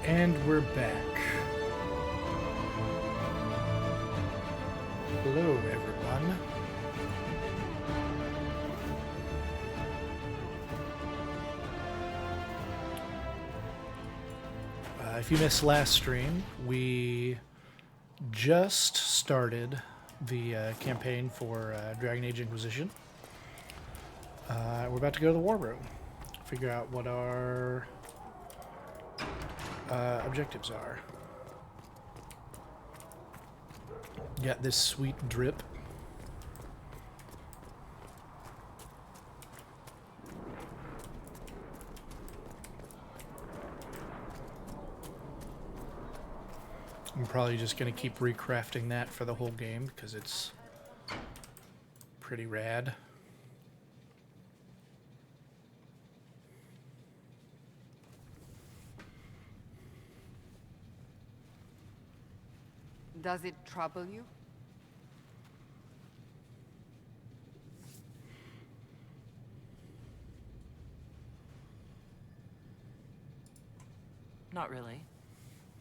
And we're back. Hello, everyone. If you missed last stream, we just started the campaign for Dragon Age Inquisition. We're about to go to the war room, figure out what our objectives are. Got this sweet drip. I'm probably just going to keep recrafting that for the whole game because it's pretty rad. Does it trouble you? Not really.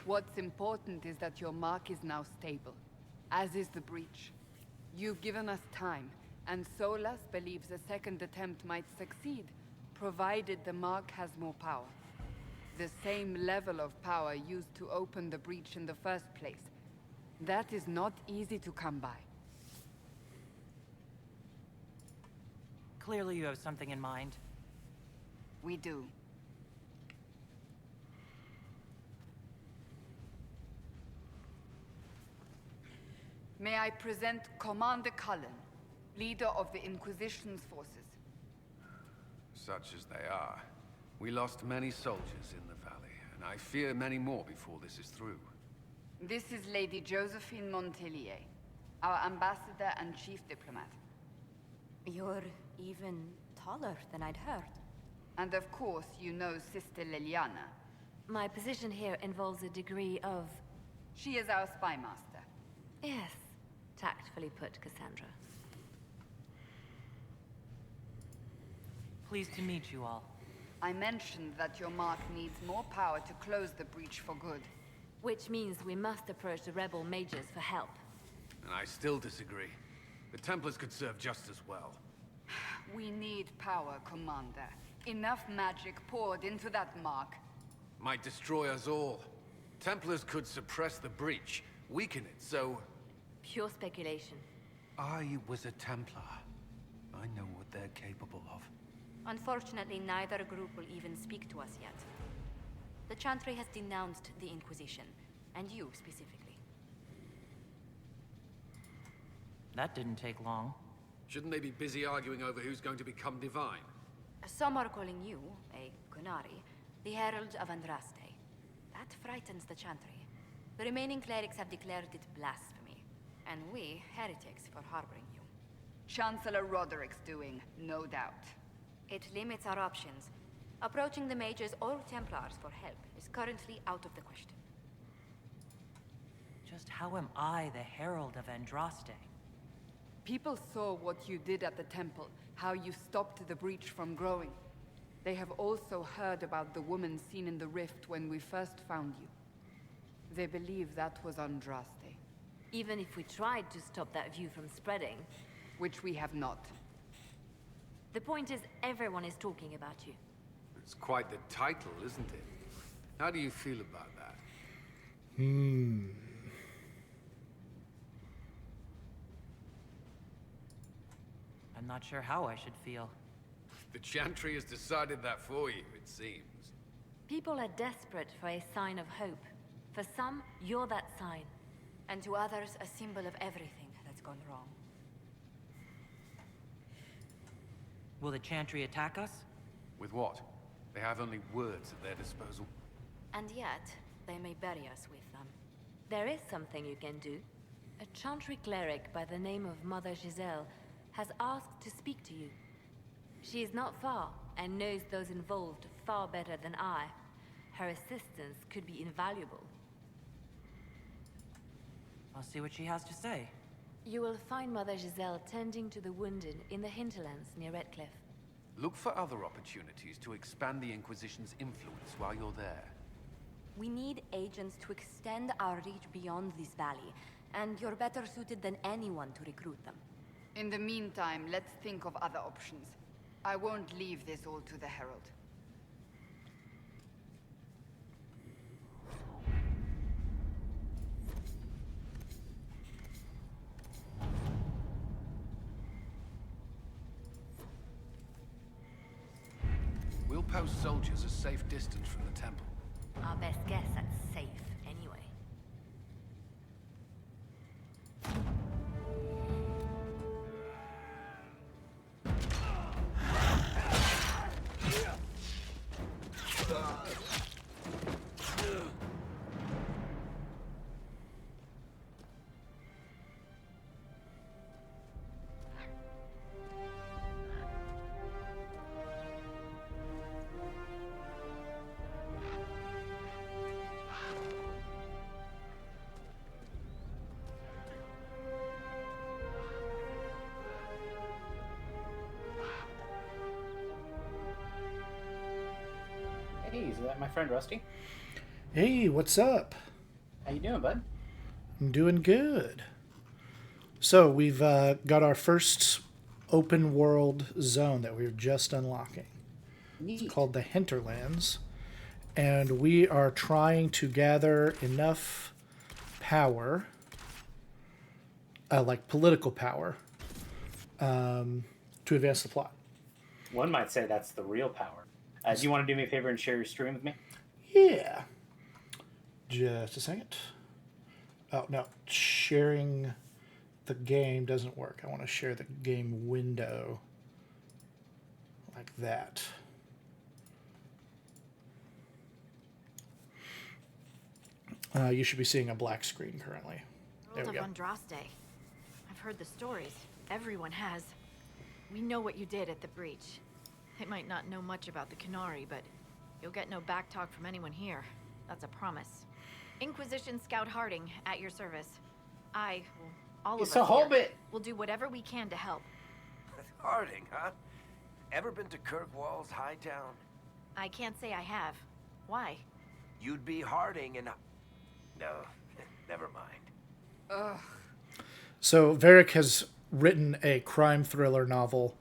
What's important is that your mark is now stable, as is the breach. You've given us time, and Solas believes a second attempt might succeed, provided the mark has more power. The same level of power used to open the breach in the first place. That is not easy to come by. Clearly you have something in mind. We do. May I present Commander Cullen, leader of the Inquisition's forces. Such as they are. We lost many soldiers in the valley, and I fear many more before this is through. This is Lady Josephine Montelier, our ambassador and chief diplomat. You're even taller than I'd heard. And of course, you know Sister Liliana. My position here involves a degree of... She is our spy master. Yes, tactfully put, Cassandra. Pleased to meet you all. I mentioned that your mark needs more power to close the breach for good. Which means we must approach the rebel mages for help. And I still disagree. The Templars could serve just as well. We need power, Commander. Enough magic poured into that mark. Might destroy us all. Templars could suppress the breach, weaken it, so... Pure speculation. I was a Templar. I know what they're capable of. Unfortunately, neither group will even speak to us yet. The Chantry has denounced the Inquisition, and you specifically. That didn't take long. Shouldn't they be busy arguing over who's going to become divine? Some are calling you, a Kunari, the Herald of Andraste. That frightens the Chantry. The remaining clerics have declared it blasphemy, and we, heretics, for harboring you. Chancellor Roderick's doing, no doubt. It limits our options. Approaching the mages or Templars for help is currently out of the question. Just how am I the Herald of Andraste? People saw what you did at the temple, how you stopped the breach from growing. They have also heard about the woman seen in the rift when we first found you. They believe that was Andraste. Even if we tried to stop that view from spreading... Which we have not. The point is, everyone is talking about you. It's quite the title, isn't it? How do you feel about that? I'm not sure how I should feel. The Chantry has decided that for you, it seems. People are desperate for a sign of hope. For some, you're that sign. And to others, a symbol of everything that's gone wrong. Will the Chantry attack us? With what? They have only words at their disposal. And yet, they may bury us with them. There is something you can do. A Chantry cleric by the name of Mother Giselle has asked to speak to you. She is not far, and knows those involved far better than I. Her assistance could be invaluable. I'll see what she has to say. You will find Mother Giselle tending to the wounded in the hinterlands near Redcliffe. Look for other opportunities to expand the Inquisition's influence while you're there. We need agents to extend our reach beyond this valley, and you're better suited than anyone to recruit them. In the meantime, let's think of other options. I won't leave this all to the Herald. We'll post soldiers a safe distance from the temple. Our best guess at safe, anyway. Hey, is that my friend Rusty? Hey, what's up? How you doing, bud? I'm doing good. So we've got our first open world zone that we're just unlocking. Neat. It's called the Hinterlands, and we are trying to gather enough power, like political power, to advance the plot. One might say that's the real power. Do you want to do me a favor and share your stream with me? Yeah. Just a second. Oh, no. Sharing the game doesn't work. I want to share the game window like that. You should be seeing a black screen currently. There we World go. of Andraste. I've heard the stories. Everyone has. We know what you did at the breach. They might not know much about the Canary, but you'll get no backtalk from anyone here. That's a promise. Inquisition Scout Harding, at your service. All of It's us a whole here, bit. will do whatever we can to help. Harding, huh? Ever been to Kirkwall's Hightown? I can't say I have. Why? You'd be Harding and... No, never mind. Ugh. So Varric has written a crime thriller novel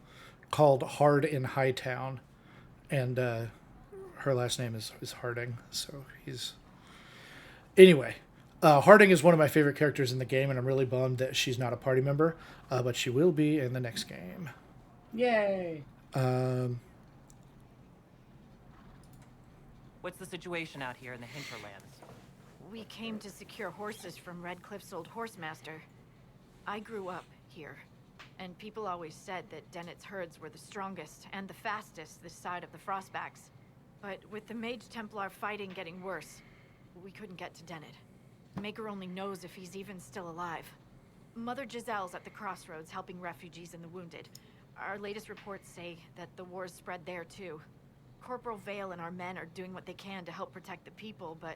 called Hard in Hightown, and her last name is Harding. So he's... Anyway, Harding is one of my favorite characters in the game, and I'm really bummed that she's not a party member, but she will be in the next game. Yay! What's the situation out here in the hinterlands? We came to secure horses from Redcliffe's old horsemaster. I grew up here, and people always said that Dennett's herds were the strongest and the fastest this side of the Frostbacks. But with the Mage Templar fighting getting worse, we couldn't get to Dennett. Maker only knows if he's even still alive. Mother Giselle's at the crossroads helping refugees and the wounded. Our latest reports say that the war's spread there too. Corporal Vale and our men are doing what they can to help protect the people, but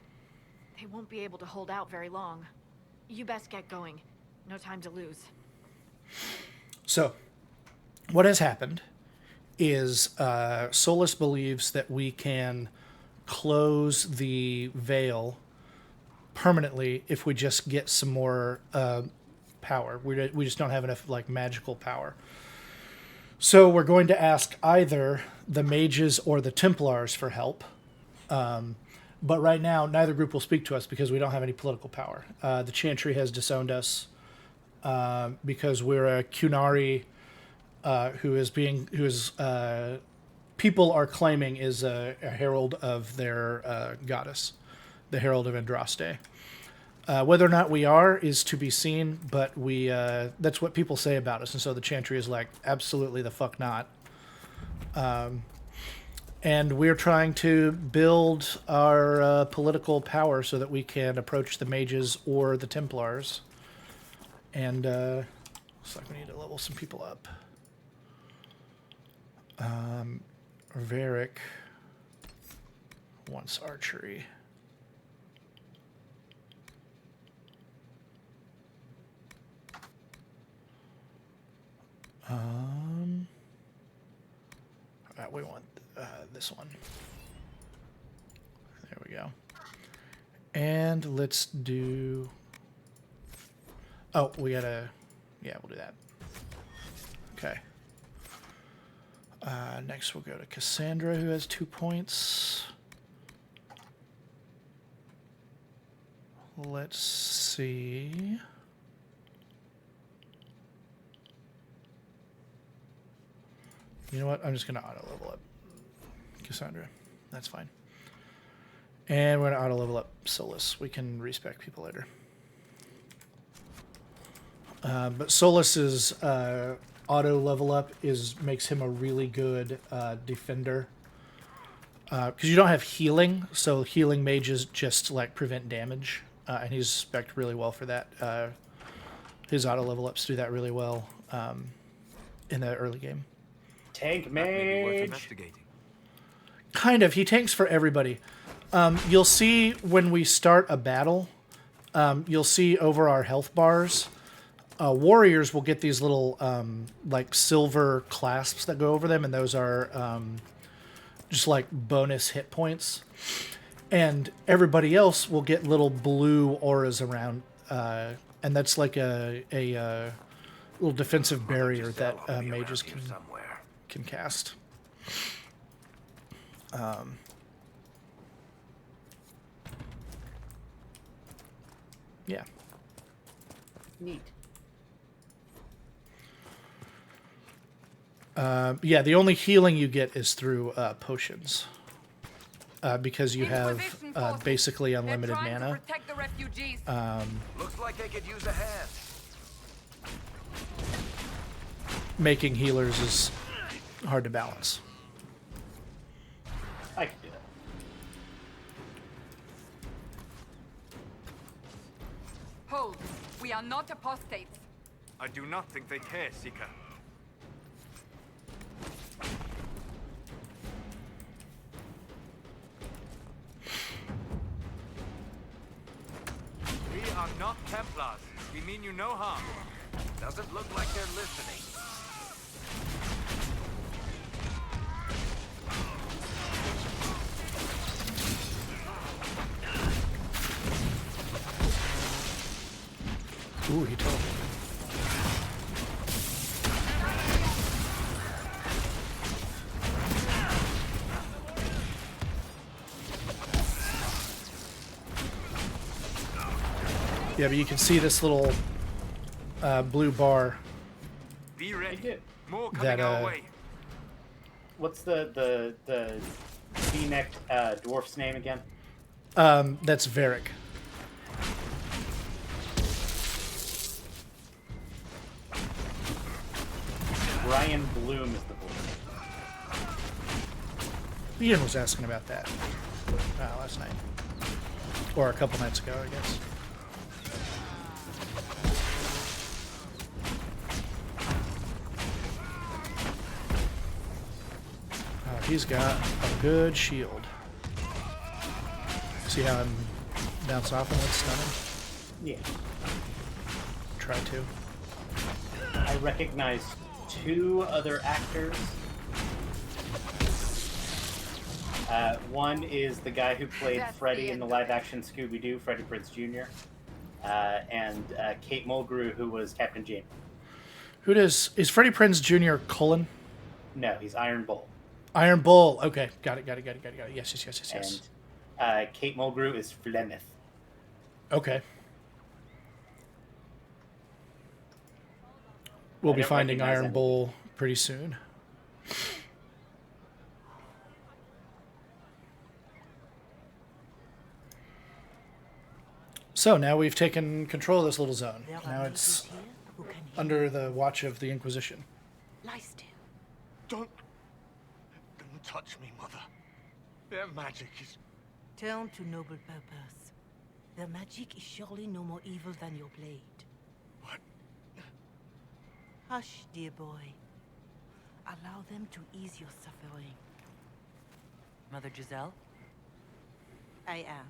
they won't be able to hold out very long. You best get going. No time to lose. So, what has happened is Solus believes that we can close the veil permanently if we just get some more power. We just don't have enough like magical power. So we're going to ask either the mages or the Templars for help. But right now, neither group will speak to us because we don't have any political power. The Chantry has disowned us because we're a Kunari people are claiming is a herald of their goddess, the Herald of Andraste. Whether or not we are is to be seen, but that's what people say about us, and so the Chantry is like, absolutely the fuck not. And we're trying to build our political power so that we can approach the mages or the Templars. And looks like we need to level some people up. Varric wants archery. We want this one. There we go. And let's do... Oh, we gotta... Yeah, we'll do that. Okay. Next we'll go to Cassandra, who has 2 points. Let's see... You know what? I'm just going to auto-level up Cassandra. That's fine. And we're going to auto-level up Solus. We can respec people later. But Solus's auto-level up makes him a really good defender. Because you don't have healing, so healing mages just like prevent damage. And he's spec'd really well for that. His auto-level ups do that really well in the early game. Tank Maybe worth mage. investigating. Kind of. He tanks for everybody. You'll see when we start a battle, you'll see over our health bars, warriors will get these little like silver clasps that go over them, and those are just like bonus hit points. And everybody else will get little blue auras around, and that's like a little defensive barrier that mages can cast. Yeah. Neat. Yeah, the only healing you get is through potions. Because you have Inquisition forces. basically They're unlimited trying to mana. protect the refugees. Looks like they could use a hand. Making healers is hard to balance. I can do that. Hold. We are not apostates. I do not think they care, Seeker. We are not Templars. We mean you no harm. Doesn't look like they're listening. Ooh, he told me. Yeah, but you can see this little blue bar Be I ready. do. More coming that our way. What's the V-necked dwarf's name again? that's Varric. Brian Bloom is the voice. Ian was asking about that last night. Or a couple nights ago, I guess. He's got a good shield. See how I'm bounce off and let's stun him? Yeah. Try to. I recognize 2 other actors. One is the guy who played That's Freddy the in the end. live-action Scooby-Doo, Freddie Prinze Jr., and Kate Mulgrew, who was Captain James. Who does... Is Freddie Prinze Jr. Cullen? No, he's Iron Bull. Iron Bull. Okay. Got it. Yes. And Kate Mulgrew is Flemeth. Okay. We'll I be don't finding recognize Iron any. Bull pretty soon. So now we've taken control of this little zone. Now it's under the watch of the Inquisition. Lie still. Don't touch me, Mother. Their magic is... Turn to noble purpose. Their magic is surely no more evil than your blade. What? Hush, dear boy. Allow them to ease your suffering. Mother Giselle? I am.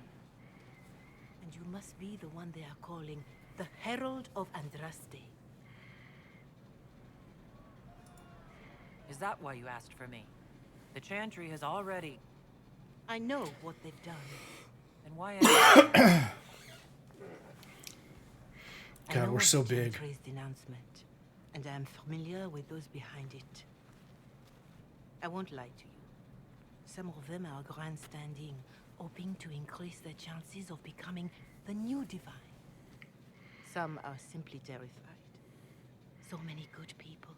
And you must be the one they are calling the Herald of Andraste. Is that why you asked for me? The Chantry has already... I know what they've done. And Why? God, we're so big. Denouncement, and I am familiar with those behind it. I won't lie to you. Some of them are grandstanding, hoping to increase their chances of becoming the new divine. Some are simply terrified. So many good people,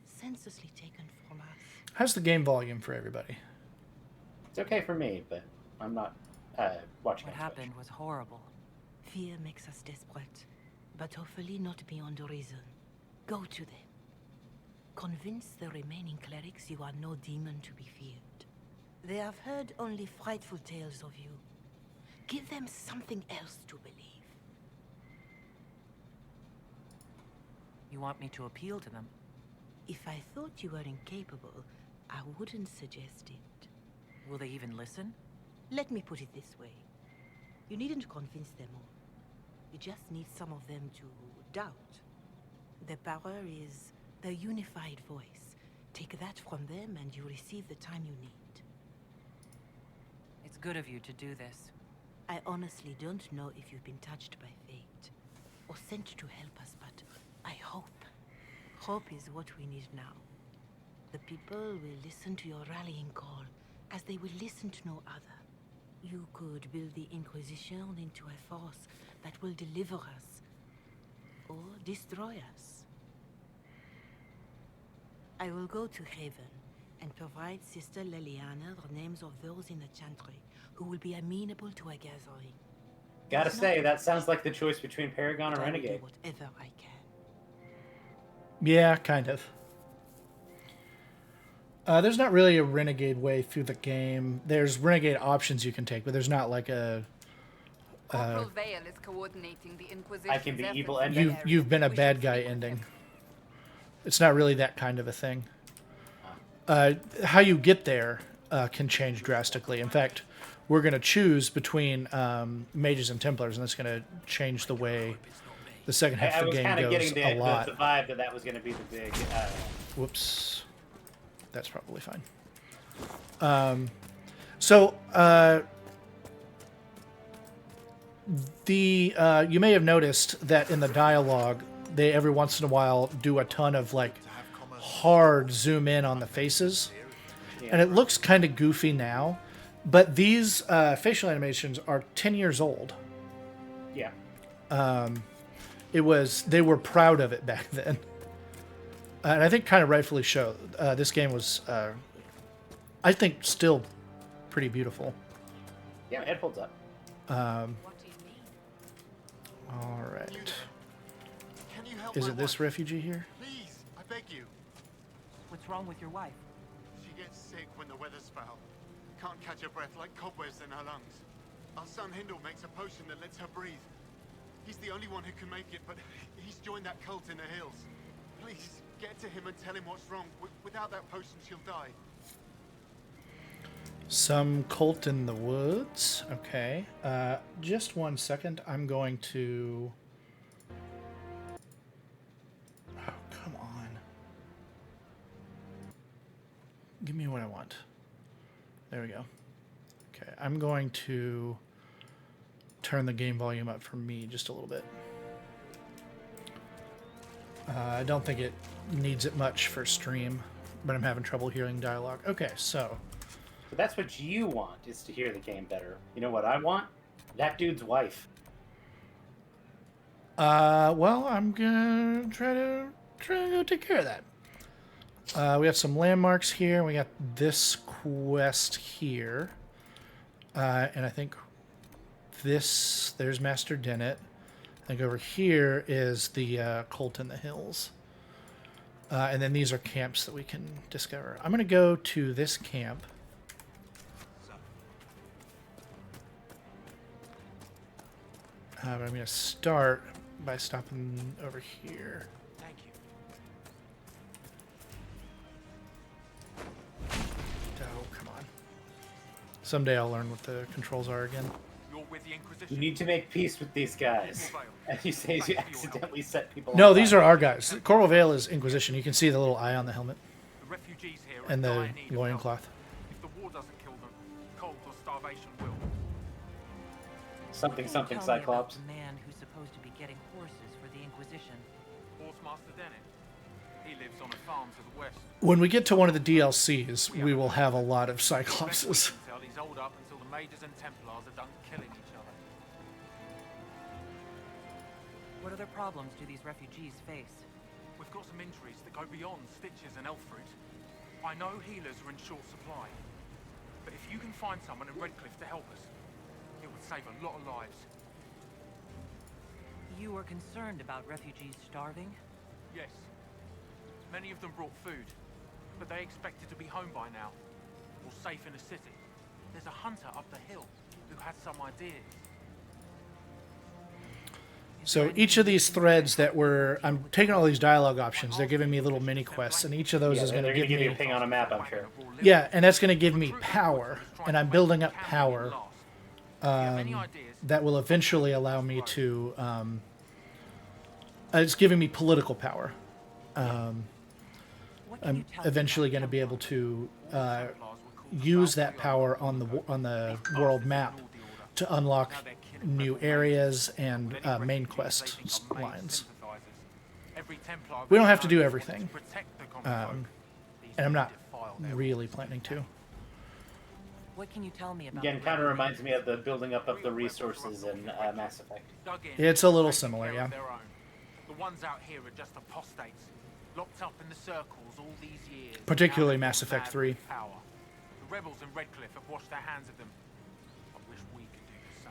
senselessly taken from us. How's the game volume for everybody? It's okay for me, but I'm not watching. What happened was horrible. Fear makes us desperate, but hopefully not beyond reason. Go to them. Convince the remaining clerics you are no demon to be feared. They have heard only frightful tales of you. Give them something else to believe. You want me to appeal to them? If I thought you were incapable, I wouldn't suggest it. Will they even listen? Let me put it this way. You needn't convince them all. You just need some of them to doubt. Their power is their unified voice. Take that from them and you receive the time you need. It's good of you to do this. I honestly don't know if you've been touched by fate or sent to help us, but I hope. Hope is what we need now. The people will listen to your rallying call as they will listen to no other. You could build the Inquisition into a force that will deliver us or destroy us. I will go to Haven and provide Sister Leliana the names of those in the Chantry who will be amenable to a gathering. Gotta say, that sounds like the choice between Paragon and I will do Renegade. whatever I can. Yeah, kind of. There's not really a renegade way through the game. There's renegade options you can take, but there's not like a... Corporal Vale is coordinating the Inquisition. I can be evil ending. You've been a bad guy ending. It's not really that kind of a thing. How you get there can change drastically. In fact, we're going to choose between mages and Templars, and that's going to change the way the second half of the game goes a lot. I was kind of getting the vibe that was going to be the big... Whoops. That's probably fine. You may have noticed that in the dialogue, they every once in a while do a ton of like hard zoom in on the faces, and it looks kind of goofy now, but these facial animations are 10 years old. Yeah. They were proud of it back then. And I think kind of rightfully so. This game was, I think, still pretty beautiful. Yeah, it holds up. All right. Is it this refugee here? Please, I beg you. What's wrong with your wife? She gets sick when the weather's foul. Can't catch her breath like cobwebs in her lungs. Our son Hindle makes a potion that lets her breathe. He's the only one who can make it, but he's joined that cult in the hills. Please, get to him and tell him what's wrong. Without that potion, she'll die. Some cult in the woods. Okay. Just 1 second. I'm going to... Oh, come on. Give me what I want. There we go. Okay. I'm going to turn the game volume up for me just a little bit. I don't think it needs it much for stream, but I'm having trouble hearing dialogue. Okay, so that's what you want, is to hear the game better. You know what I want? That dude's wife. Well, I'm gonna try to go take care of that. We have some landmarks here. We got this quest here, and I think there's Master Dennett. I think over here is the cult in the hills. And then these are camps that we can discover. I'm going to go to this camp. I'm going to start by stopping over here. Thank you. Oh, come on. Someday I'll learn what the controls are again. You're with the Inquisition. You need to make peace with these guys. And you say you accidentally set people No, on these fire. are our guys. Coral Vale is Inquisition. You can see the little eye on the helmet. The refugees here And are the in dire need of help. loincloth. If the war doesn't kill them, cold or starvation will. Something What can you something tell me about Cyclops. the man who's supposed to be getting horses for the Inquisition. Horsemaster Dennet. He lives on a farm to the west. When we get to one of the DLCs, we will have a lot of Best we Cyclopses. can tell, he's holed up until the Mages and Templars are done killing each other. What other problems do these refugees face? We've got some injuries that go beyond stitches and elf fruit. I know healers are in short supply, but if you can find someone in Redcliffe to help us, it would save a lot of lives. You were concerned about refugees starving? Yes. Many of them brought food, but they expected to be home by now, or safe in a city. There's a hunter up the hill who had some ideas. So each of these threads that I'm taking all these dialogue options, they're giving me little mini quests, and each of those is going to they're give give you a me... ping on a map, I'm sure. Yeah, and that's going to give me power, and I'm building up power that will eventually allow me to... it's giving me political power. I'm eventually going to be able to use that power on the world map to unlock new areas and main quest lines. We don't have to do everything, and I'm not really planning to. What can you tell me about Again, kind of reminds me of the building up of the resources in Mass Effect. It's a little similar, yeah. The ones out here are just apostates, locked up in the circles all these years. Particularly Mass Effect 3. Power. The rebels in Redcliffe have washed their hands of them. I wish we could do the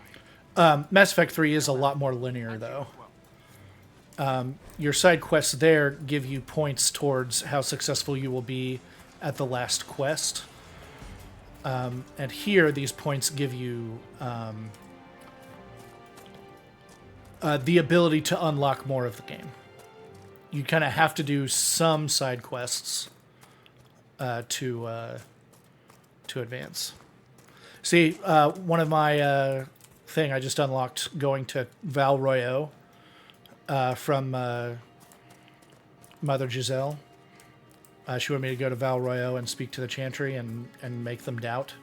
same. Mass Effect 3 is a lot more linear, though. Your side quests there give you points towards how successful you will be at the last quest. And here, these points give you the ability to unlock more of the game. You kind of have to do some side quests to advance. See, one of my thing I just unlocked going to Val Royeaux from Mother Giselle. She wanted me to go to Val Royeaux and speak to the Chantry and make them doubt.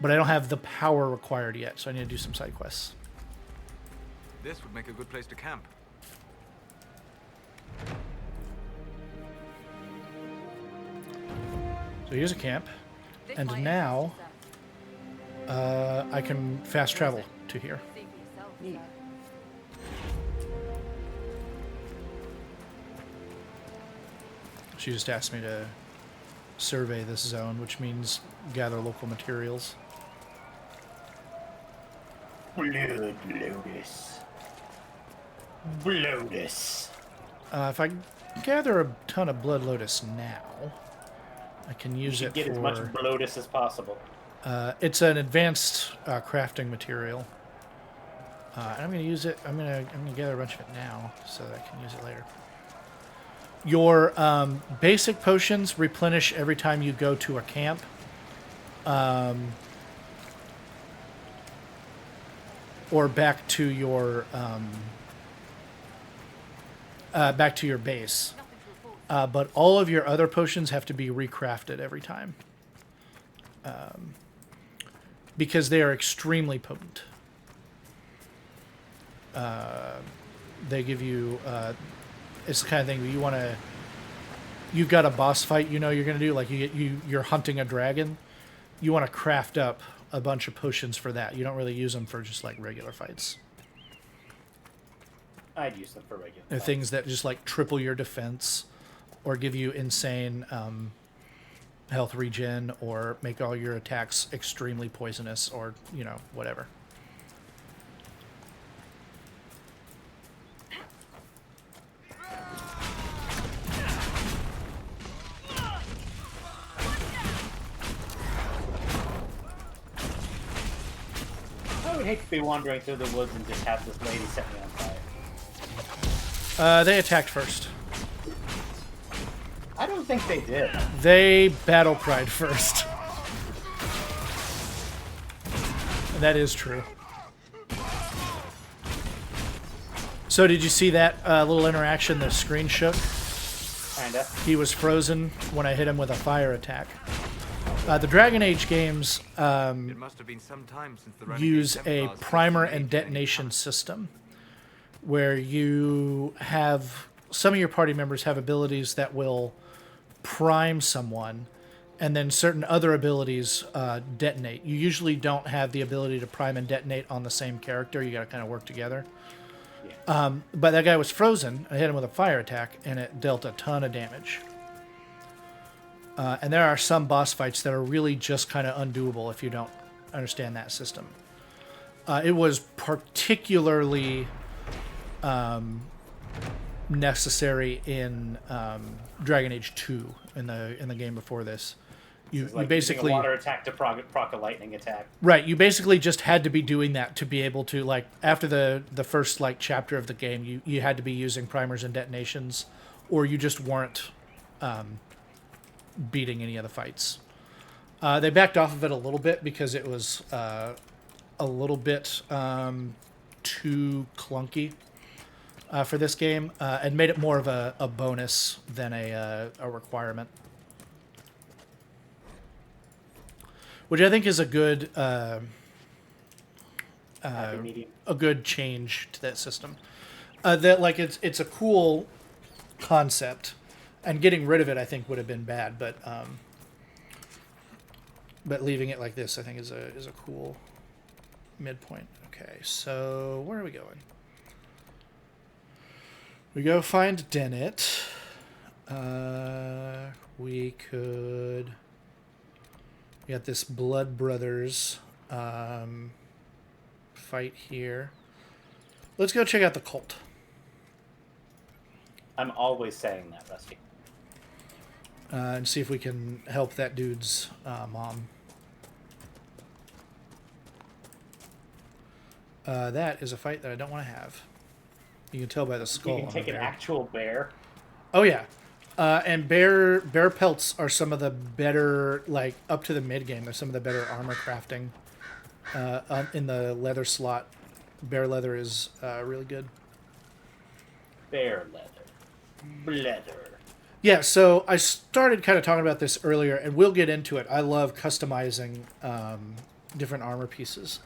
But I don't have the power required yet, so I need to do some side quests. This would make a good place to camp. So here's a camp. And now I can fast travel to here. She just asked me to survey this zone, which means gather local materials. Blood Lotus. Bloodus. If I gather a ton of Blood Lotus now, I can use it get for... as much Bloodus as possible. It's an advanced crafting material. And I'm going to use it... I'm going to gather a bunch of it now so that I can use it later. Your basic potions replenish every time you go to a camp. Or back to your base. But all of your other potions have to be recrafted every time. Because they are extremely potent. They give you... it's the kind of thing that you want to... You've got a boss fight you know you're going to do. Like you're hunting a dragon. You want to craft up a bunch of potions for that. You don't really use them for just like regular fights. I'd use them for regular They're fights. things that just like triple your defense or give you insane health regen or make all your attacks extremely poisonous or, you know, whatever. I would hate to be wandering through the woods and just have this lady set me on fire. They attacked first. I don't think they did. They battle cried first. That is true. So did you see that little interaction? The screen shook. Kinda. He was frozen when I hit him with a fire attack. The Dragon Age games It must have been some time since the Renegade use a Templars primer made and any detonation comments. system where you have some of your party members have abilities that will prime someone, and then certain other abilities detonate. You usually don't have the ability to prime and detonate on the same character. You got to kind of work together. But that guy was frozen. I hit him with a fire attack, and it dealt a ton of damage. And there are some boss fights that are really just kind of undoable if you don't understand that system. It was particularly necessary in Dragon Age 2 in the game before this. You Like basically using a water attack to proc a lightning attack. right. You basically just had to be doing that to be able to, like, after the first like chapter of the game, you had to be using primers and detonations, or you just weren't beating any of the fights. They backed off of it a little bit because it was a little bit too clunky for this game, and made it more of a bonus than a requirement. Which I think is a good Medium. a good change to that system. That like it's a cool concept, and getting rid of it I think would have been bad, but leaving it like this I think is a cool midpoint. Okay, so where are we going? We go find Dennett. We could. We got this Blood Brothers fight here. Let's go check out the cult. I'm always saying that, Rusty. And see if we can help that dude's mom. That is a fight that I don't want to have. You can tell by the skull. You can take an actual bear. Oh yeah. And bear pelts are some of the better, like, up to the mid game. They're some of the better armor crafting in the leather slot. Bear leather is really good. Bear leather. Leather. Yeah, so I started kind of talking about this earlier, and we'll get into it. I love customizing different armor pieces.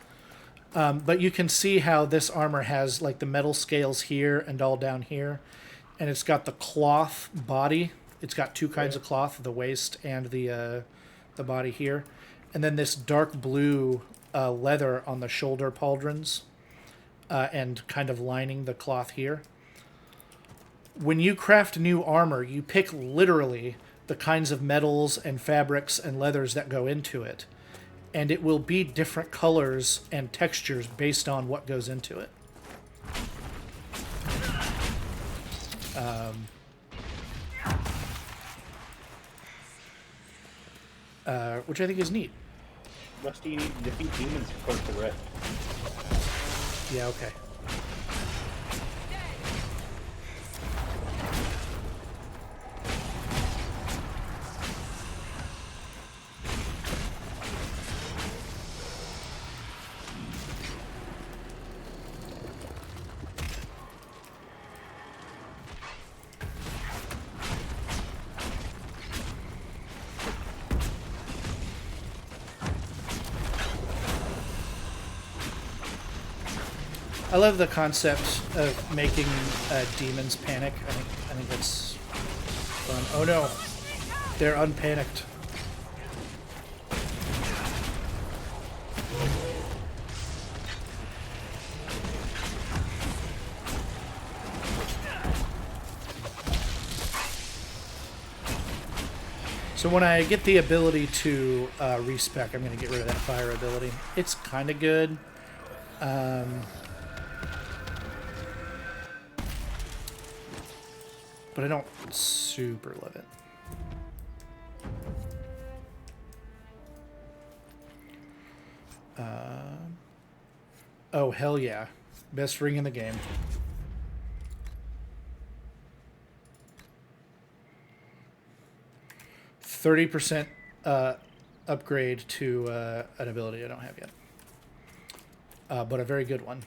But you can see how this armor has, like, the metal scales here and all down here. And it's got the cloth body. It's got two kinds of cloth, the waist and the body here. And then this dark blue leather on the shoulder pauldrons and kind of lining the cloth here. When you craft new armor, you pick literally the kinds of metals and fabrics and leathers that go into it. And it will be different colors and textures based on what goes into it. Which I think is neat. Rusty, you need to defeat demons to close the rift. Yeah, okay. I love the concept of making demons panic. I think that's fun. Oh no, they're unpanicked. So when I get the ability to respec, I'm going to get rid of that fire ability. It's kind of good. But I don't super love it. Oh, hell yeah. Best ring in the game. %, upgrade to an ability I don't have yet. But a very good one.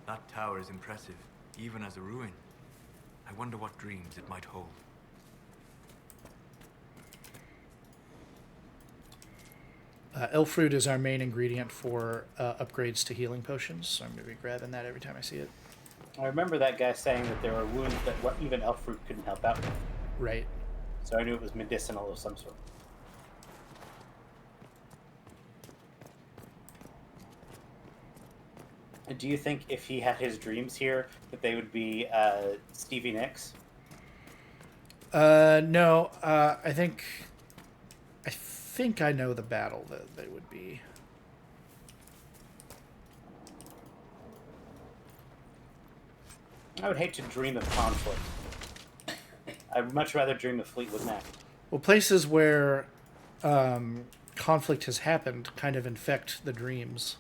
That tower is impressive, even as a ruin. I wonder what dreams it might hold. Elf fruit is our main ingredient for upgrades to healing potions, so I'm going to be grabbing that every time I see it. I remember that guy saying that there were wounds that what even elf fruit couldn't help out with. Right. So I knew it was medicinal of some sort. Do you think if he had his dreams here, that they would be Stevie Nicks? No. I think I know the battle that they would be. I would hate to dream of conflict. I'd much rather dream of Fleetwood Mac. Well, places where conflict has happened kind of infect the dreams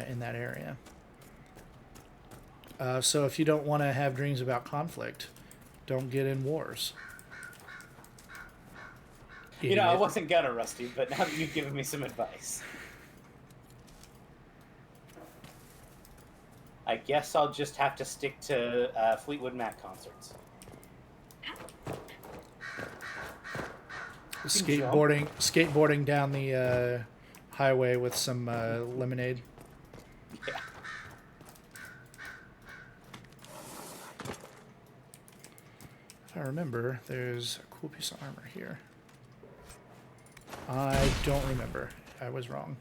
in that area. So if you don't want to have dreams about conflict, don't get in wars. You know, I wasn't gonna, Rusty, but now that you've given me some advice, I guess I'll just have to stick to Fleetwood Mac concerts. Skateboarding down the highway with some lemonade. Yeah. If I remember, there's a cool piece of armor here. I don't remember. I was wrong.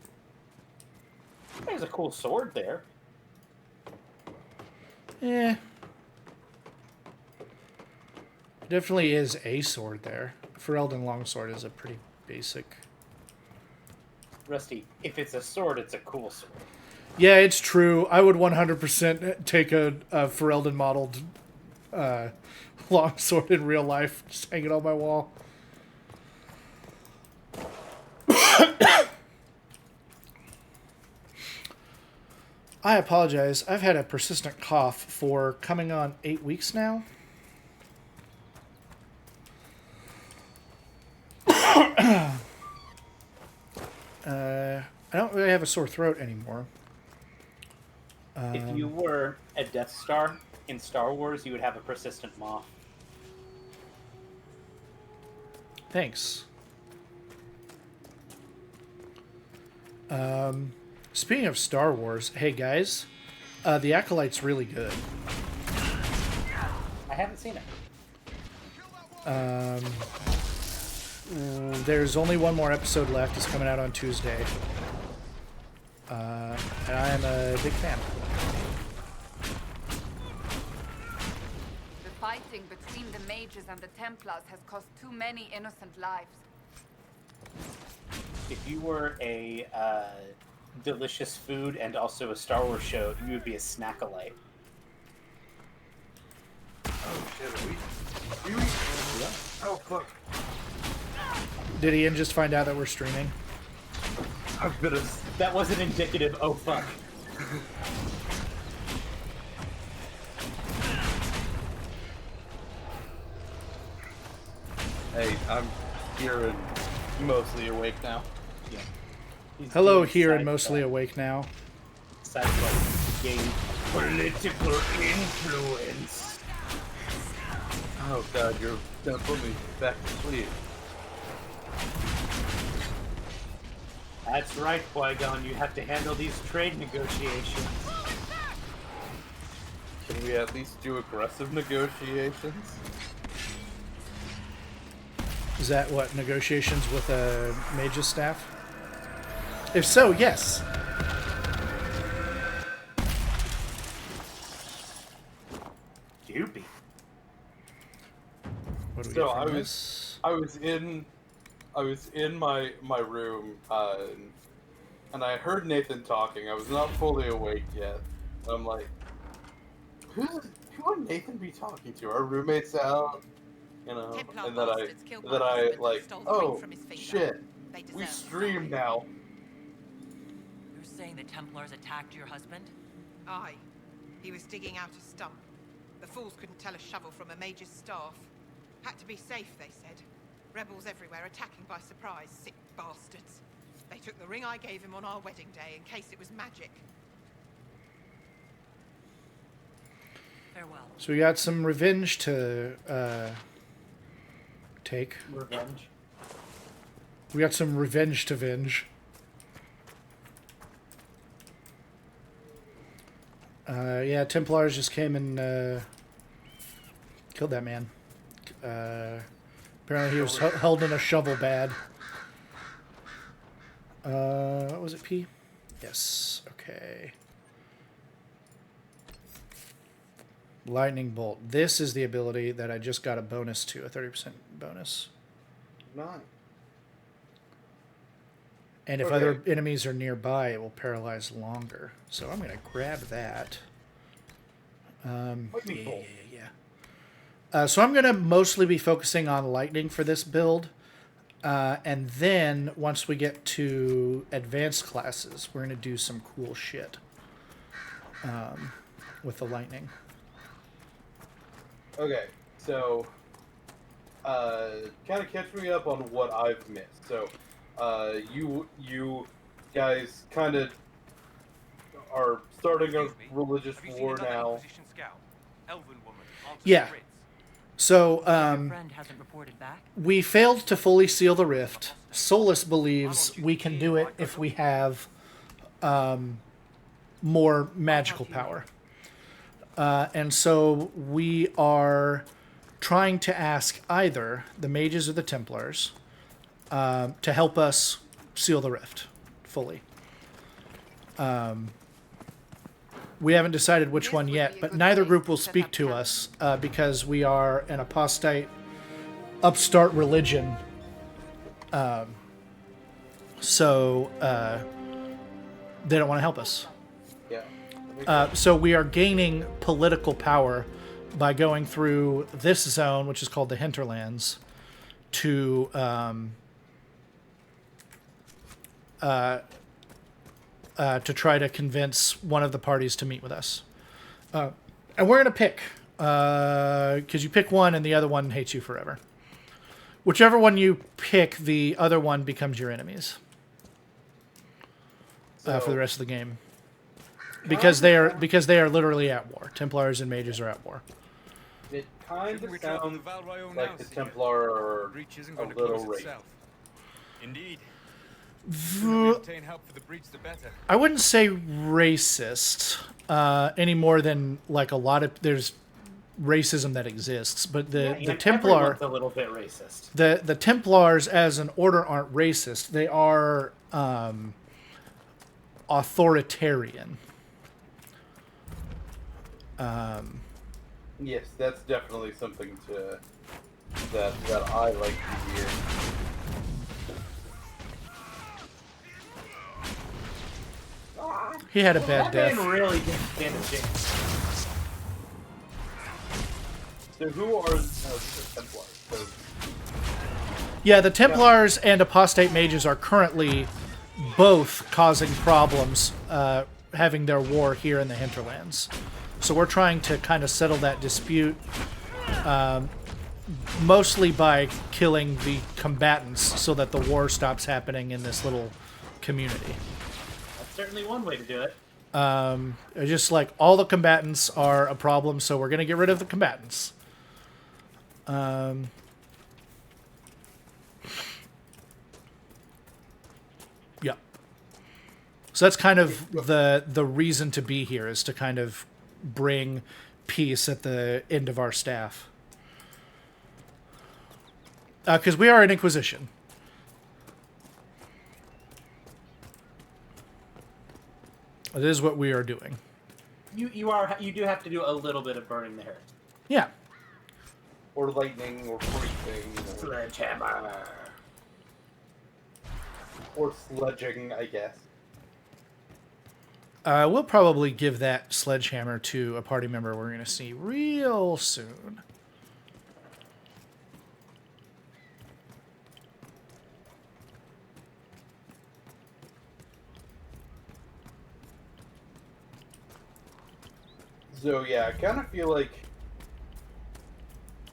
There's a cool sword there. Yeah. Definitely is a sword there. Ferelden longsword is a pretty basic. Rusty, if it's a sword, it's a cool sword. Yeah, it's true. I would 100% take a Ferelden modeled longsword in real life. Just hang it on my wall. I apologize. I've had a persistent cough for coming on 8 weeks now. I don't really have a sore throat anymore. If you were a Death Star in Star Wars, you would have a persistent moth. Thanks. Speaking of Star Wars, hey guys, The Acolyte's really good. I haven't seen it. There's only one more episode left. It's coming out on Tuesday. And I am a big fan. The fighting between the mages and the Templars has cost too many innocent lives. If you were a delicious food and also a Star Wars show, you would be a Snackalite. Oh shit, are we? Yeah. Oh fuck. Did Ian just find out that we're streaming? That wasn't indicative. Oh fuck. Hey, I'm here and mostly awake now. Yeah. Hello, here and mostly awake now. Sidestep gain political influence. Oh god, you're gonna put me back to sleep. That's right, Qui-Gon. You have to handle these trade negotiations. Can we at least do aggressive negotiations? Is that what, negotiations with a mage's staff? If so, yes. Doopy. What do we So get from I this? was in my room, and I heard Nathan talking. I was not fully awake yet. I'm like, who would Nathan be talking to? Our roommates out, you know, and then I like, oh shit, we stream now. You're saying the Templars attacked your husband? Aye. He was digging out a stump. The fools couldn't tell a shovel from a mage's staff. Had to be safe, they said. Rebels everywhere attacking by surprise, sick bastards. They took the ring I gave him on our wedding day in case it was magic. Farewell. So we got some revenge to take. Revenge. We got some revenge to venge. Yeah, Templars just came and killed that man. Apparently he was held in a shovel bad. What was it, P? Yes, okay. Lightningbolt. This is the ability that I just got a bonus to, a 30% bonus. Nice. And if other enemies are nearby, it will paralyze longer. So I'm going to grab that. So I'm going to mostly be focusing on lightning for this build. And then once we get to advanced classes, we're going to do some cool shit with the lightning. Okay, so kind of catch me up on what I've missed. So you guys kind of are starting a religious war now. Yeah. So friend hasn't reported back? we failed to fully seal the rift. Solus believes we can do it if we have more magical power. And so we are trying to ask either the mages or the Templars to help us seal the rift fully. We haven't decided which one yet, but neither group will speak to us because we are an apostate, upstart religion. So they don't want to help us. So we are gaining political power by going through this zone, which is called the Hinterlands, to try to convince one of the parties to meet with us. And we're going to pick, because you pick one and the other one hates you forever. Whichever one you pick, the other one becomes your enemies for the rest of the game. Because they are literally at war. Templars and mages are at war. It kind of sounds like the Templar are a little racist. Indeed. Obtain help for the breach, the better. I wouldn't say racist any more than like a lot of there's racism that exists, but the Templar everyone's a little bit racist. The Templars as an order aren't racist. They are authoritarian. Yes, that's definitely something that I like to hear. He had a bad death. That man really didn't stand a chance. So who are the Templars? So, yeah, the Templars and apostate mages are currently both causing problems, having their war here in the Hinterlands. So we're trying to kind of settle that dispute, mostly by killing the combatants so that the war stops happening in this little community. That's certainly one way to do it. Just like all the combatants are a problem, so we're going to get rid of the combatants. Yeah. So that's kind of the reason to be here, is to kind of bring peace at the end of our staff. Because we are an Inquisition. It is what we are doing. You do have to do a little bit of burning the heresy. Yeah. or lightning, or breathing, sledgehammer, or sledging, I guess. We'll probably give that sledgehammer to a party member we're going to see real soon. So yeah, I kind of feel like.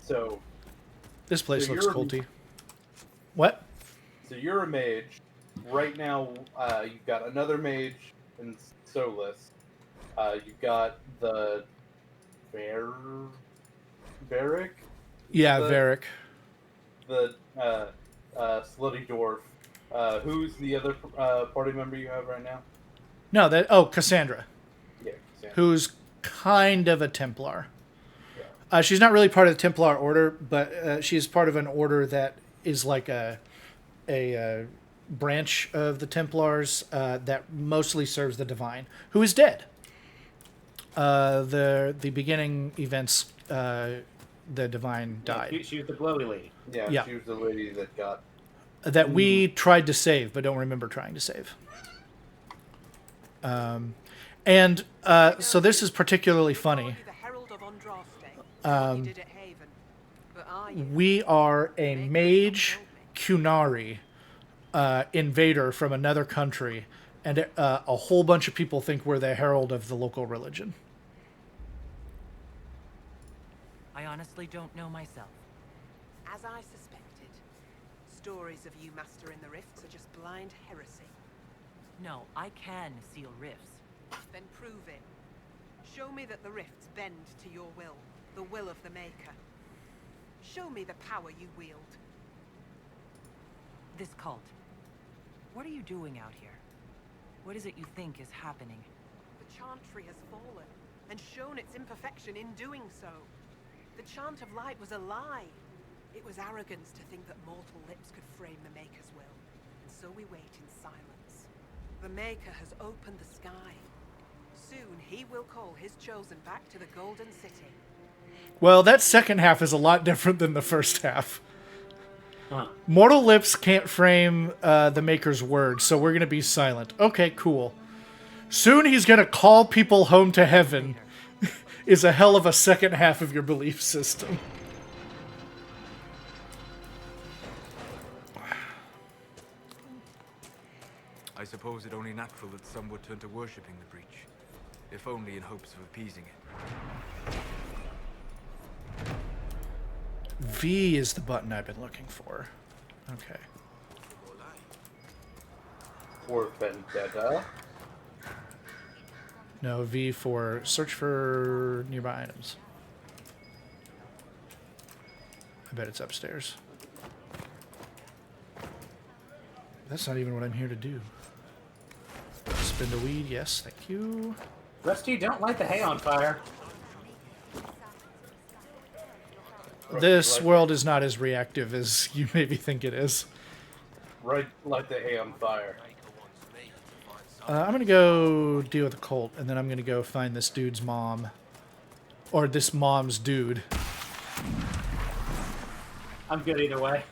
So. This place looks culty. What? So you're a mage. Right now, you've got another mage in Solus. You've got the Varric? Yeah, Varric. The slutty dwarf. Who's the other party member you have right now? No, Cassandra. Yeah, Cassandra. Who's kind of a Templar. She's not really part of the Templar order, but she's part of an order that is like a branch of the Templars that mostly serves the Divine, who is dead. The beginning events, the Divine died. She was the glowy lady. Yeah, she was the lady that got... That we tried to save, but don't remember trying to save. So this is particularly funny. We are a mage Kunari invader from another country, and a whole bunch of people think we're the herald of the local religion. I honestly don't know myself. As I suspected, stories of you mastering the rifts are just blind heresy. No, I can seal rifts. Then prove it. Show me that the rifts bend to your will, the will of the Maker. Show me the power you wield. This cult. What are you doing out here? What is it you think is happening? The Chantry has fallen, and shown its imperfection in doing so. The Chant of Light was a lie. It was arrogance to think that mortal lips could frame the Maker's will. And so we wait in silence. The Maker has opened the sky. Soon he will call his chosen back to the Golden City. Well, that second half is a lot different than the first half. Huh. Mortal lips can't frame the Maker's words, so we're going to be silent. Okay, cool. Soon he's going to call people home to heaven is a hell of a second half of your belief system. I suppose it only natural that some would turn to worshipping the breach, if only in hopes of appeasing it. V is the button I've been looking for. Okay. For Vendetta? No, V for search for nearby items. I bet it's upstairs. That's not even what I'm here to do. Spin the weed, yes, thank you. Rusty, don't light the hay on fire. This world is not as reactive as you maybe think it is. Right, light the hay on fire. I'm going to go deal with the cult, and then I'm going to go find this dude's mom. Or this mom's dude. I'm good either way.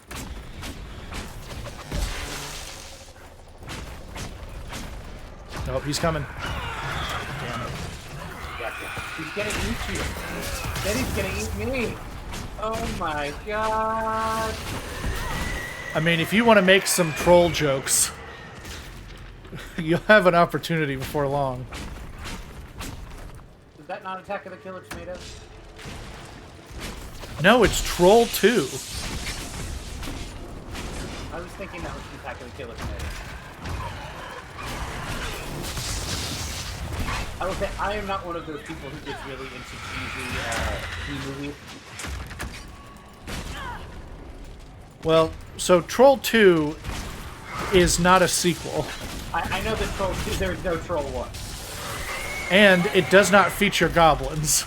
Nope, he's coming. Damn it. Gotcha. He's gonna eat you. Then he's gonna eat me. Oh my god. I mean, if you want to make some troll jokes, you'll have an opportunity before long. Is that not Attack of the Killer Tomatoes? No, it's Troll 2. I was thinking that was Attack of the Killer Tomatoes. I will say, I am not one of those people who gets really into cheesy B-movies. Well, so Troll 2 is not a sequel. I know that Troll 2, there's no Troll 1. And it does not feature goblins.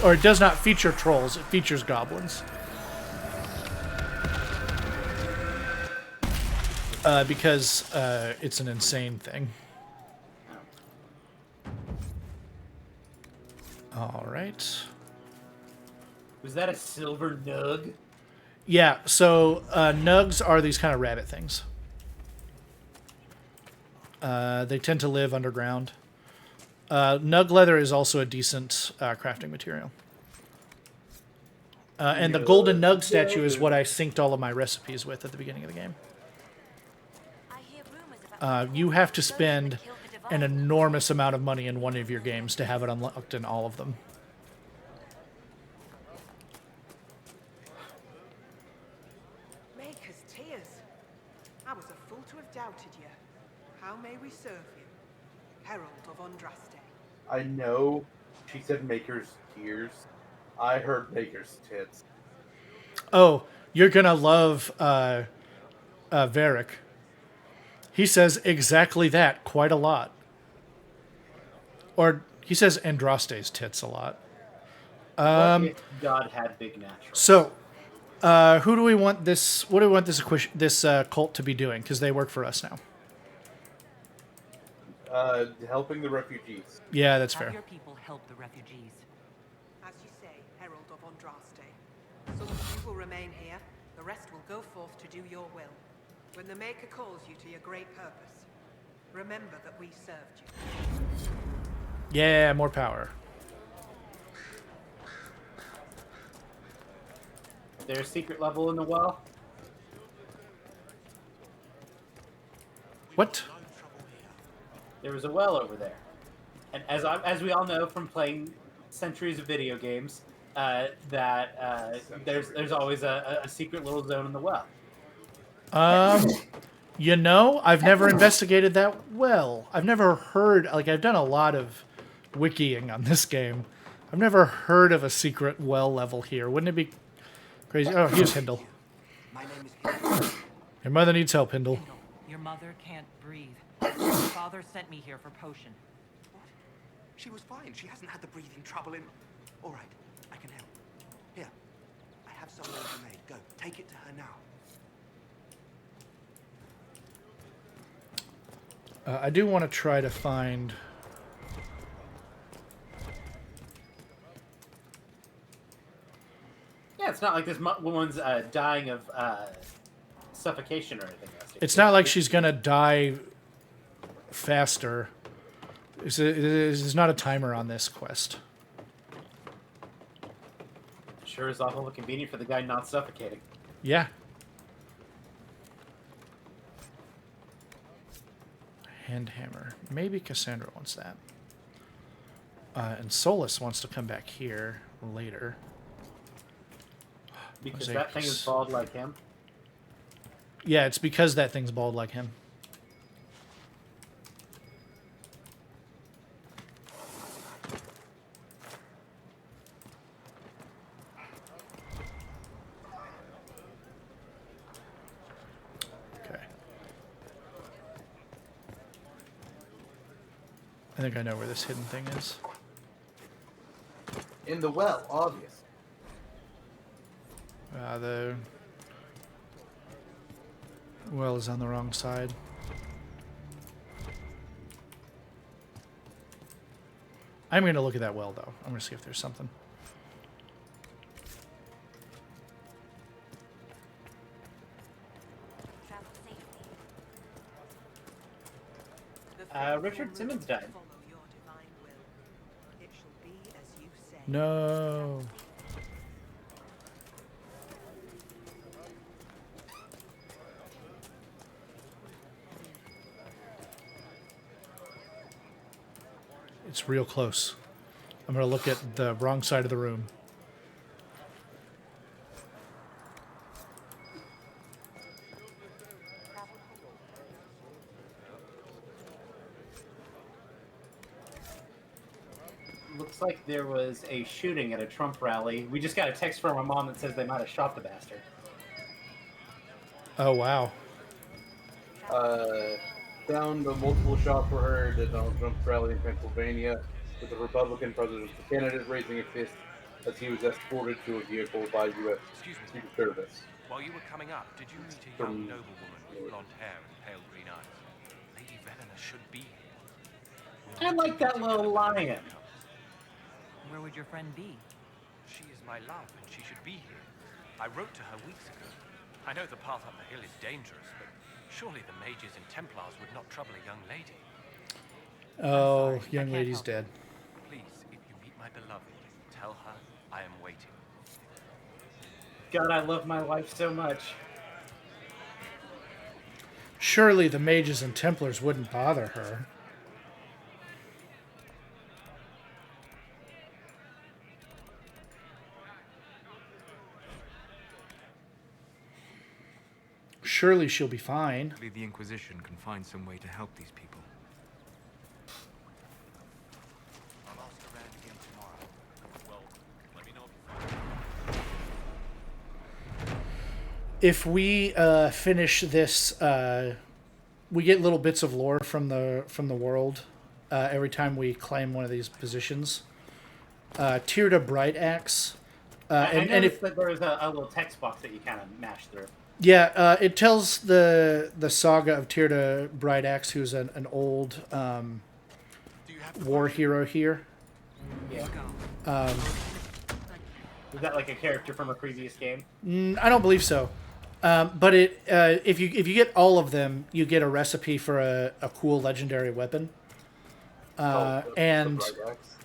Or it does not feature trolls, it features goblins. Because it's an insane thing. Alright. Was that a silver nug? Yeah, so nugs are these kind of rabbit things. They tend to live underground. Nug leather is also a decent crafting material. And the golden nug statue is what I synced all of my recipes with at the beginning of the game. You have to spend an enormous amount of money in one of your games to have it unlocked in all of them. Maker's tears. I was a fool to have doubted you. How may we serve you? Herald of Andraste. I know she said Maker's tears. I heard Maker's tits. Oh, you're gonna love Varric. He says exactly that quite a lot. Or He says Andraste's tits a lot. What if God had big natural? So, who do we want this? What do we want this cult to be doing? Because they work for us now. Helping the refugees. Yeah, that's Have fair. your people help the refugees. As you say, Herald of Andraste. Some of you will remain here, the rest will go forth to do your will. When the Maker calls you to your great purpose, remember that we served you. Yeah, more power. There's a secret level in the well? What? There was a well over there. And as we all know from playing centuries of video games, there's always a secret little zone in the well. You know, I've never investigated that well. I've never heard, like, I've done a lot of wikiing on this game. I've never heard of a secret well level here. Wouldn't it be crazy? Oh, here's Hindle. My name is Hindle. Your mother needs help, Hindle. Your mother can't breathe. Your father sent me here for potion. What? She was fine. She hasn't had the breathing trouble in... All right, I can help. Here, I have some already made. Go, take it to her now. I do want to try to find... Yeah, it's not like this woman's dying of suffocation or anything else. It's not like she's going to die faster. There's not a timer on this quest. Sure is awful convenient for the guy not suffocating. Yeah. Hand hammer. Maybe Cassandra wants that. And Solus wants to come back here later. Because that thing is bald like him? Yeah, it's because that thing's bald like him. Okay. I think I know where this hidden thing is. In the well, obvious. The well is on the wrong side. I'm going to look at that well, though. I'm going to see if there's something. Richard Simmons died. No. It's real close. I'm going to look at the wrong side of the room. Looks like there was a shooting at a Trump rally. We just got a text from our mom that says they might have shot the bastard. Oh, wow. Found multiple shots were heard at Donald Trump's rally in Pennsylvania, with the Republican presidential candidate raising a fist as he was escorted to a vehicle by U.S. Secret Service. While you were coming up, did you meet a young noblewoman with blonde hair and pale green eyes? Lady Velena should be here. I like that little lion. Where would your friend be? She is my love, and she should be here. I wrote to her weeks ago. I know the path up the hill is dangerous, but surely the mages and Templars would not trouble a young lady. Oh, young lady's dead. Please, if you meet my beloved, tell her I am waiting. God, I love my wife so much. Surely the mages and Templars wouldn't bother her. Surely she'll be fine. Hopefully the Inquisition can find some way to help these people. I'll ask around again tomorrow. Well, let me know If we finish this, we get little bits of lore from the world. every time we claim one of these positions. Tirda Bright Axe. I noticed that there was a little text box that you kind of mashed through. Yeah, it tells the saga of Tirda Bright Axe, who's an old war hero here. Yeah. Is that like a character from a previous game? I don't believe so. But if you get all of them, you get a recipe for a cool legendary weapon. And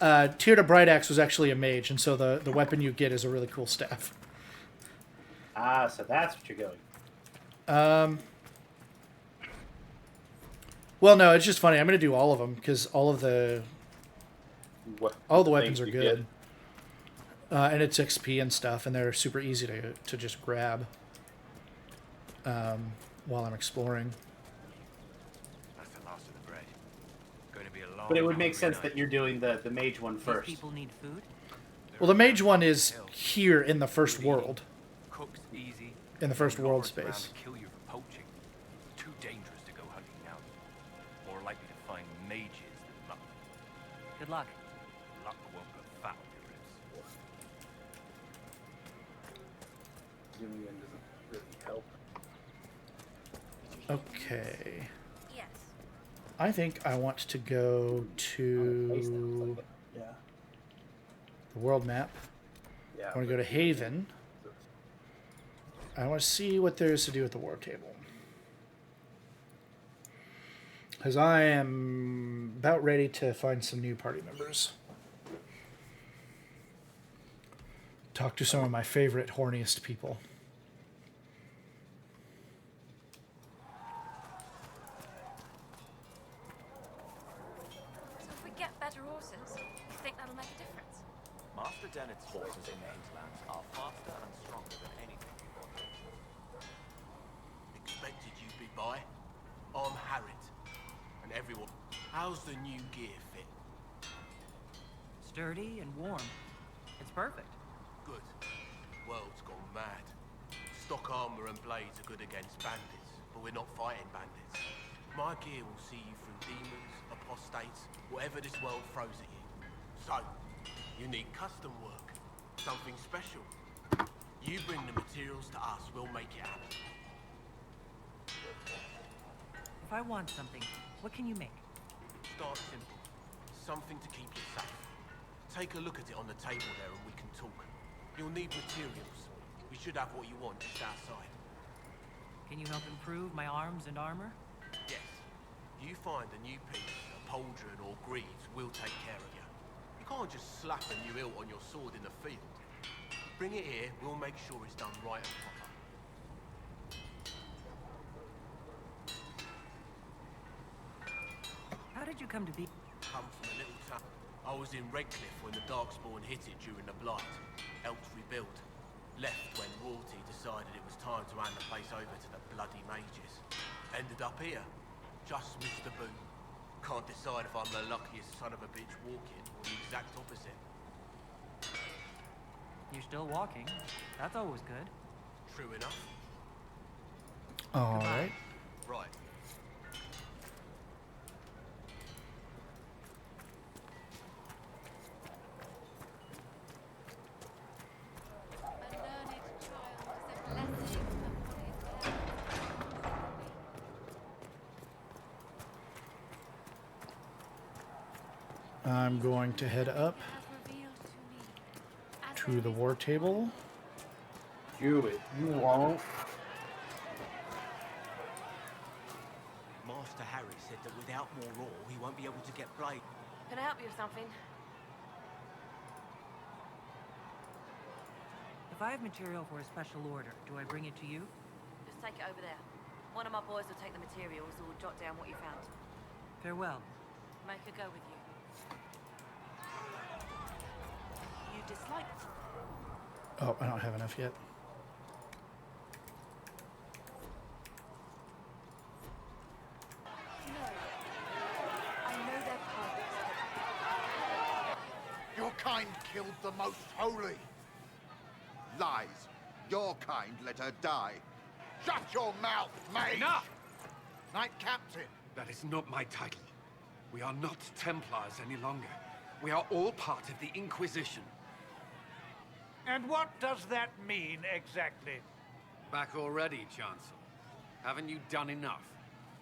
Tirda Bright Axe was actually a mage, and so the weapon you get is a really cool staff. Ah, so that's what you're going. Well, no, it's just funny. I'm going to do all of them because all the weapons are good. And it's XP and stuff, and they're super easy to just grab while I'm exploring. That's the last of the bread. Going to be a long, but it would make sense that you're doing the mage one first. People need food? Well, the mage one is here in the first world. Cooks easy. In the first world space. Kill you for poaching. Too dangerous to go hunting now. More likely to find mages than luck. Good luck. Luck won't put fat on your ribs. Zooming in doesn't really help. Okay. Yes. I think I want to go to the world map. Yeah. I want to go to Haven. I want to see what there is to do at the war table. Because I am about ready to find some new party members. Talk to some of my favorite, horniest people. So if we get better horses, you think that'll make a difference? Master Dennett's horses in the hinterlands are faster and stronger than anything you've got. Expected you'd be by. I'm Harriet. And everyone. How's the new gear fit? Sturdy and warm. It's perfect. Good. World's gone mad. Stock armor and blades are good against bandits, but we're not fighting bandits. My gear will see you through demons, apostates, whatever this world throws at you. So, you need custom work. Something special. You bring the materials to us, we'll make it happen. If I want something, what can you make? Start simple. Something to keep you safe. Take a look at it on the table there and we can talk. You'll need materials. We should have what you want just outside. Can you help improve my arms and armor? Yes. You find a new piece, a pauldron or greaves, we'll take care of you. You can't just slap a new hilt on your sword in the field. Bring it here, we'll make sure it's done right and proper. How did you come to be? Come from a little town. I was in Redcliffe when the Darkspawn hit it during the Blight. Helped rebuild. Left when royalty decided it was time to hand the place over to the bloody mages. Ended up here. Just missed the boot. Can't decide if I'm the luckiest son of a bitch walking or the exact opposite. You're still walking. That's always good. True enough. All right. Right. I'm going to head up to the war table. Do it. You won't. Master Harry said that without more ore, he won't be able to get blade. Can I help you with something? If I have material for a special order, do I bring it to you? Just take it over there. One of my boys will take the materials or jot down what you found. Farewell. Make her go with you. You dislike it? Oh, I don't have enough yet. No. I know their purpose. Your kind killed the most holy. Lies. Your kind let her die. Shut your mouth, mate! Enough! Knight Captain. That is not my title. We are not Templars any longer. We are all part of the Inquisition. And what does that mean, exactly? Back already, Chancellor. Haven't you done enough?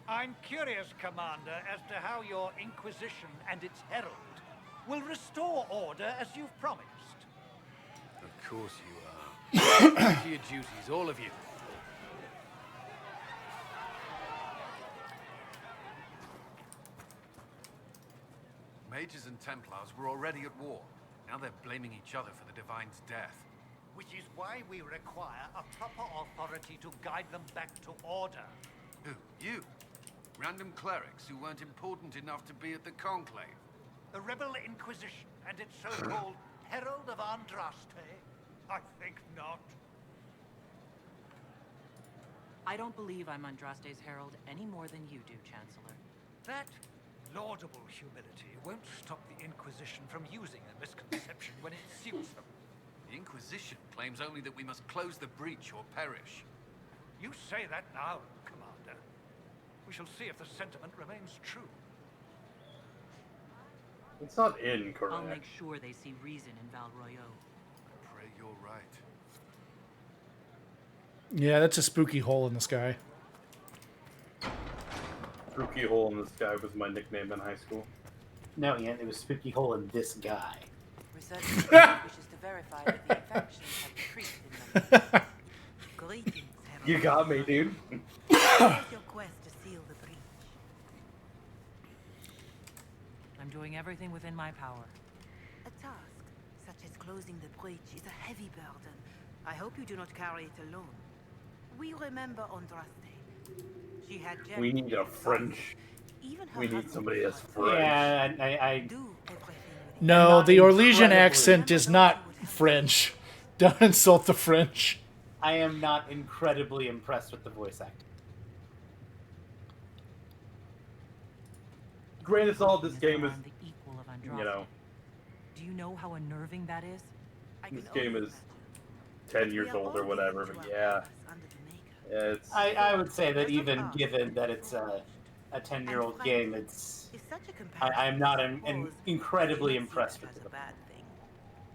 I'm curious, Commander, as to how your Inquisition and its herald will restore order as you've promised. Of course you are. Back to your duties, all of you. Mages and Templars were already at war. Now they're blaming each other for the Divine's death. Which is why we require a proper authority to guide them back to order. Who? You? Random clerics who weren't important enough to be at the Conclave? The Rebel Inquisition and its so-called Herald of Andraste? I think not. I don't believe I'm Andraste's herald any more than you do, Chancellor. That laudable humility won't stop the Inquisition from using a misconception when it suits them. The Inquisition claims only that we must close the breach or perish. You say that now, Commander. We shall see if the sentiment remains true. It's not incorrect. I'll make sure they see reason in Val Royeaux. I pray you're right. Yeah, that's a spooky hole in the sky. Spooky hole in the sky was my nickname in high school. No, Ian, it was spooky hole in this guy. Research wishes to verify that the infections have decreased in number. Greetings, Herald. You got me, dude. What is your quest to seal the breach? I'm doing everything within my power. A task such as closing the breach is a heavy burden. I hope you do not carry it alone. We remember Andraste. She had We need a French. Even her We need husband somebody was that's French. Yeah, I do everything with No, Not the Orlesian incredibly. accent is not French. Don't insult the French. I am not incredibly impressed with the voice acting. Granted, all this game is, I'm the equal of Andraste. you know, Do you know how unnerving that is? this game is 10 years old or whatever, but yeah. It's... I would say that even given that it's a 10-year-old game, it's I'm not incredibly impressed with it.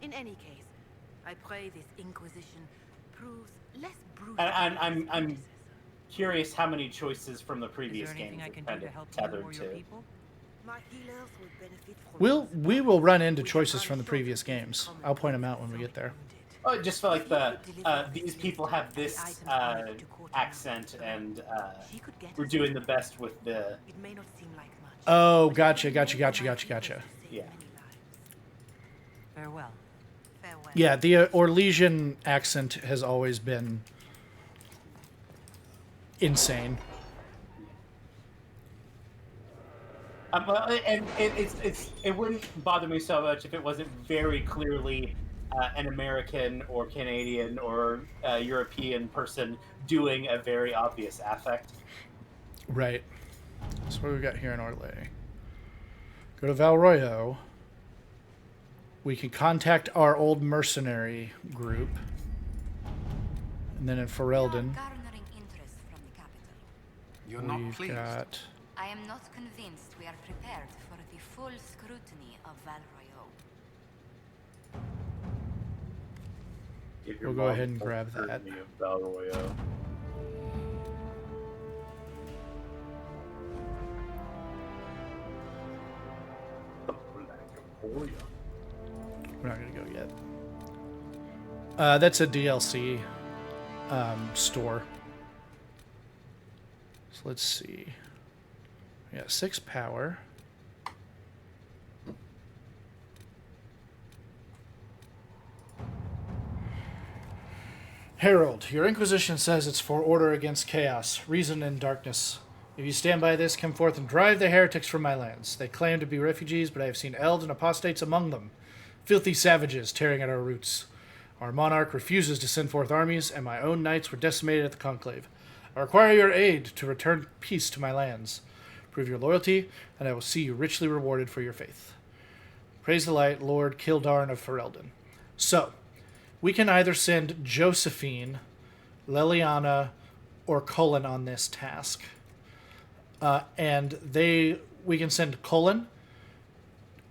In any case, I pray this Inquisition proves less brutal. And I'm curious how many choices from the previous Is there anything games I are can kind do of to help you tethered or your to. people? My healers will benefit from We will run into choices from the previous games. I'll point them out when we get there. Oh, just feel like these people have this accent, and we're doing the best with the. It may not seem like much. Oh, gotcha. Yeah. Farewell. Yeah, the Orlesian accent has always been insane. Well, and it wouldn't bother me so much if it wasn't very clearly an American or Canadian or European person doing a very obvious affect. Right. So what do we got here in Orlais? Go to Val Royeaux. We can contact our old mercenary group. And then in Ferelden, Garnering interest from the capital. You're not we've pleased. got... I am not convinced we are prepared for the full scrutiny of Val Royeaux. We'll go ahead and grab that. Val Royeaux. We're not going to go yet. That's a DLC store. So let's see. We got 6 power. Herald, your Inquisition says it's for order against chaos, reason and darkness. If you stand by this, come forth and drive the heretics from my lands. They claim to be refugees, but I have seen elves and apostates among them. Filthy savages tearing at our roots. Our monarch refuses to send forth armies, and my own knights were decimated at the conclave. I require your aid to return peace to my lands. Prove your loyalty, and I will see you richly rewarded for your faith. Praise the light, Lord Kildarn of Ferelden. So, we can either send Josephine, Leliana, or Cullen on this task. And they we can send Colin.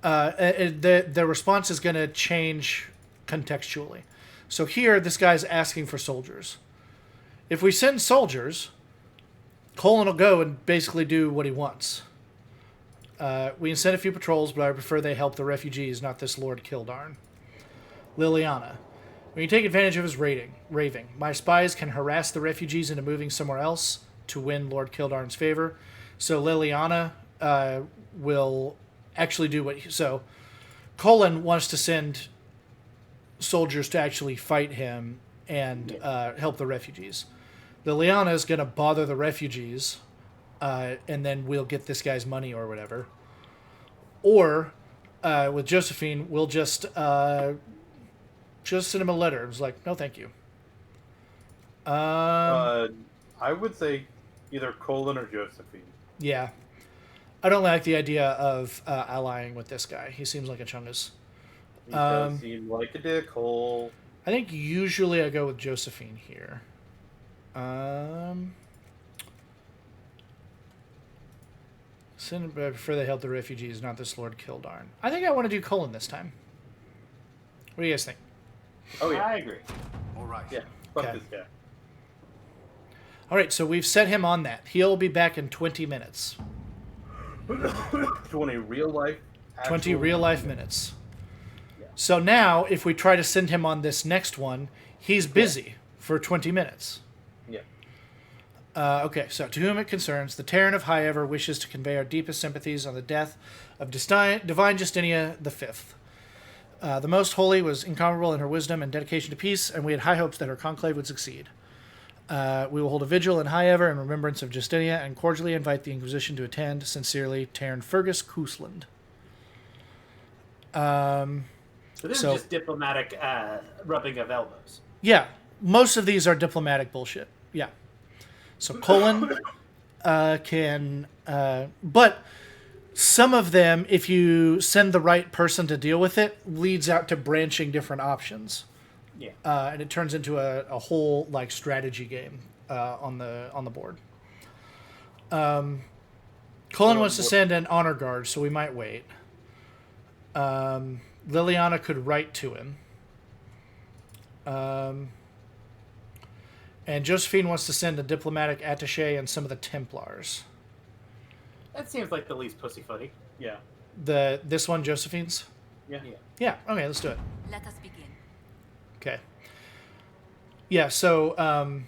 The response is going to change contextually. So here, this guy's asking for soldiers. If we send soldiers, Colin will go and basically do what he wants. We can send a few patrols, but I prefer they help the refugees, not this Lord Kildarn. Liliana. When you take advantage of his raving, my spies can harass the refugees into moving somewhere else to win Lord Kildarn's favor. So Liliana will actually do what... So Colin wants to send soldiers to actually fight him and help the refugees. Liliana is going to bother the refugees, and then we'll get this guy's money or whatever. Or with Josephine, we'll just send him a letter. It's like, no, thank you. I would say either Colin or Josephine. Yeah. I don't like the idea of allying with this guy. He seems like a chungus. He does seem like a dickhole. I think usually I go with Josephine here. Send before they help the refugees, not this Lord Kildarn. I think I want to do Colin this time. What do you guys think? Oh yeah, I agree. All right. Yeah, fuck this guy. All right, so we've set him on that. He'll be back in 20 minutes. 20 real life. 20 real life minutes. Yeah. So now, if we try to send him on this next one, he's busy for 20 minutes. Yeah. Okay, so to whom it concerns, the Terran of Highever wishes to convey our deepest sympathies on the death of Divine Justinia V. The Most Holy was incomparable in her wisdom and dedication to peace, and we had high hopes that her conclave would succeed. We will hold a vigil in Highever in remembrance of Justinia and cordially invite the Inquisition to attend. Sincerely, Terran Fergus Cousland. So this is just diplomatic rubbing of elbows. Yeah, most of these are diplomatic bullshit. Yeah. So Colin can... but some of them, if you send the right person to deal with it, leads out to branching different options. Yeah. And it turns into a whole like strategy game on the board. Colin wants to send an honor guard, so we might wait. Liliana could write to him. And Josephine wants to send a diplomatic attaché and some of the Templars. That seems like the least pussyfooty. Yeah. This one, Josephine's? Yeah. Yeah, okay, let's do it. Let us begin. Okay. Yeah, so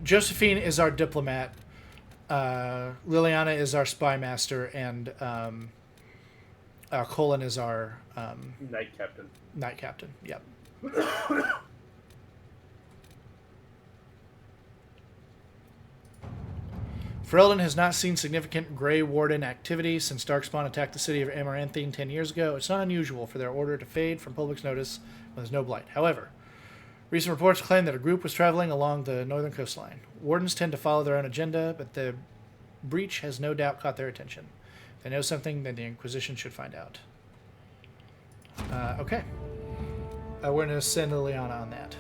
Josephine is our diplomat. Liliana is our spy master, and Colin is our Knight Captain. Knight Captain, yep. Ferelden has not seen significant Grey Warden activity since Darkspawn attacked the city of Amaranthine 10 years ago. It's not unusual for their order to fade from public's notice when there's no blight. However, recent reports claim that a group was traveling along the northern coastline. Wardens tend to follow their own agenda, but the breach has no doubt caught their attention. If they know something, then the Inquisition should find out. Okay. We're going to send Liliana on that.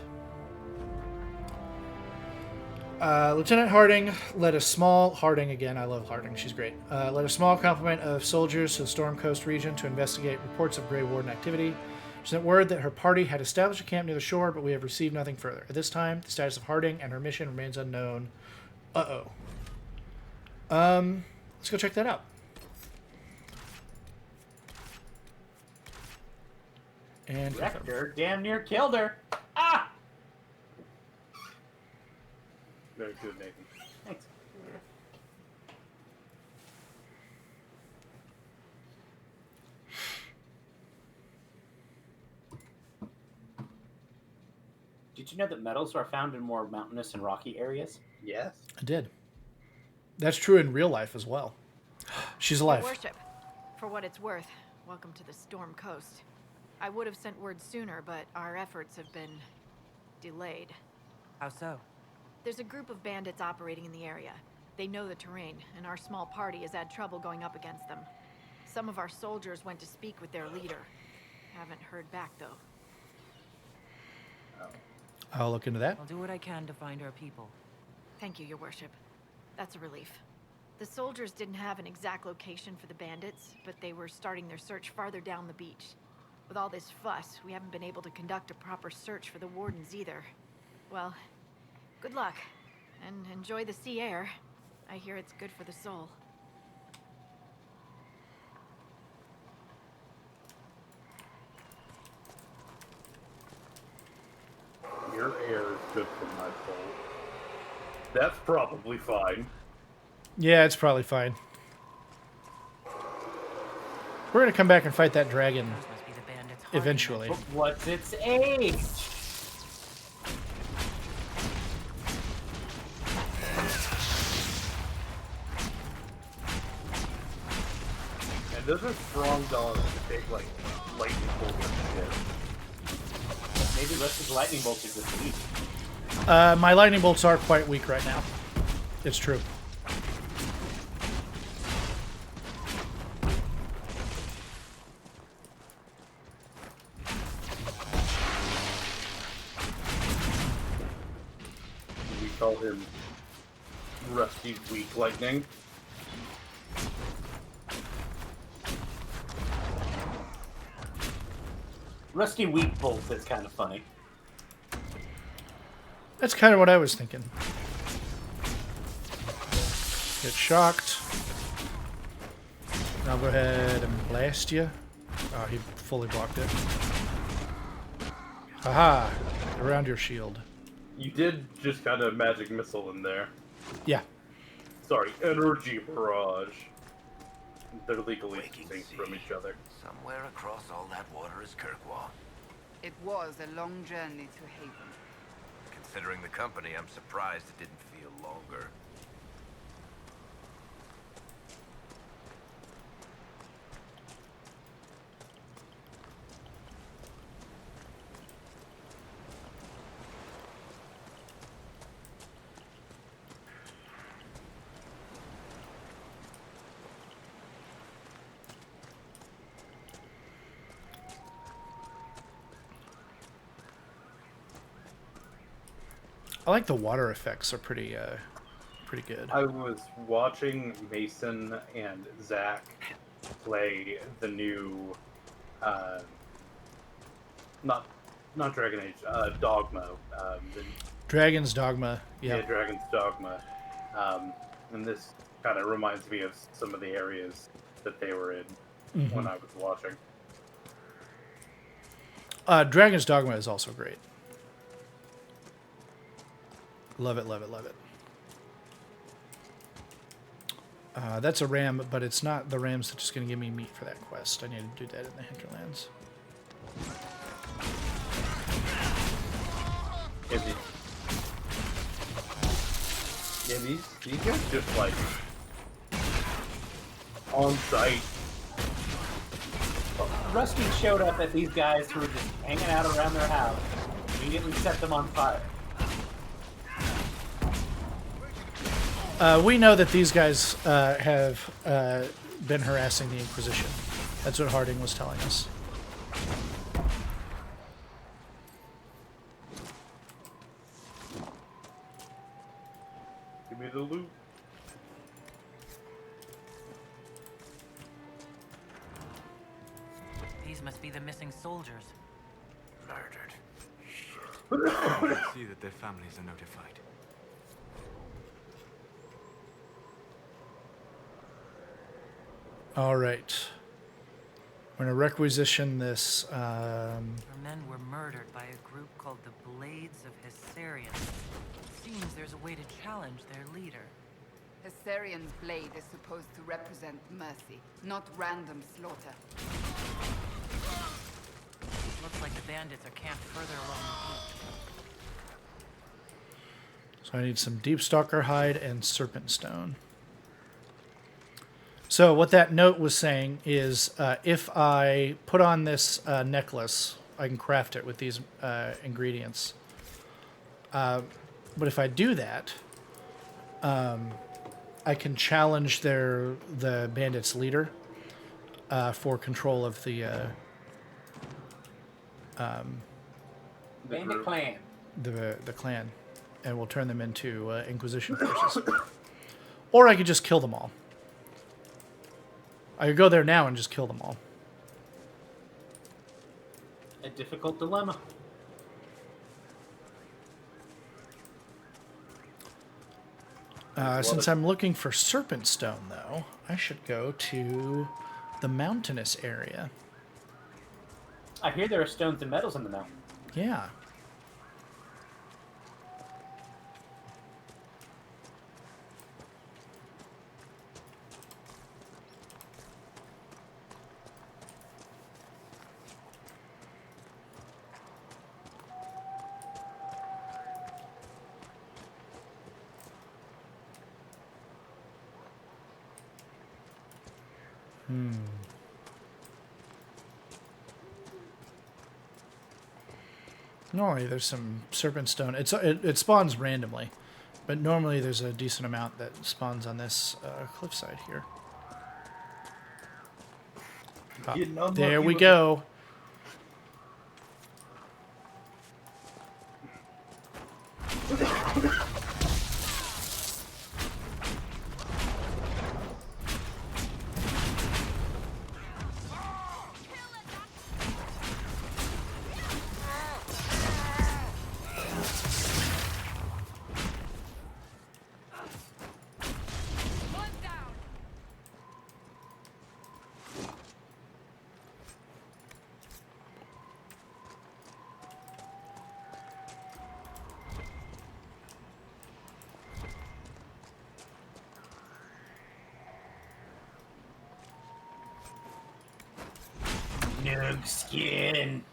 Lieutenant Harding led a small... Harding again, I love Harding, she's great. Led a small complement of soldiers to the Storm Coast region to investigate reports of Grey Warden activity. She sent word that her party had established a camp near the shore, but we have received nothing further. At this time, the status of Harding and her mission remains unknown. Uh-oh. Let's go check that out. And Rector damn near killed her. Ah! Very good, Nathan. Thanks. Did you know that metals are found in more mountainous and rocky areas? Yes. I did. That's true in real life as well. She's alive. Your worship, for what it's worth, welcome to the Storm Coast. I would have sent word sooner, but our efforts have been delayed. How so? There's a group of bandits operating in the area. They know the terrain, and our small party has had trouble going up against them. Some of our soldiers went to speak with their leader. Haven't heard back, though. I'll look into that. I'll do what I can to find our people. Thank you, Your Worship. That's a relief. The soldiers didn't have an exact location for the bandits, but they were starting their search farther down the beach. With all this fuss, we haven't been able to conduct a proper search for the wardens either. Well, good luck, and enjoy the sea air. I hear it's good for the soul. Your air is good for my soul. That's probably fine. Yeah, it's probably fine. We're gonna come back and fight that dragon eventually. But what's its age? And those are strong dogs to take, like, lightning bolt and shit. Maybe the rest of the lightning bolt is this weak. My lightning bolts are quite weak right now. It's true. We call him Rusty Weak Lightning. Rusty Weak Bolt is kind of funny. That's kind of what I was thinking. Get shocked. And I'll go ahead and blast you. Oh, he fully blocked it. Haha! Around your shield. You did just kind of magic missile in there. Yeah. Sorry, energy barrage. They're legally distinct from each other. Somewhere across all that water is Kirkwall. It was a long journey to Haven. Considering the company, I'm surprised it didn't feel longer. I like the water effects are pretty good. I was watching Mason and Zach play the new, not Dragon Age, Dogma. Dragon's Dogma. Yeah. Yeah, Dragon's Dogma. And this kind of reminds me of some of the areas that they were in when I was watching. Dragon's Dogma is also great. Love it, love it, love it. That's a ram, but it's not the rams that's just going to give me meat for that quest. I need to do that in the hinterlands. Yeah, these guys just like on site. Rusty showed up at these guys who were just hanging out around their house. Immediately set them on fire. We know that these guys have been harassing the Inquisition. That's what Harding was telling us. Give me the loot. These must be the missing soldiers. Murdered. See that their families are notified. All right. We're going to requisition this. Our men were murdered by a group called the Blades of Hessarian. It seems there's a way to challenge their leader. Hessarian's blade is supposed to represent mercy, not random slaughter. Looks like the bandits are camped further along the beach. So I need some Deep Stalker hide and Serpent Stone. So what that note was saying is if I put on this necklace, I can craft it with these ingredients. But if I do that, I can challenge the bandits' leader for control of the Bandit clan. The clan. and we'll turn them into Inquisition forces. Or I could just kill them all. I could go there now and just kill them all. A difficult dilemma. Since I'm looking for Serpent Stone, though, I should go to the mountainous area. I hear there are stones and metals in the mountain. Yeah. Normally there's some serpent stone. It spawns randomly, but normally there's a decent amount that spawns on this cliffside here. There we go. Noob skin.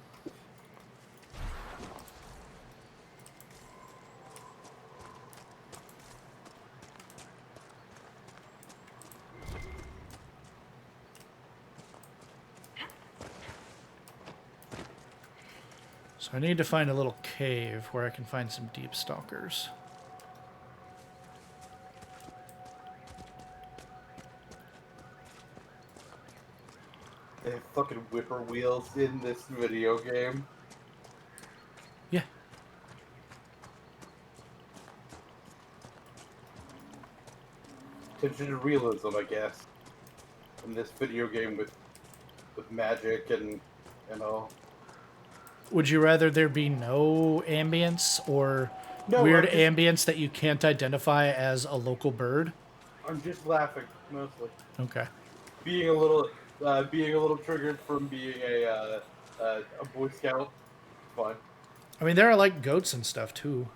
So I need to find a little cave where I can find some deep stalkers. They have fucking whippoorwills in this video game. Yeah. Attention to realism, I guess. In this video game with magic and all. Would you rather there be no ambience or weird ambience that you can't identify as a local bird? I'm just laughing mostly. Okay. Being a little triggered from being a Boy Scout. Fine. I mean, there are like goats and stuff too.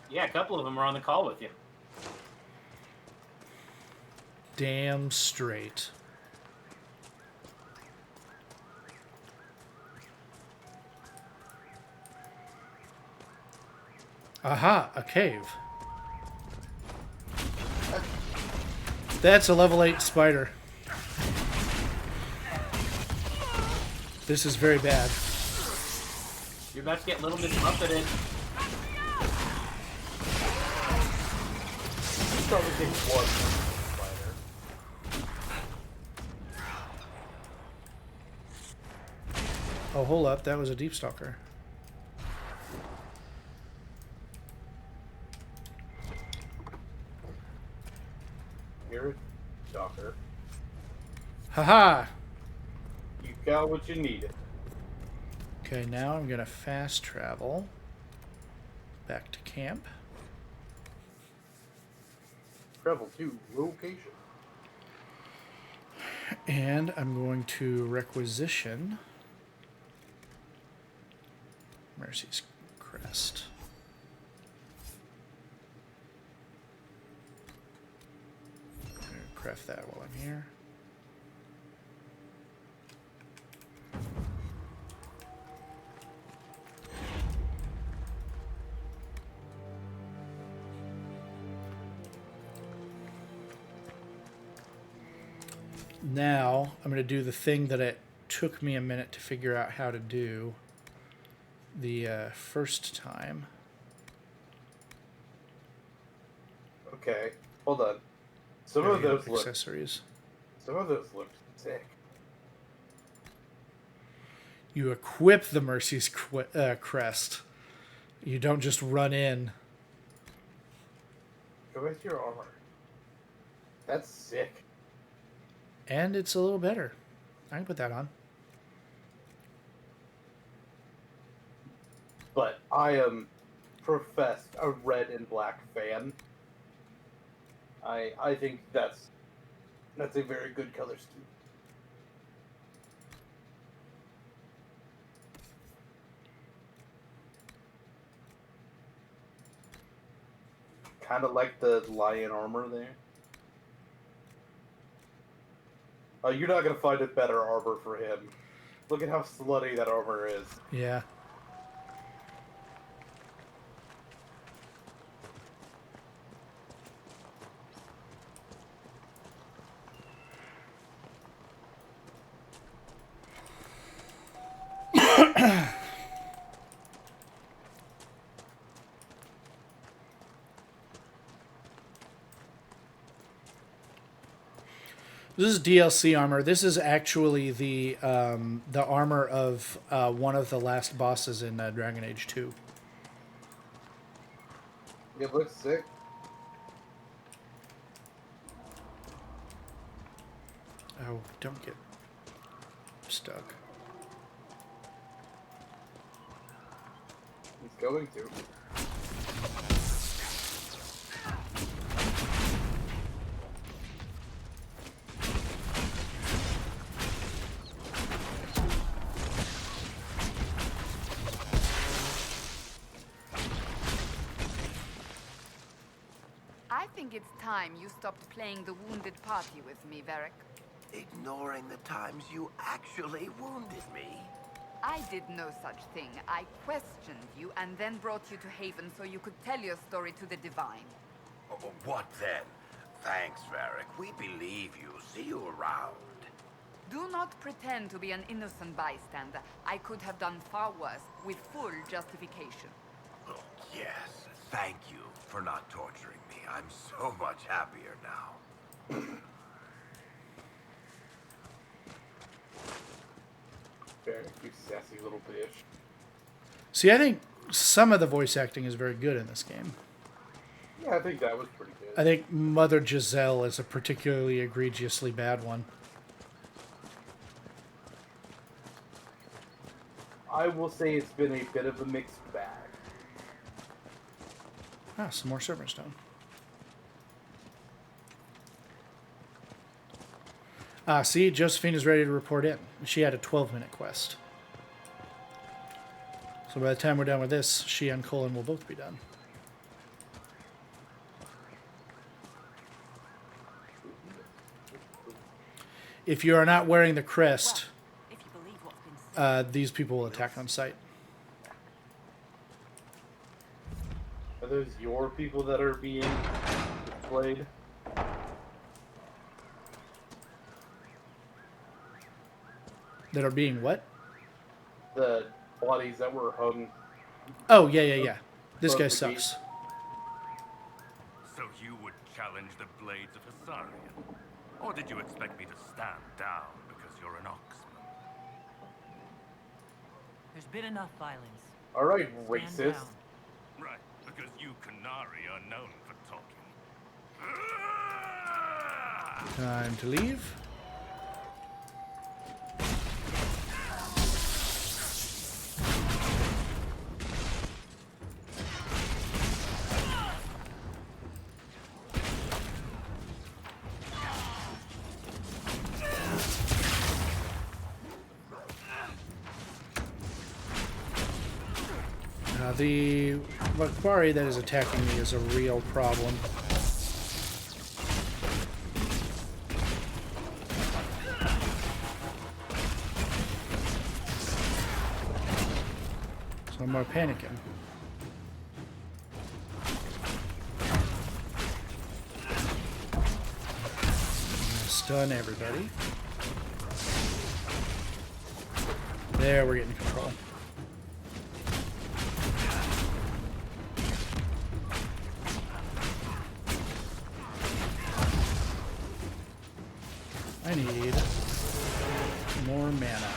Yeah, a couple of them are on the call with you. Damn straight. Aha, a cave. That's a level 8 spider. This is very bad. You're about to get Little Miss Muppet. Probably take one spider. Oh, hold up. That was a deep stalker. You're a stalker. Haha! You got what you needed. Okay, now I'm going to fast travel back to camp. Travel to location. And I'm going to requisition Mercy's Crest. I'm going to craft that while I'm here. Now, I'm going to do the thing that it took me a minute to figure out how to do the first time. Okay, hold on. Some of those look accessories. Some of those look sick. You equip the Mercy's Crest. You don't just run in. Go with your armor. That's sick. And it's a little better. I can put that on. But I am professed a red and black fan. I think that's a very good color scheme. Kind of like the lion armor there. You're not going to find a better armor for him. Look at how slutty that armor is. Yeah. This is DLC armor. This is actually the armor of one of the last bosses in Dragon Age 2. It looks sick. Oh, don't get stuck. He's going to. I think it's time you stopped playing the wounded party with me, Varric. Ignoring the times you actually wounded me. I did no such thing. I questioned you and then brought you to Haven so you could tell your story to the Divine. Oh, what then? Thanks, Varric. We believe you. See you around. Do not pretend to be an innocent bystander. I could have done far worse, with full justification. Oh, yes. Thank you for not torturing me. I'm so much happier now. You sassy little bitch. See, I think some of the voice acting is very good in this game. Yeah, I think that was pretty good. I think Mother Giselle is a particularly egregiously bad one. I will say it's been a bit of a mixed bag. Ah, some more server stone. See, Josephine is ready to report in. She had a 12-minute quest. So by the time we're done with this, she and Colin will both be done. If you are not wearing the crest, these people will attack on sight. Are those your people that are being displayed? That are being what? The bodies that were hung. Oh, yeah. This guy sucks. So you would challenge the blades of Hissarion? Or did you expect me to stand down because you're an Oxman? There's been enough violence. Alright, Stand racist. down. Right, because you Canari are known for talking. Time to leave. The Vakbari that is attacking me is a real problem. So I'm more panicking. Stun everybody. There, we're getting control. I need more mana.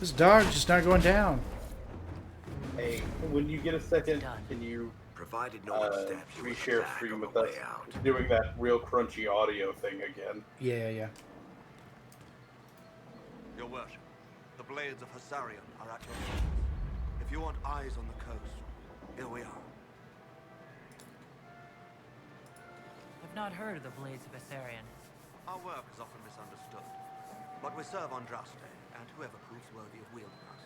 This dog's just not going down. Hey, when you get a second, can you Provided no one stabs you with reshare a stream on with the us? way out. Doing that real crunchy audio thing again. Yeah. Your worship, the blades of Hassarion are at your service. If you want eyes on the coast, here we are. I've not heard of the Blades of Asarion. Our work is often misunderstood, but we serve Andraste and whoever proves worthy of wielding us.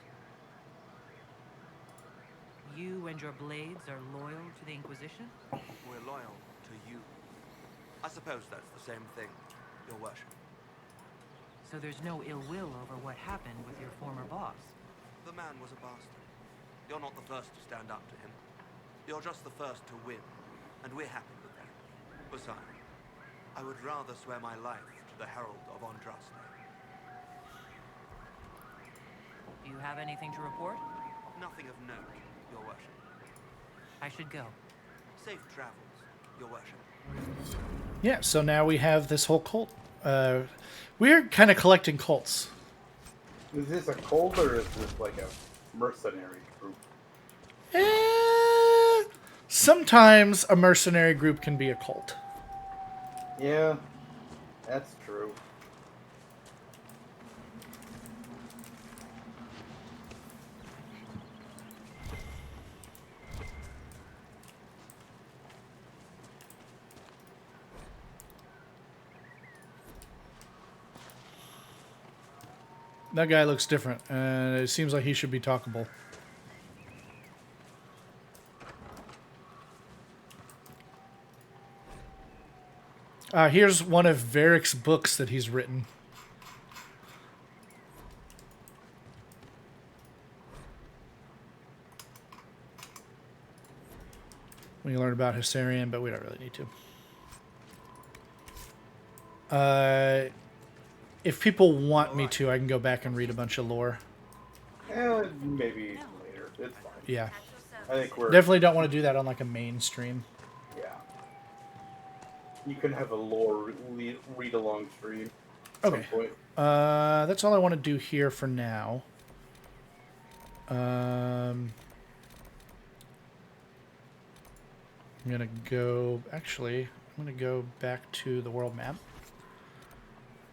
You and your blades are loyal to the Inquisition? We're loyal to you. I suppose that's the same thing, your worship. So there's no ill will over what happened with your former boss? The man was a bastard. You're not the first to stand up to him. You're just the first to win, and we're happy with that. Besides, I would rather swear my life to the Herald of Andraste. Do you have anything to report? Nothing of note, your worship. I should go. Safe travels, your worship. Yeah, so now we have this whole cult. We're kind of collecting cults. Is this a cult or is this like a mercenary group? Sometimes a mercenary group can be a cult. Yeah, that's true. That guy looks different, and it seems like he should be talkable. Here's one of Varric's books that he's written. We learn about Hassarion, but we don't really need to. If people want me to, I can go back and read a bunch of lore. Maybe later. It's fine. Yeah. I think we're... Definitely don't want to do that on like a main stream. Yeah. You can have a lore read-along stream at Okay. some point. That's all I want to do here for now. I'm gonna go... Actually, I'm gonna go back to the world map.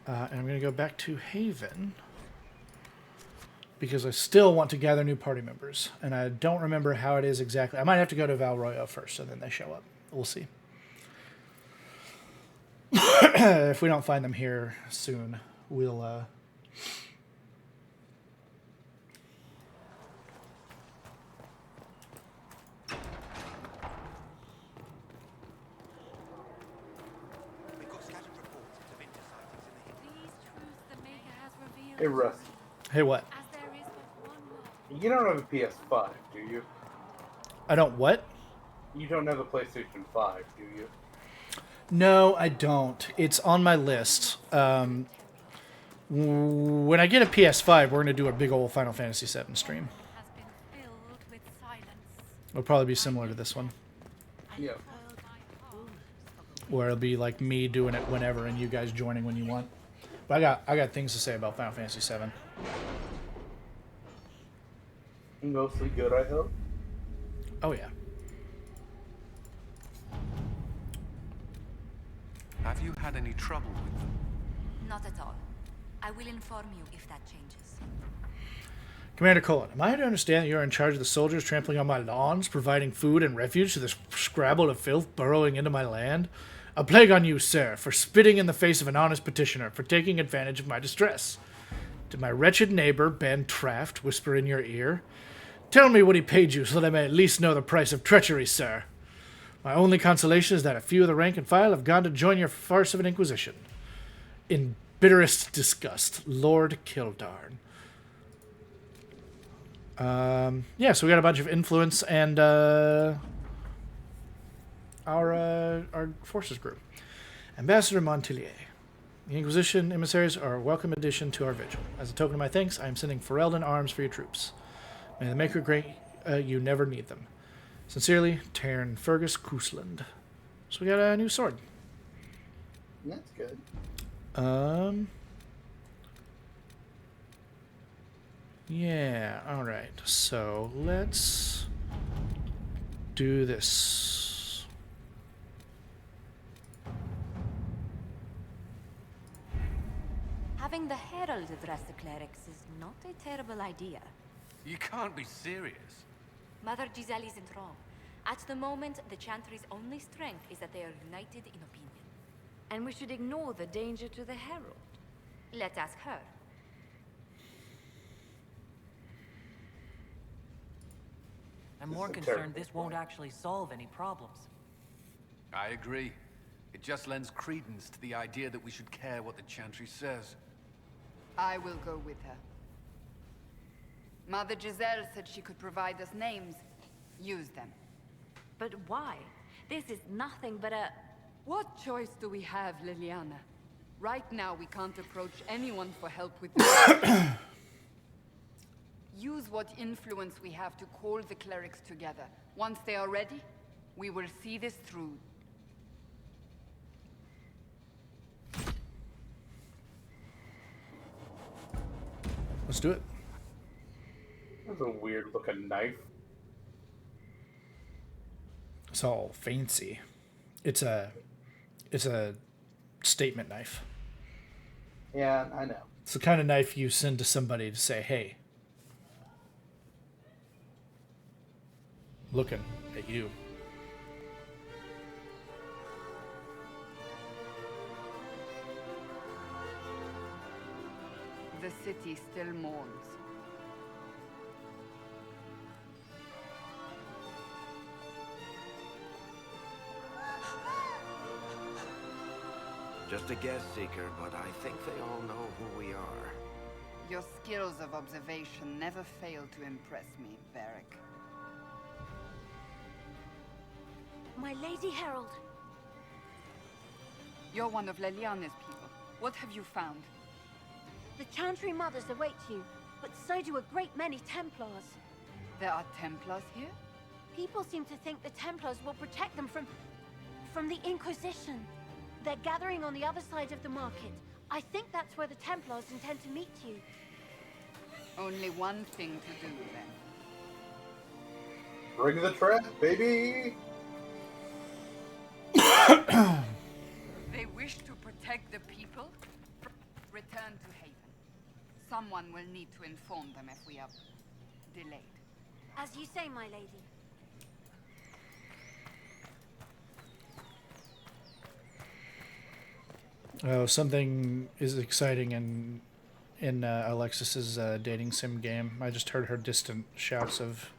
And I'm going to go back to Haven because I still want to gather new party members. And I don't remember how it is exactly. I might have to go to Valroyo first and then they show up. We'll see. If we don't find them here soon, we'll... Hey, Russ. Hey, what? You don't have a PS5, do you? I don't what? You don't have a PlayStation 5, do you? No, I don't. It's on my list. When I get a PS5, we're going to do a big old Final Fantasy VII stream. It'll probably be similar to this one. Yeah. Where it'll be like me doing it whenever and you guys joining when you want. But I got things to say about Final Fantasy VII. Mostly good, I hope. Oh yeah. Have you had any trouble with them? Not at all. I will inform you if that changes. Commander Colon, am I to understand that you are in charge of the soldiers trampling on my lawns, providing food and refuge to this scrabble of filth burrowing into my land? A plague on you, sir, for spitting in the face of an honest petitioner, for taking advantage of my distress. Did my wretched neighbor, Ben Traft, whisper in your ear? Tell me what he paid you so that I may at least know the price of treachery, sir. My only consolation is that a few of the rank and file have gone to join your farce of an Inquisition. In bitterest disgust, Lord Kildarn. Yeah, so we got a bunch of influence and our forces group. Ambassador Montilier. The Inquisition emissaries are a welcome addition to our vigil. As a token of my thanks, I am sending Ferelden arms for your troops. May the Maker grant you never need them. Sincerely, Taryn Fergus Cousland. So we got a new sword. That's good. Yeah, alright. So let's do this. Having the Herald address the clerics is not a terrible idea. You can't be serious. Mother Giselle isn't wrong. At the moment, the Chantry's only strength is that they are united in opinion. And we should ignore the danger to the Herald. Let's ask her. I'm more concerned this won't actually solve any problems. I agree. It just lends credence to the idea that we should care what the Chantry says. I will go with her. Mother Giselle said she could provide us names. Use them. But why? This is nothing but a... What choice do we have, Liliana? Right now, we can't approach anyone for help with this. Use what influence we have to call the clerics together. Once they are ready, we will see this through. Let's do it. That's a weird looking knife. It's all fancy. It's a statement knife. Yeah, I know. It's the kind of knife you send to somebody to say, hey, looking at you. The city still mourns. Just a guess seeker, but I think they all know who we are. Your skills of observation never fail to impress me, Varric. My Lady Herald. You're one of Leliana's people. What have you found? The Chantry Mothers await you, but so do a great many Templars. There are Templars here? People seem to think the Templars will protect them from the Inquisition. They're gathering on the other side of the market. I think that's where the Templars intend to meet you. Only one thing to do, then. Bring the trap, baby! They wish to protect the people? Return to Haven. Someone will need to inform them if we are delayed. As you say, my lady. Oh, something is exciting in Alexis's dating sim game. I just heard her distant shouts of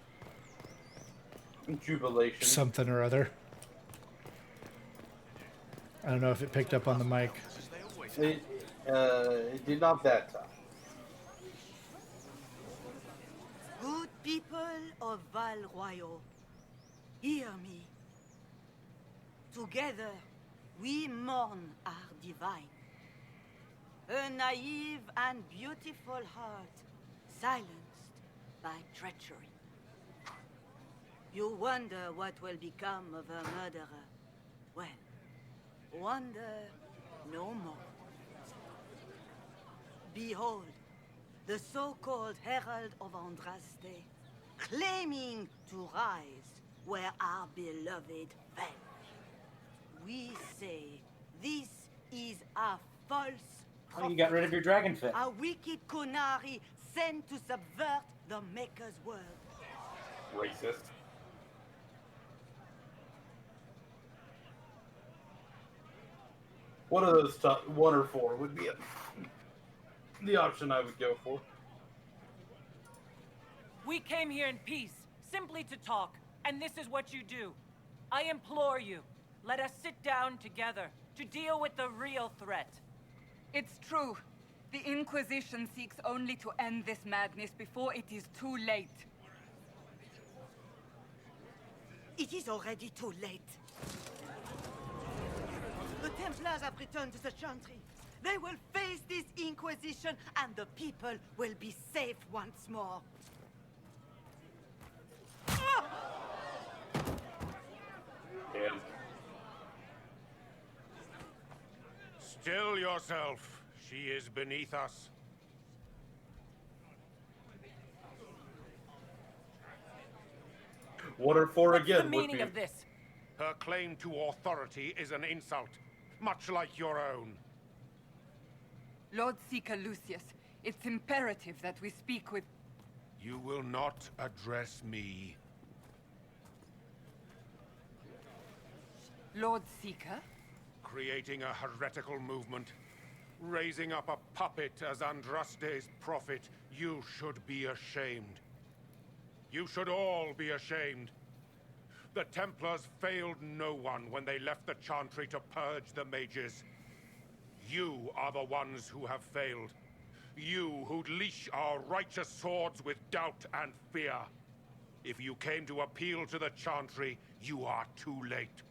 jubilation, something or other. I don't know if it picked up on the mic. It did not that time. Good people of Val Royal, hear me. Together, we mourn our divine. A naive and beautiful heart, silenced by treachery. You wonder what will become of a murderer. Well, wonder no more. Behold, the so-called Herald of Andraste, claiming to rise where our beloved fell. We say this is a false Oh, you got rid of your dragon fit. a wicked Kunari sent to subvert the Maker's world. Racist. One of those top, 1 or 4 would be the option I would go for. We came here in peace, simply to talk, and this is what you do. I implore you, let us sit down together to deal with the real threat. It's true. The Inquisition seeks only to end this madness before it is too late. It is already too late. The Templars have returned to the Chantry. They will face this Inquisition, and the people will be safe once more. Damn. Still yourself. She is beneath us. 1 or 4 What's again the would meaning be... of this? Her claim to authority is an insult, much like your own. Lord Seeker Lucius, it's imperative that we speak with... You will not address me. Lord Seeker? Creating a heretical movement, raising up a puppet as Andraste's prophet, you should be ashamed. You should all be ashamed. The Templars failed no one when they left the Chantry to purge the mages. You are the ones who have failed. You who'd leash our righteous swords with doubt and fear. If you came to appeal to the Chantry, you are too late.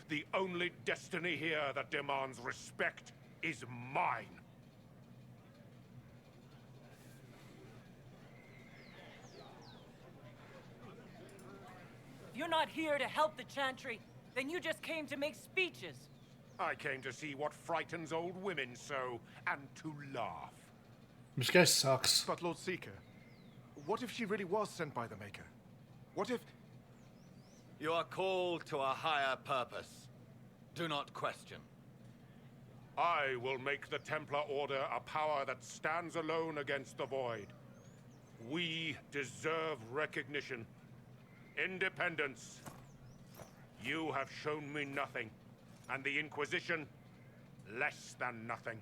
The only destiny here that demands respect is mine. If you're not here to help the Chantry, then you just came to make speeches. I came to see what frightens old women so, and to laugh. This guy sucks. But Lord Seeker, what if she really was sent by the Maker? What if... You are called to a higher purpose. Do not question. I will make the Templar Order a power that stands alone against the Void. We deserve recognition. Independence. You have shown me nothing, and the Inquisition, less than nothing.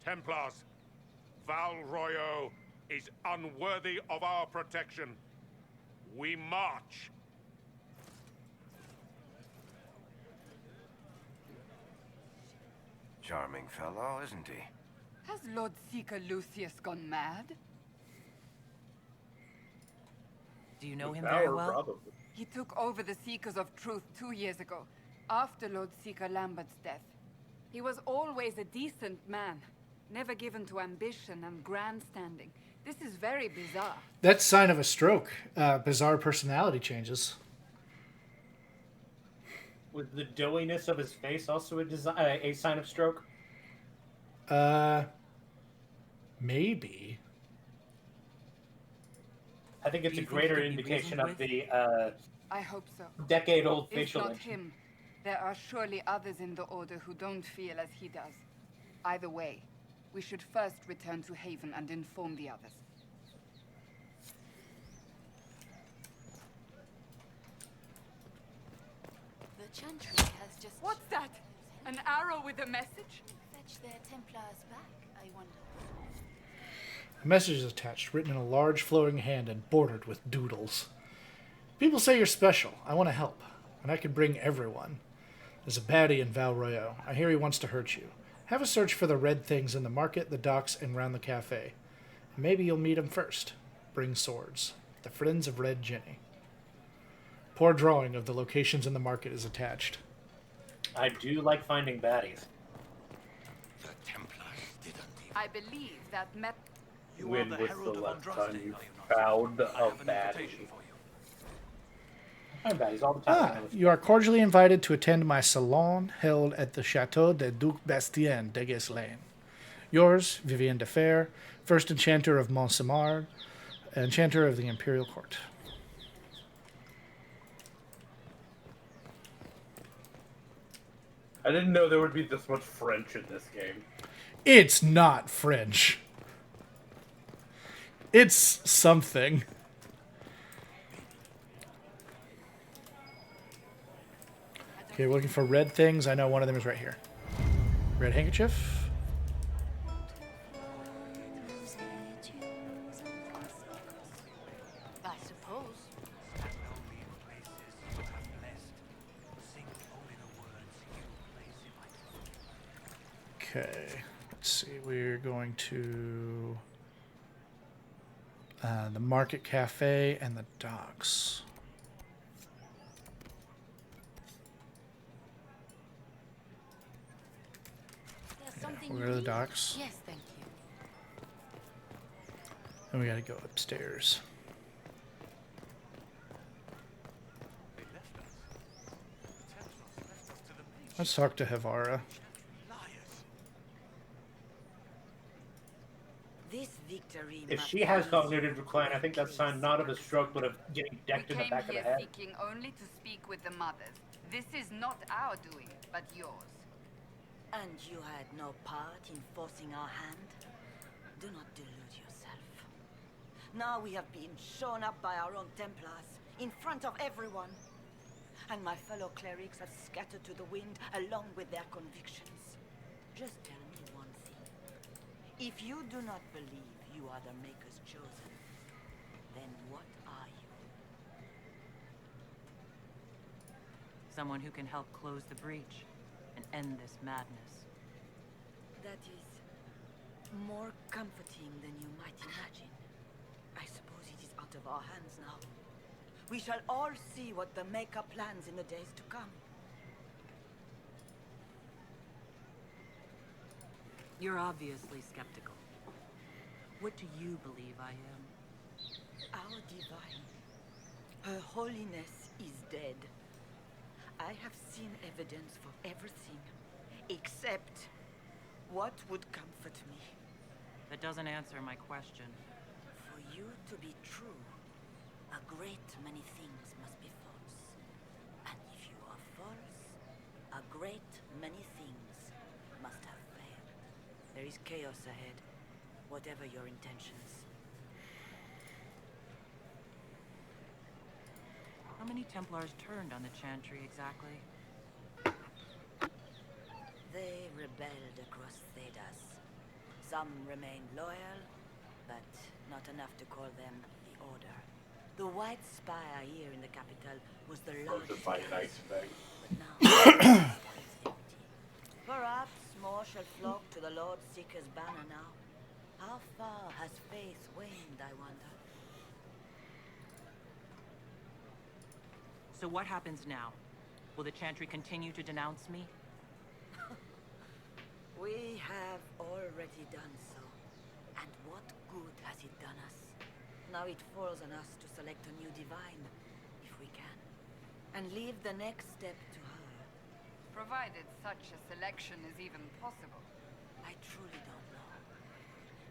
Templars, Val Royo is unworthy of our protection. We march. Charming fellow, isn't he? Has Lord Seeker Lucius gone mad? Do you know him very well? Probably. He took over the Seekers of Truth 2 years ago, after Lord Seeker Lambert's death. He was always a decent man, never given to ambition and grandstanding. This is very bizarre. That's sign of a stroke. Bizarre personality changes. Was the doughiness of his face also a sign of stroke? Maybe. I think it's a greater indication of the I hope so. decade-old If facial not expression. him, there are surely others in the Order who don't feel as he does. Either way, we should first return to Haven and inform the others. The Chantry has just... What's that? An arrow with a message? Fetch their Templars back, I wonder. A message is attached, written in a large flowing hand and bordered with doodles. People say you're special. I want to help, and I can bring everyone. There's a baddie in Val Royo. I hear he wants to hurt you. Have a search for the red things in the market, the docks, and round the cafe. Maybe you'll meet him first. Bring swords. The Friends of Red Jenny. Poor drawing of the locations in the market is attached. I do like finding baddies. The Templars didn't even... I believe that met... When was the last time you found a baddie? I find baddies all the time. You are cordially invited to attend my salon held at the Chateau de Duc Bastien de Ghislaine. Yours, Vivienne de Fer, first enchanter of Montsemard, enchanter of the Imperial Court. I didn't know there would be this much French in this game. It's not French. It's something. Okay, we're looking for red things. I know one of them is right here. Red handkerchief. I suppose. Okay, let's see. We're going to the Market Cafe and the docks. We'll go to the docks. Yes, thank you. And we gotta go upstairs. Let's talk to Havara. This Vic victory If must she has be cognitive decline, I think that's a sign not of a stroke, but of getting decked in the Came back of the here head. seeking only to speak with the mothers. This is not our doing, but yours. And you had no part in forcing our hand? Do not delude yourself. Now we have been shown up by our own Templars, in front of everyone. And my fellow clerics have scattered to the wind along with their convictions. Just tell me one thing. If you do not believe you are the Maker's chosen, then what are you? Someone who can help close the breach and end this madness. That is more comforting than you might imagine. I suppose it is out of our hands now. We shall all see what the Maker plans in the days to come. You're obviously skeptical. What do you believe I am? Our divine, Her Holiness is dead. I have seen evidence for everything, except what would comfort me. That doesn't answer my question. For you to be true, a great many things must be false. And if you are false, a great many things must have failed. There is chaos ahead, whatever your intentions. How many Templars turned on the Chantry exactly? They rebelled across Thedas. Some remained loyal, but not enough to call them the Order. The White Spire here in the capital was the largest garrison, but now it stands empty. Perhaps more shall flock to the Lord Seeker's banner now. How far has faith waned, I wonder? So what happens now? Will the Chantry continue to denounce me? We have already done so. And what good has it done us? Now it falls on us to select a new divine, if we can. And leave the next step to her. Provided such a selection is even possible. I truly don't know.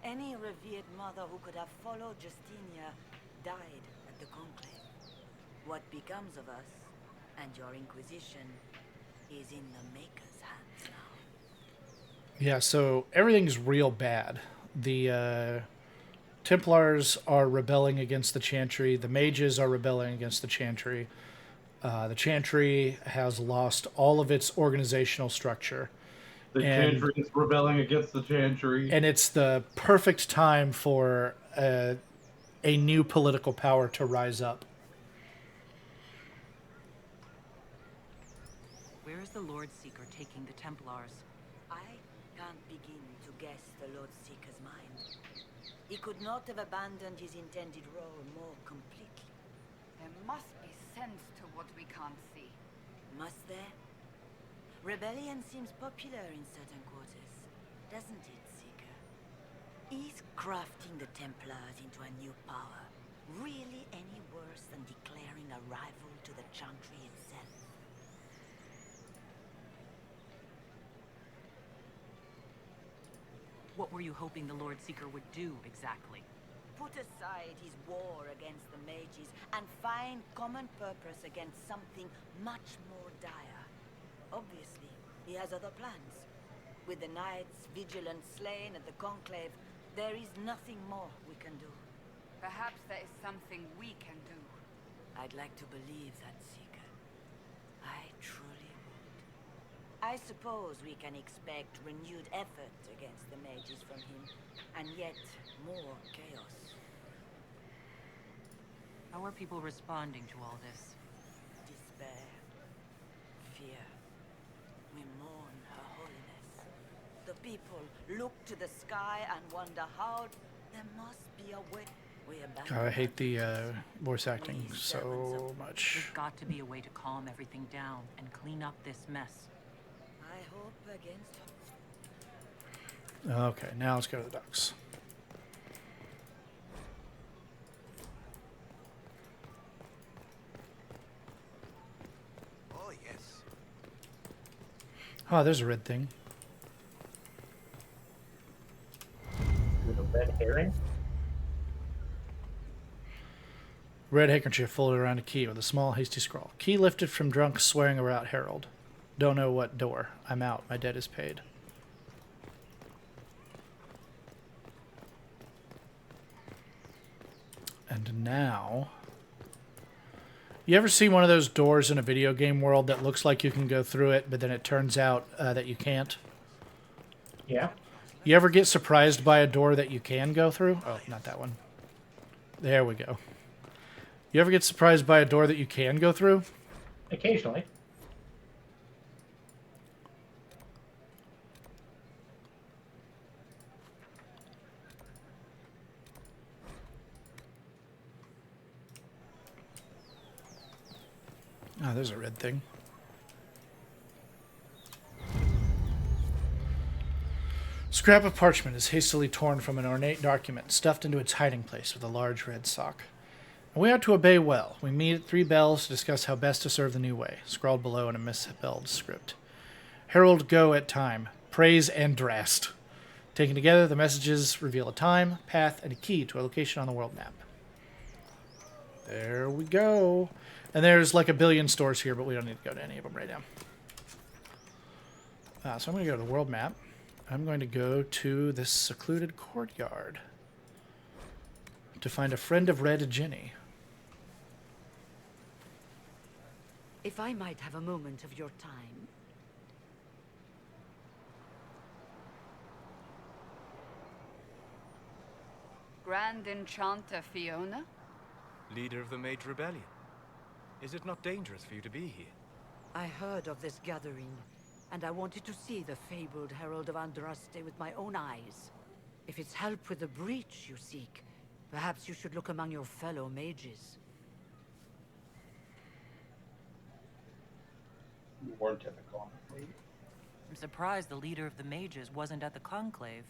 Any revered mother who could have followed Justinia died at the Conclave. What becomes of us, and your Inquisition, is in the Maker's hands now. Yeah, so everything's real bad. The Templars are rebelling against the Chantry. The mages are rebelling against the Chantry. The Chantry has lost all of its organizational structure. The Chantry is rebelling against the Chantry. And it's the perfect time for a new political power to rise up. Where is the Lord Seeker taking the Templars? I can't begin to guess the Lord Seeker's mind. He could not have abandoned his intended role more completely. There must be sense to what we can't see. Must there? Rebellion seems popular in certain quarters, doesn't it, Seeker? Is crafting the Templars into a new power really any worse than declaring a rival to the Chantry itself? What were you hoping the Lord Seeker would do, exactly? Put aside his war against the mages and find common purpose against something much more dire. Obviously, he has other plans. With the knights vigilant slain at the Conclave, there is nothing more we can do. Perhaps there is something we can do. I'd like to believe that, Seeker. I truly would. I suppose we can expect renewed effort against the mages from him, and yet more chaos. How are people responding to all this? Despair. Fear. We mourn Her Holiness. The people look to the sky and wonder how there must be a way. I hate the voice acting so much. There's got to be a way to calm everything down and clean up this mess. I hope against. Okay, now let's go to the docks. Oh, yes. Oh, there's a red thing. With a red herring? Red handkerchief folded around a key with a small, hasty scrawl. Key lifted from drunk swearing about Harold. Don't know what door. I'm out. My debt is paid. And now... You ever see one of those doors in a video game world that looks like you can go through it, but then it turns out that you can't? Yeah. You ever get surprised by a door that you can go through? Oh, not that one. There we go. You ever get surprised by a door that you can go through? Occasionally. Oh, there's a red thing. Scrap of parchment is hastily torn from an ornate document, stuffed into its hiding place with a large red sock. And we are to obey well. We meet at 3 bells to discuss how best to serve the new way, scrawled below in a misspelled script. Herald go at time. Praise and drast. Taken together, the messages reveal a time, path, and a key to a location on the world map. There we go. And there's like a billion stores here, but we don't need to go to any of them right now. So I'm going to go to the world map. I'm going to go to this secluded courtyard to find a friend of Red Jenny. If I might have a moment of your time. Grand Enchanter Fiona? Leader of the Mage Rebellion. Is it not dangerous for you to be here? I heard of this gathering, and I wanted to see the fabled Herald of Andraste with my own eyes. If it's help with the breach you seek, perhaps you should look among your fellow mages. You weren't at the conclave. I'm surprised the leader of the mages wasn't at the conclave.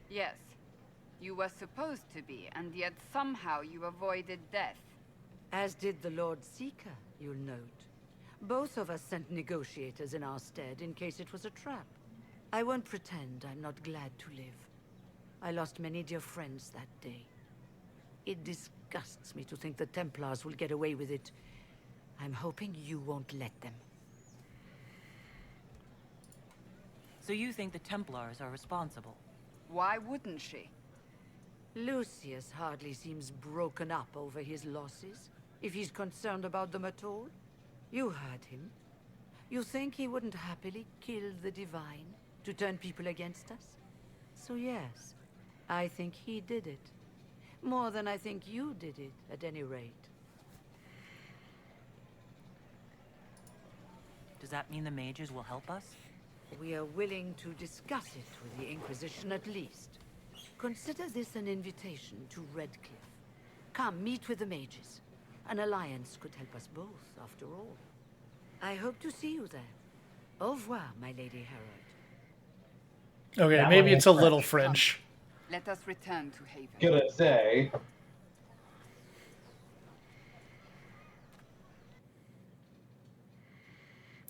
Yes. You were supposed to be, and yet somehow you avoided death. As did the Lord Seeker, you'll note. Both of us sent negotiators in our stead in case it was a trap. I won't pretend I'm not glad to live. I lost many dear friends that day. It disgusts me to think the Templars will get away with it. I'm hoping you won't let them. So you think the Templars are responsible? Why wouldn't she? Lucius hardly seems broken up over his losses, if he's concerned about them at all. You heard him. You think he wouldn't happily kill the Divine to turn people against us? So yes, I think he did it. More than I think you did it, at any rate. Does that mean the mages will help us? We are willing to discuss it with the Inquisition at least. Consider this an invitation to Redcliffe. Come, meet with the mages. An alliance could help us both, after all. I hope to see you there. Au revoir, my Lady Herald. Okay, maybe it's a little French. Let us return to Haven. Gonna say.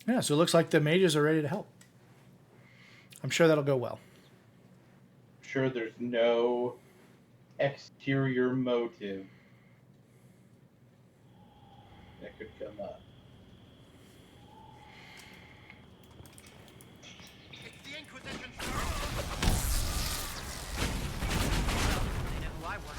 Yeah, so it looks like the mages are ready to help. I'm sure that'll go well. Sure, there's no exterior motive that could come up. It's the Inquisition, They know who I was.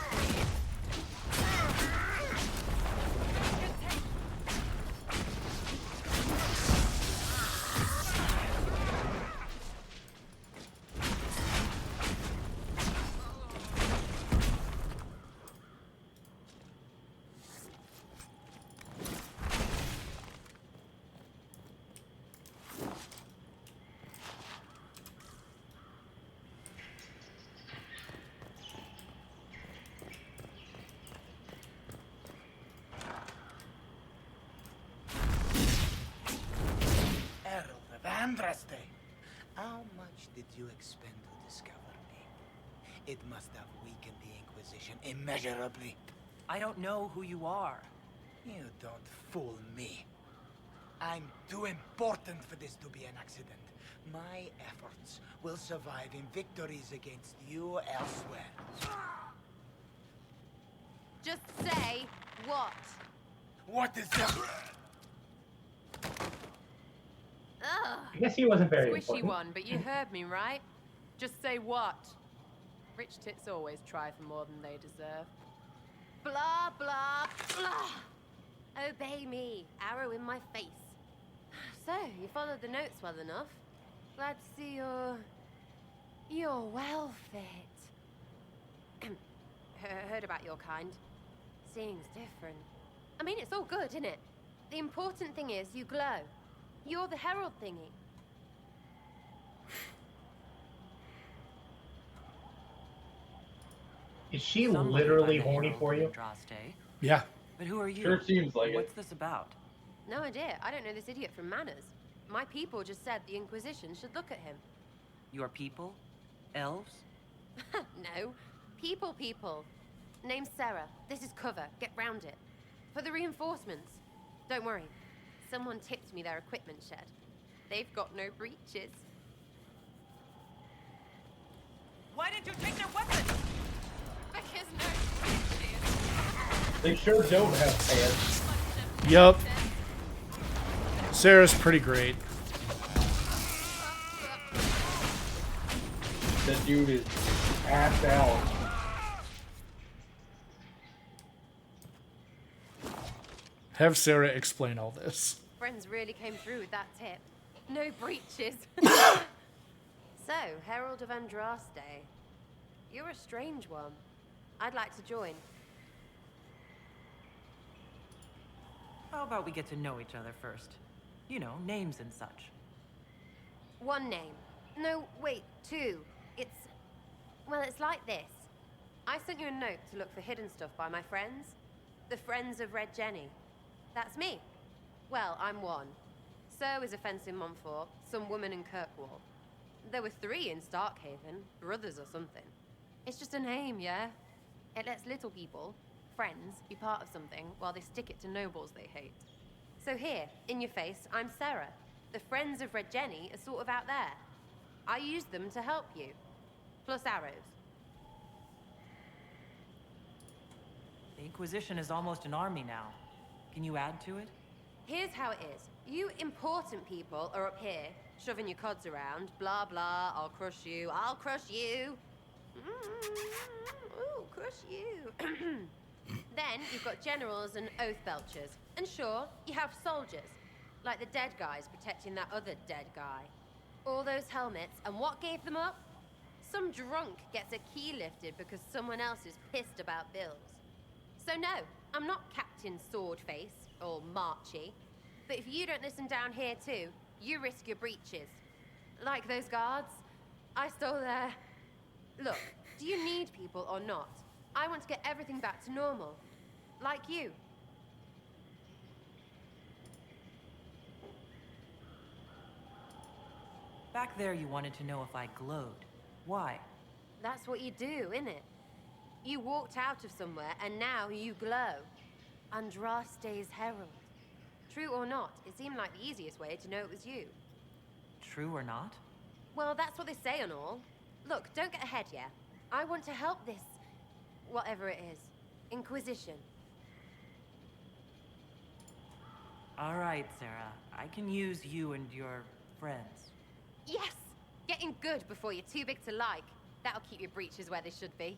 Andraste, how much did you expend to discover me? It must have weakened the Inquisition immeasurably. I don't know who you are. You don't fool me. I'm too important for this to be an accident. My efforts will survive in victories against you elsewhere. Just say what. What is that? Ugh. I guess he wasn't very Squishy important. one, but you heard me, right? Just say what. Rich tits always try for more than they deserve. Blah, blah, blah. Obey me. Arrow in my face. So, you followed the notes well enough. Glad to see you're well fit. Heard about your kind. Seeing's different. I mean, it's all good, isn't it? The important thing is you glow. You're the herald thingy. Is she Some literally of them are horny herald for you? Andraste. Yeah. But who are you? Sure seems like What's it. this about? No idea. I don't know this idiot from Manners. My people just said the Inquisition should look at him. Your people? Elves? No. People. Name's Sarah. This is cover. Get round it. For the reinforcements. Don't worry. Someone tipped me their equipment shed. They've got no breaches. Why did you take their weapons? Because no breaches. They sure don't have pants. Yup. Sarah's pretty great. That dude is ass out. Have Sarah explain all this. Friends really came through with that tip. No breaches. So, Herald of Andraste. You're a strange one. I'd like to join. How about we get to know each other first? You know, names and such. One name. No, wait, two. It's like this. I sent you a note to look for hidden stuff by my friends. The Friends of Red Jenny. That's me. Well, I'm one. So is a fence in Montfort, some woman in Kirkwall. There were 3 in Starkhaven, brothers or something. It's just a name, yeah? It lets little people, friends, be part of something while they stick it to nobles they hate. So here, in your face, I'm Sarah. The Friends of Red Jenny are sort of out there. I use them to help you. Plus arrows. The Inquisition is almost an army now. Can you add to it? Here's how it is. You important people are up here, shoving your cods around. Blah, blah, I'll crush you. Ooh, crush you. Then you've got generals and oath belchers. And sure, you have soldiers. Like the dead guys protecting that other dead guy. All those helmets, and what gave them up? Some drunk gets a key lifted because someone else is pissed about bills. So no, I'm not Captain Swordface, or Marchy. But if you don't listen down here too, you risk your breeches. Like those guards, I stole their... Look, do you need people or not? I want to get everything back to normal. Like you. Back there you wanted to know if I glowed. Why? That's what you do, innit? You walked out of somewhere and now you glow. Andraste's herald. True or not, it seemed like the easiest way to know it was you. True or not? Well, that's what they say and all. Look, don't get ahead, yeah? I want to help this... whatever it is. Inquisition. All right, Sarah. I can use you and your friends. Yes! Getting good before you're too big to like. That'll keep your breeches where they should be.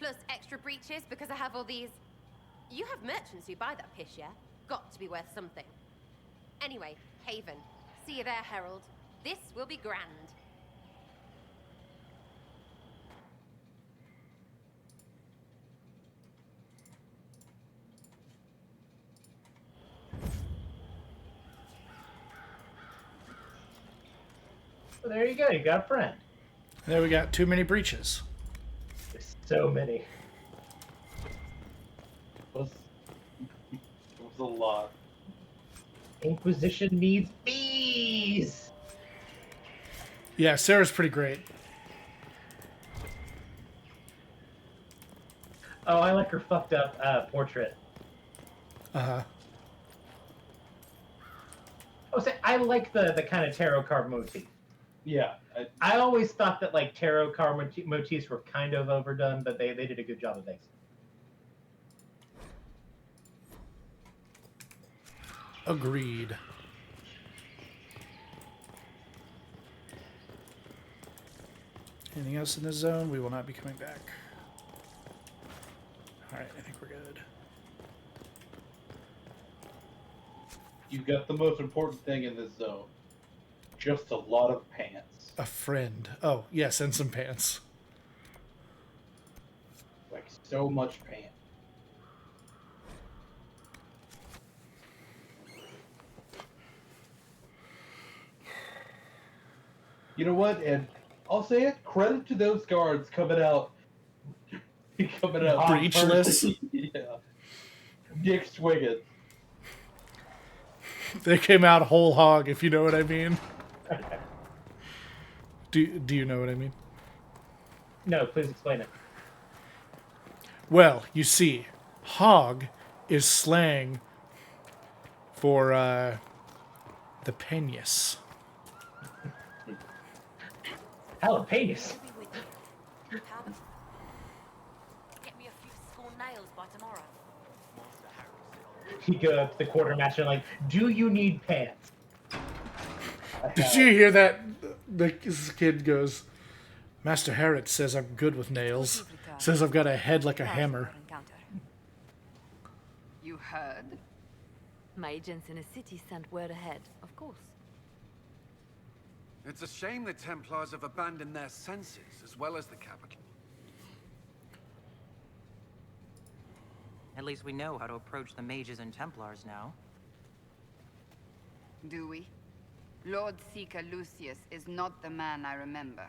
Plus extra breeches because I have all these... You have merchants who buy that piss, yeah? Got to be worth something. Anyway, Haven. See you there, Herald. This will be grand. Well, there you go. You got a friend. There we got too many breaches. There's so many. It was a lot. Inquisition needs bees. Yeah, Sarah's pretty great. Oh, I like her fucked up portrait. Uh-huh. Oh, so I like the kind of tarot card motif. Yeah. I always thought that like tarot card motifs were kind of overdone, but they did a good job of things. Agreed. Anything else in this zone? We will not be coming back. Alright, I think we're good. You got the most important thing in this zone. Just a lot of pants. A friend. Oh, yes, and some pants. Like, so much pants. You know what? And I'll say it, credit to those guards coming out breechless. Yeah. Dick swinging. They came out whole hog, if you know what I mean. Do you know what I mean? No, please explain it. Well, you see, hog is slang for the penis. Jalapenos. Get me a few school nails by tomorrow. You go up to the quartermaster like, do you need pants? Did you hear that? This kid goes, Master Harrod says I'm good with nails. Says I've got a head like a hammer. You heard? My agents in a city sent word ahead, of course. It's a shame the Templars have abandoned their senses, as well as the capital. At least we know how to approach the mages and Templars now. Do we? Lord Seeker Lucius is not the man I remember.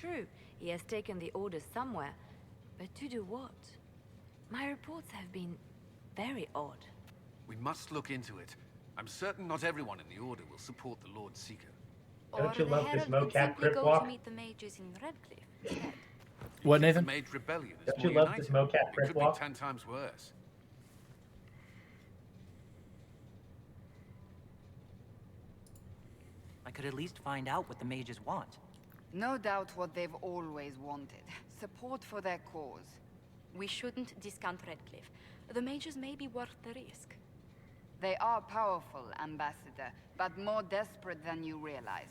True, he has taken the orders somewhere, but to do what? My reports have been very odd. We must look into it. I'm certain not everyone in the Order will support the Lord Seeker. Don't you love this Herald could mocap simply crypt go walk? to meet the mages in Redcliffe instead. What, Nathan? The Mage Rebellion is Don't you more love this united. mocap It crypt could be walk? 10 times worse. I could at least find out what the mages want. No doubt what they've always wanted. Support for their cause. We shouldn't discount Redcliffe. The mages may be worth the risk. They are powerful, Ambassador, but more desperate than you realize.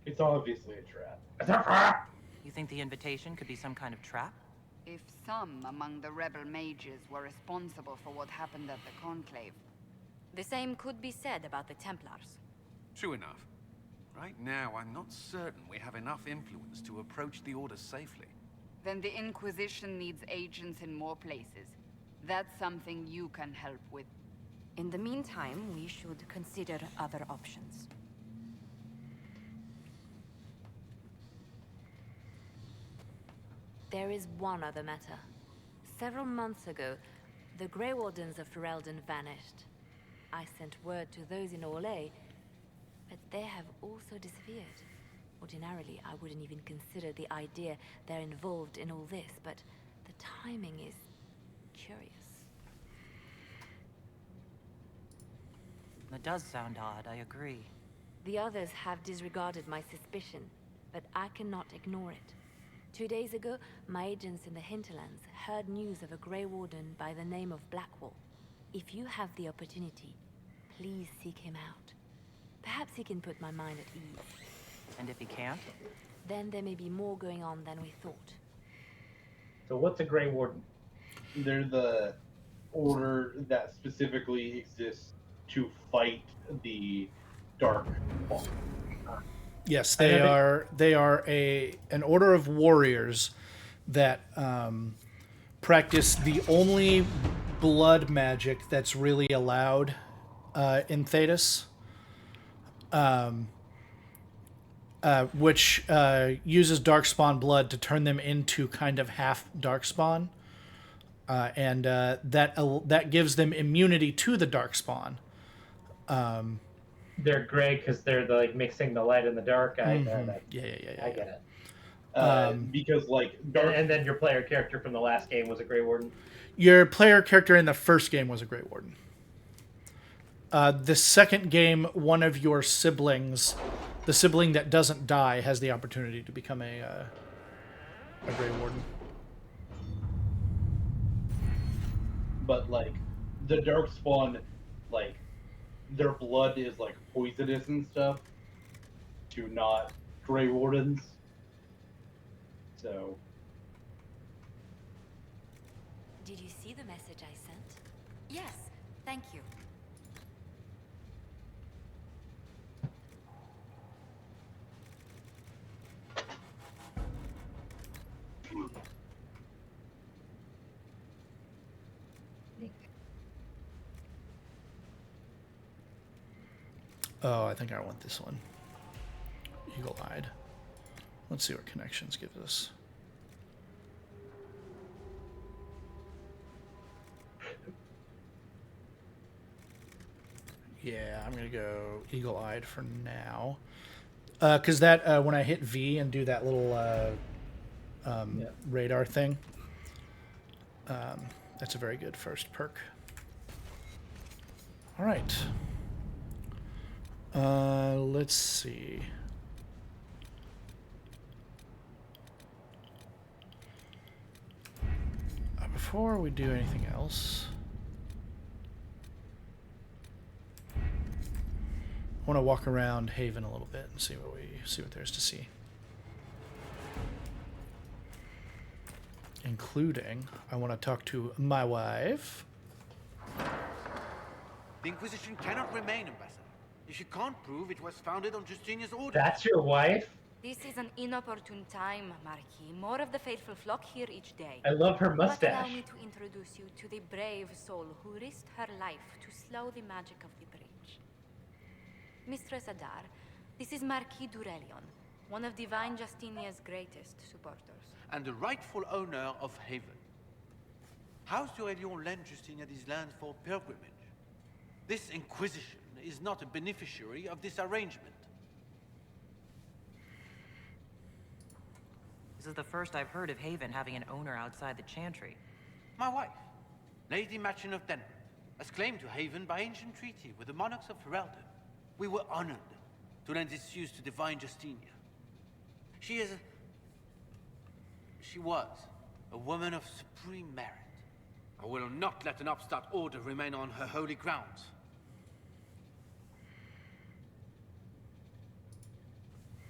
It's obviously a trap. It's a trap! You think the invitation could be some kind of trap? If some among the rebel mages were responsible for what happened at the Conclave. The same could be said about the Templars. True enough. Right now, I'm not certain we have enough influence to approach the Order safely. Then the Inquisition needs agents in more places. That's something you can help with. In the meantime, we should consider other options. There is one other matter. Several months ago, the Grey Wardens of Ferelden vanished. I sent word to those in Orlais, but they have also disappeared. Ordinarily, I wouldn't even consider the idea they're involved in all this, but the timing is curious. That does sound odd, I agree. The others have disregarded my suspicion, but I cannot ignore it. 2 days ago, my agents in the hinterlands heard news of a Grey Warden by the name of Blackwall. If you have the opportunity, please seek him out. Perhaps he can put my mind at ease. And if he can't? Then there may be more going on than we thought. So what's a Grey Warden? They're the order that specifically exists to fight the Dark One. Yes, they are an order of warriors that practice the only blood magic that's really allowed in Thedas, which uses Darkspawn blood to turn them into kind of half Darkspawn, and that gives them immunity to the Darkspawn. They're gray because they're like mixing the light and the dark. I know that. Yeah. I get it. Because like, and then your player character from the last game was a Grey Warden. Your player character in the first game was a Grey Warden. The second game, one of your siblings, the sibling that doesn't die, has the opportunity to become a Grey Warden. But like, the Darkspawn, like, their blood is like poisonous and stuff to not Grey Wardens. So. Did you see the message I sent? Yes, thank you. Oh, I think I want this one. Eagle-eyed. Let's see what connections give us. Yeah, I'm gonna go eagle-eyed for now. Because that when I hit V and do that little radar thing, that's a very good first perk. All right. Let's see. Before we do anything else, I want to walk around Haven a little bit and see what there's to see. Including, I want to talk to my wife. The Inquisition cannot remain, Ambassador. If you can't prove it was founded on Justinian's order. That's your wife? This is an inopportune time, Marquis. More of the faithful flock here each day. I love her But mustache. allow me to introduce you to the brave soul who risked her life to slow the magic of the breach. Mistress Adar, this is Marquis Durelion, one of Divine Justinia's greatest supporters. And the rightful owner of Haven. House Durelion lent Justinia these lands for pilgrimage. This Inquisition is not a beneficiary of this arrangement. This is the first I've heard of Haven having an owner outside the Chantry. My wife, Lady Machin of Denver, has claimed to Haven by ancient treaty with the monarchs of Ferelden. We were honored to lend its use to Divine Justinia. She was a woman of supreme merit. I will not let an upstart order remain on her holy grounds.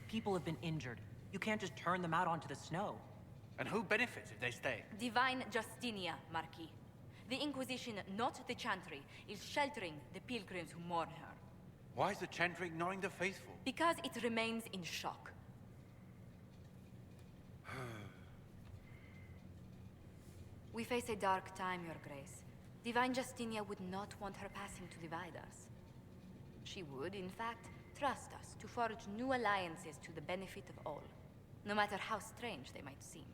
People have been injured. You can't just turn them out onto the snow. And who benefits if they stay? Divine Justinia, Marquis. The Inquisition, not the Chantry, is sheltering the pilgrims who mourn her. Why is the Chantry ignoring the faithful? Because it remains in shock. We face a dark time, Your Grace. Divine Justinia would not want her passing to divide us. She would, in fact, trust us to forge new alliances to the benefit of all, no matter how strange they might seem.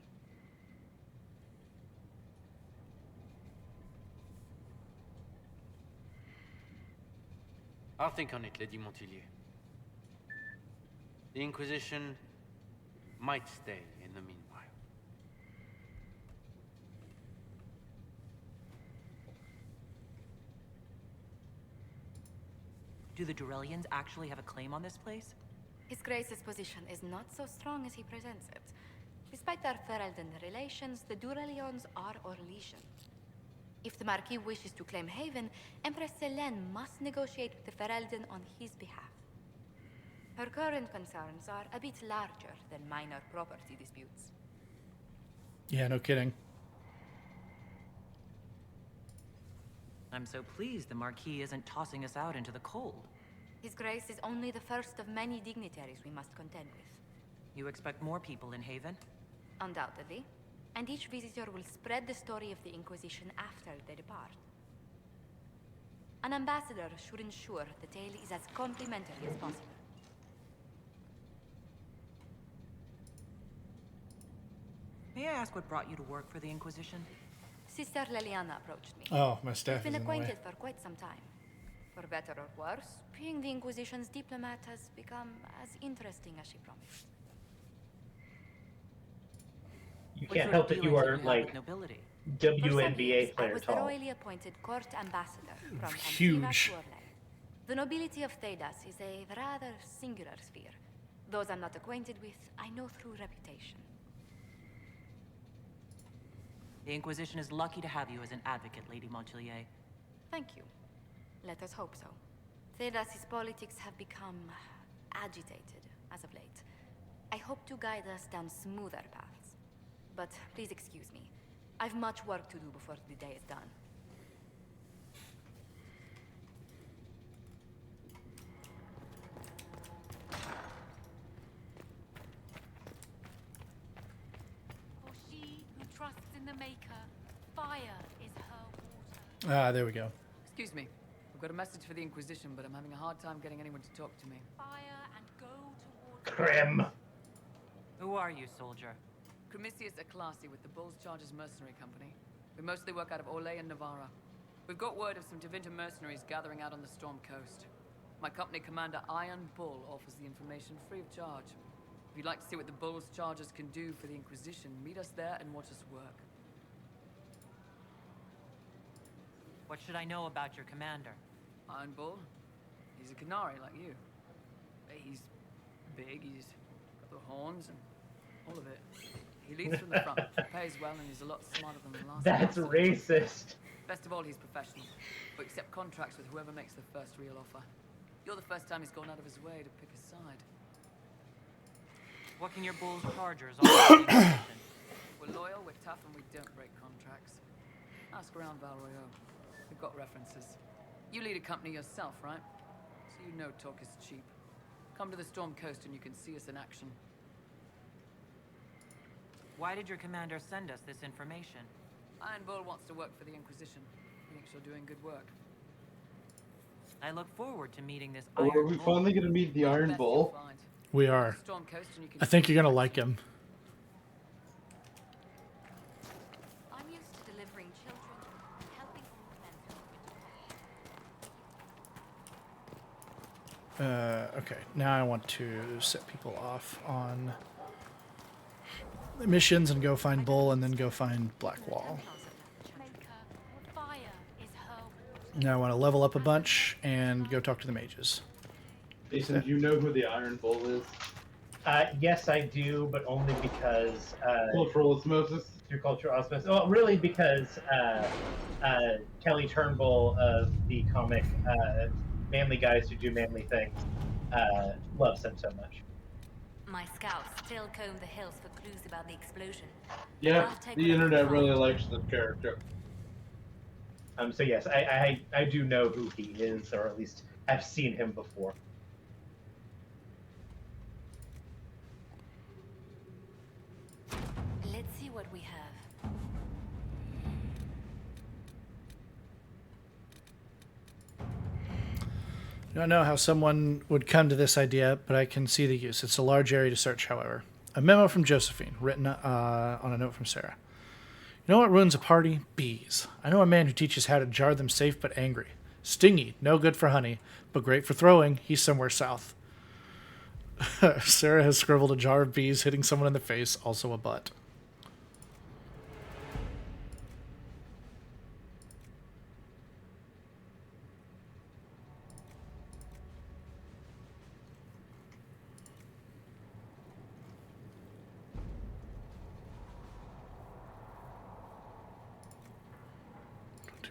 I'll think on it, Lady Montilyet. The Inquisition might stay in the meanwhile. Do the Durelians actually have a claim on this place? His Grace's position is not so strong as he presents it. Despite their Ferelden relations, the Durelions are Orlesian. If the Marquis wishes to claim Haven, Empress Selene must negotiate with the Ferelden on his behalf. Her current concerns are a bit larger than minor property disputes. Yeah, no kidding. I'm so pleased the Marquis isn't tossing us out into the cold. His Grace is only the first of many dignitaries we must contend with. You expect more people in Haven? Undoubtedly. And each visitor will spread the story of the Inquisition after they depart. An ambassador should ensure the tale is as complimentary as possible. May I ask what brought you to work for the Inquisition? Sister Leliana approached me. Oh, my staff We've been is in the way. acquainted for quite some time. For better or worse, being the Inquisition's diplomat has become as interesting as she promised. You can't help that you are like WNBA I player was the tall. royally appointed court ambassador from Huge. Antiva Shoreley. The nobility of Thedas is a rather singular sphere. Those I'm not acquainted with, I know through reputation. The Inquisition is lucky to have you as an advocate, Lady Montilyet. Thank you. Let us hope so. Thedas's politics have become agitated as of late. I hope to guide us down smoother paths. But please excuse me. I've much work to do before the day is done. For she who trusts in the Maker, fire is her water. Ah, there we go. Excuse me. I've got a message for the Inquisition, but I'm having a hard time getting anyone to talk to me. Fire and go towards... Grim. Who are you, soldier? Cremisius Aclasi with the Bull's Chargers Mercenary Company. We mostly work out of Orlais and Navarra. We've got word of some Tevinter mercenaries gathering out on the Storm Coast. My company commander, Iron Bull, offers the information free of charge. If you'd like to see what the Bull's Chargers can do for the Inquisition, meet us there and watch us work. What should I know about your commander? Iron Bull? He's a Canary like you. He's big, he's got the horns and all of it. He leads from the front, pays well, and he's a lot smarter than the last. That's racist. Best of all, he's professional. We accept contracts with whoever makes the first real offer. You're the first time he's gone out of his way to pick a side. What can your Bull's Chargers offer? We're loyal, we're tough, and we don't break contracts. Ask around Valroyo. We've got references. You lead a company yourself, right? So you know talk is cheap. Come to the Storm Coast and you can see us in action. Why did your commander send us this information? Iron Bull wants to work for the Inquisition. He thinks you're doing good work. I look forward to meeting this Oh, are we finally going to meet the Iron Bull? We are. I think you're going to like him. I'm used to delivering children, helping old men. Okay, now I want to set people off on the missions and go find Bull and then go find Blackwall. Now I want to level up a bunch and go talk to the mages. Jason, do you know who the Iron Bull is? Yes, I do, but only because... cultural osmosis? Through cultural osmosis. Well, really because Kelly Turnbull of the comic Manly Guys Who Do Manly Things loves him so much. My scouts still comb the hills for clues about the explosion. Yeah, the internet really likes this character. So yes, I do know who he is, or at least have seen him before. Let's see what we have. I don't know how someone would come to this idea, but I can see the use. It's a large area to search, however. A memo from Josephine, written on a note from Sarah. You know what ruins a party? Bees. I know a man who teaches how to jar them safe but angry. Stingy, no good for honey, but great for throwing. He's somewhere south. Sarah has scribbled a jar of bees hitting someone in the face, also a butt.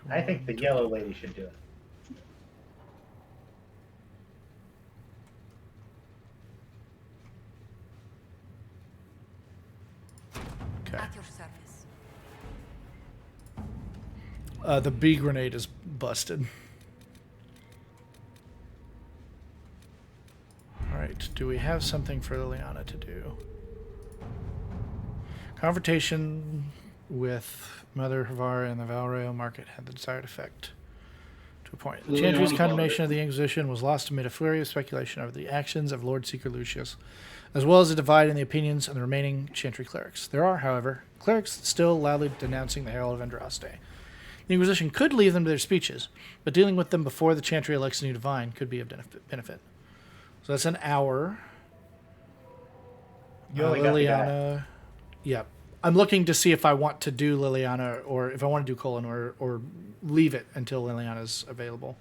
I think the yellow lady should do it. Okay. At your service. The bee grenade is busted. Alright, do we have something for Liliana to do? Confrontation with Mother Havar and the Valrail market had the desired effect to a point. The Chantry's condemnation of the Inquisition was lost amid a flurry of speculation over the actions of Lord Seeker Lucius, as well as a divide in the opinions of the remaining Chantry clerics. There are, however, clerics still loudly denouncing the Herald of Andraste. The Inquisition could leave them to their speeches, but dealing with them before the Chantry elects a new divine could be of benefit. So that's an hour. You only got the guy. Liliana. Yep. I'm looking to see if I want to do Liliana or if I want to do Colin or leave it until Liliana's available.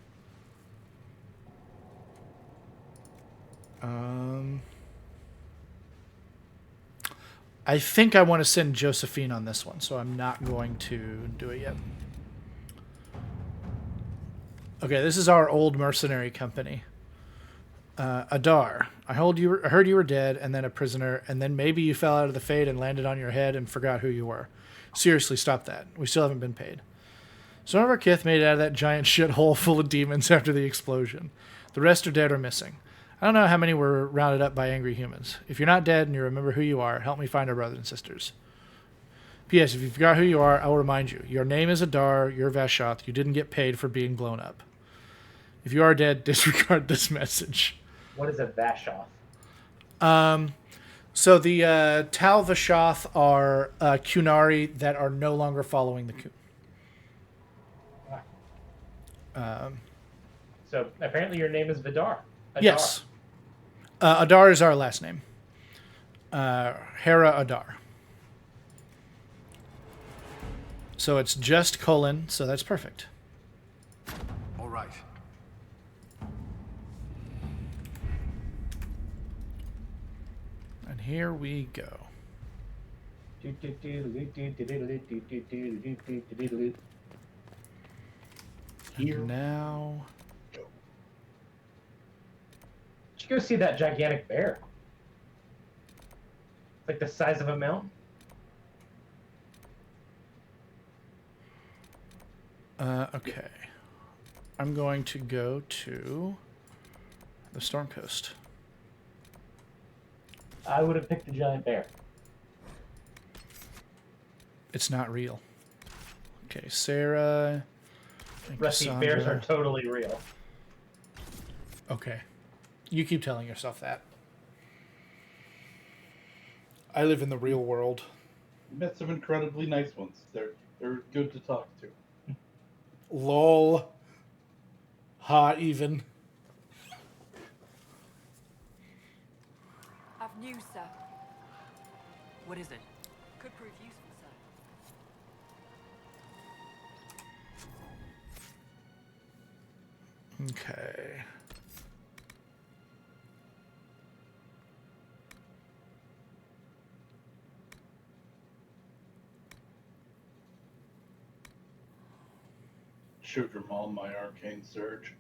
I think I want to send Josephine on this one, so I'm not going to do it yet. Okay, this is our old mercenary company. Adar, I heard you were dead, and then a prisoner, and then maybe you fell out of the Fade and landed on your head and forgot who you were. Seriously, stop that. We still haven't been paid. Some of our kith made it out of that giant shithole full of demons after the explosion. The rest are dead or missing. I don't know how many were rounded up by angry humans. If you're not dead and you remember who you are, help me find our brothers and sisters. P.S. If you forgot who you are, I will remind you. Your name is Adar, you're Vashoth. You didn't get paid for being blown up. If you are dead, disregard this message. What is a Vashoth? So the Tal Vashoth are Kunari that are no longer following the Kun. So apparently your name is Vidar. Adar. Yes. Adar is our last name. Hera Adar. So it's just colon, so that's perfect. All right. And here we go. And now... You go see that gigantic bear. It's like the size of a mountain. Okay. I'm going to go to the Storm Coast. I would have picked the giant bear. It's not real. Okay, Sarah. Rusty, bears are totally real. Okay. You keep telling yourself that. I live in the real world. Met some incredibly nice ones. They're good to talk to. Lol. Hot even. I've news, sir. What is it? Could prove useful, sir. Okay. Showed your mom my arcane surge.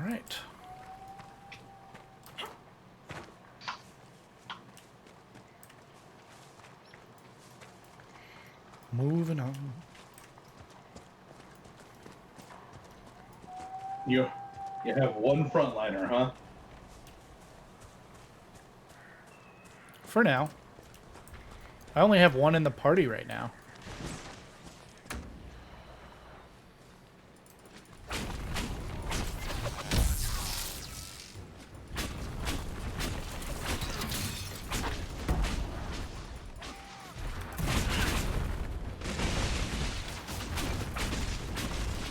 All right. Moving on. You have one frontliner, huh? For now. I only have one in the party right now.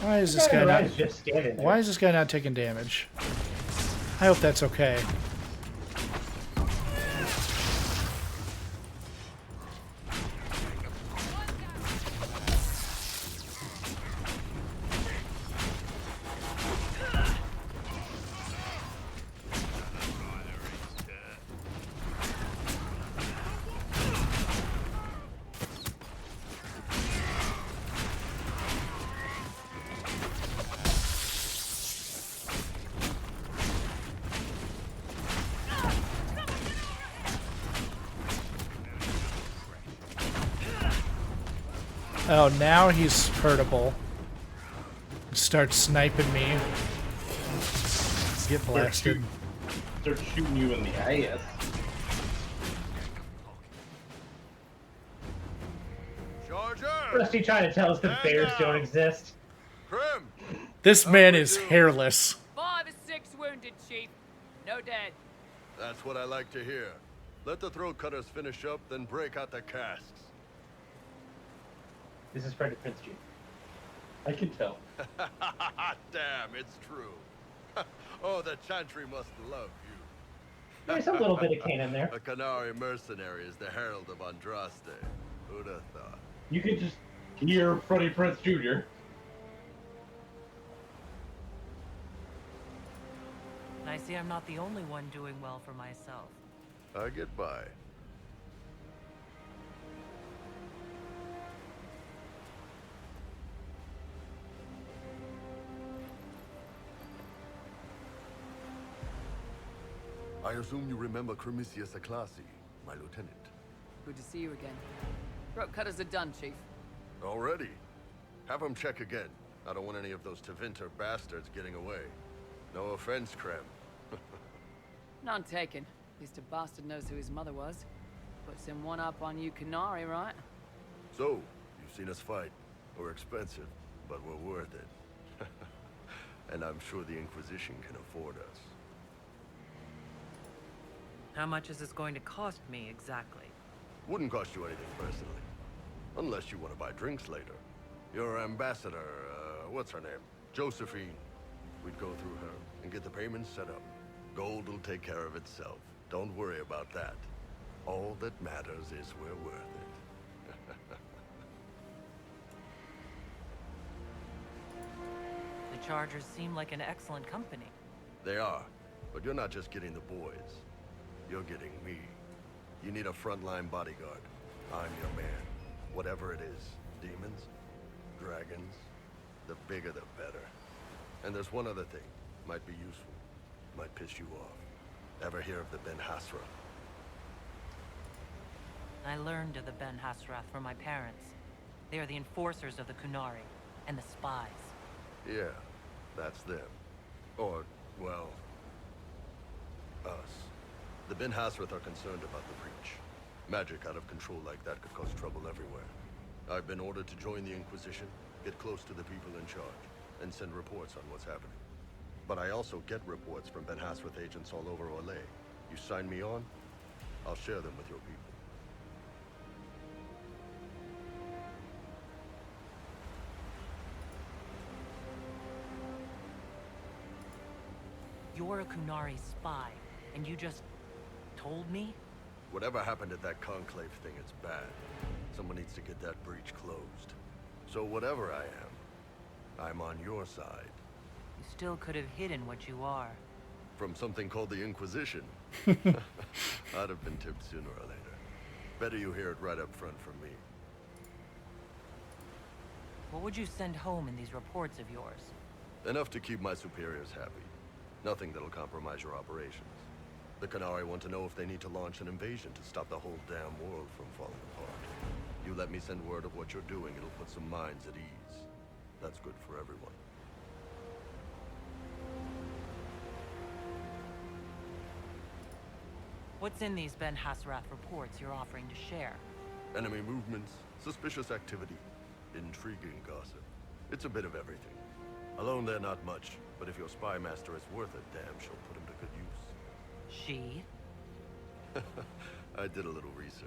Why is this guy not just standing there? Why is this guy not taking damage? I hope that's okay. Oh, now he's hurtable. Starts sniping me. Get blasted. Start shooting you in the ass. Rusty trying to tell us that bears don't exist. This man is hairless. 5 or 6 wounded, Chief. No dead. That's what I like to hear. Let the throat cutters finish up, then break out the casks. This is Frederick Prince, Chief. I can tell. Damn, it's true. Oh, the Chantry must love you. There's a little bit of canon there. A Canary mercenary is the herald of Andraste. Who'd have thought? You could just hear Freddie Prinze Jr. I see I'm not the only one doing well for myself. I get by. I assume you remember Cremisius Aclassi, my lieutenant. Good to see you again. Throat cutters are done, Chief. Already? Have him check again. I don't want any of those Tevinter bastards getting away. No offense, Krem. None taken. At least a bastard knows who his mother was. Puts him one up on you Canary, right? So, you've seen us fight. We're expensive, but we're worth it. And I'm sure the Inquisition can afford us. How much is this going to cost me, exactly? Wouldn't cost you anything personally. Unless you want to buy drinks later. Your ambassador, what's her name? Josephine. We'd go through her and get the payments set up. Gold will take care of itself. Don't worry about that. All that matters is we're worth it. The Chargers seem like an excellent company. They are, but you're not just getting the boys. You're getting me. You need a frontline bodyguard. I'm your man. Whatever it is. Demons? Dragons? The bigger the better. And there's one other thing. Might be useful. Might piss you off. Ever hear of the Ben Hasra? I learned of the Ben Hasrath from my parents. They are the enforcers of the Kunari, and the spies. Yeah, that's them. Or, well, us. The Ben Hasrath are concerned about the breach. Magic out of control like that could cause trouble everywhere. I've been ordered to join the Inquisition, get close to the people in charge, and send reports on what's happening. But I also get reports from Ben Hasrath agents all over Orlais. You sign me on, I'll share them with your people. You're a Kunari spy, and you just told me? Whatever happened at that conclave thing, it's bad. Someone needs to get that breach closed. So whatever I am, I'm on your side. You still could have hidden what you are. From something called the Inquisition. I'd have been tipped sooner or later. Better you hear it right up front from me. What would you send home in these reports of yours? Enough to keep my superiors happy. Nothing that'll compromise your operations. The Canary want to know if they need to launch an invasion to stop the whole damn world from falling apart. You let me send word of what you're doing, it'll put some minds at ease. That's good for everyone. What's in these Ben Hasrath reports you're offering to share? Enemy movements, suspicious activity, intriguing gossip. It's a bit of everything. Alone they're not much, but if your spy master is worth it, damn, she'll put him to good use. She? I did a little research.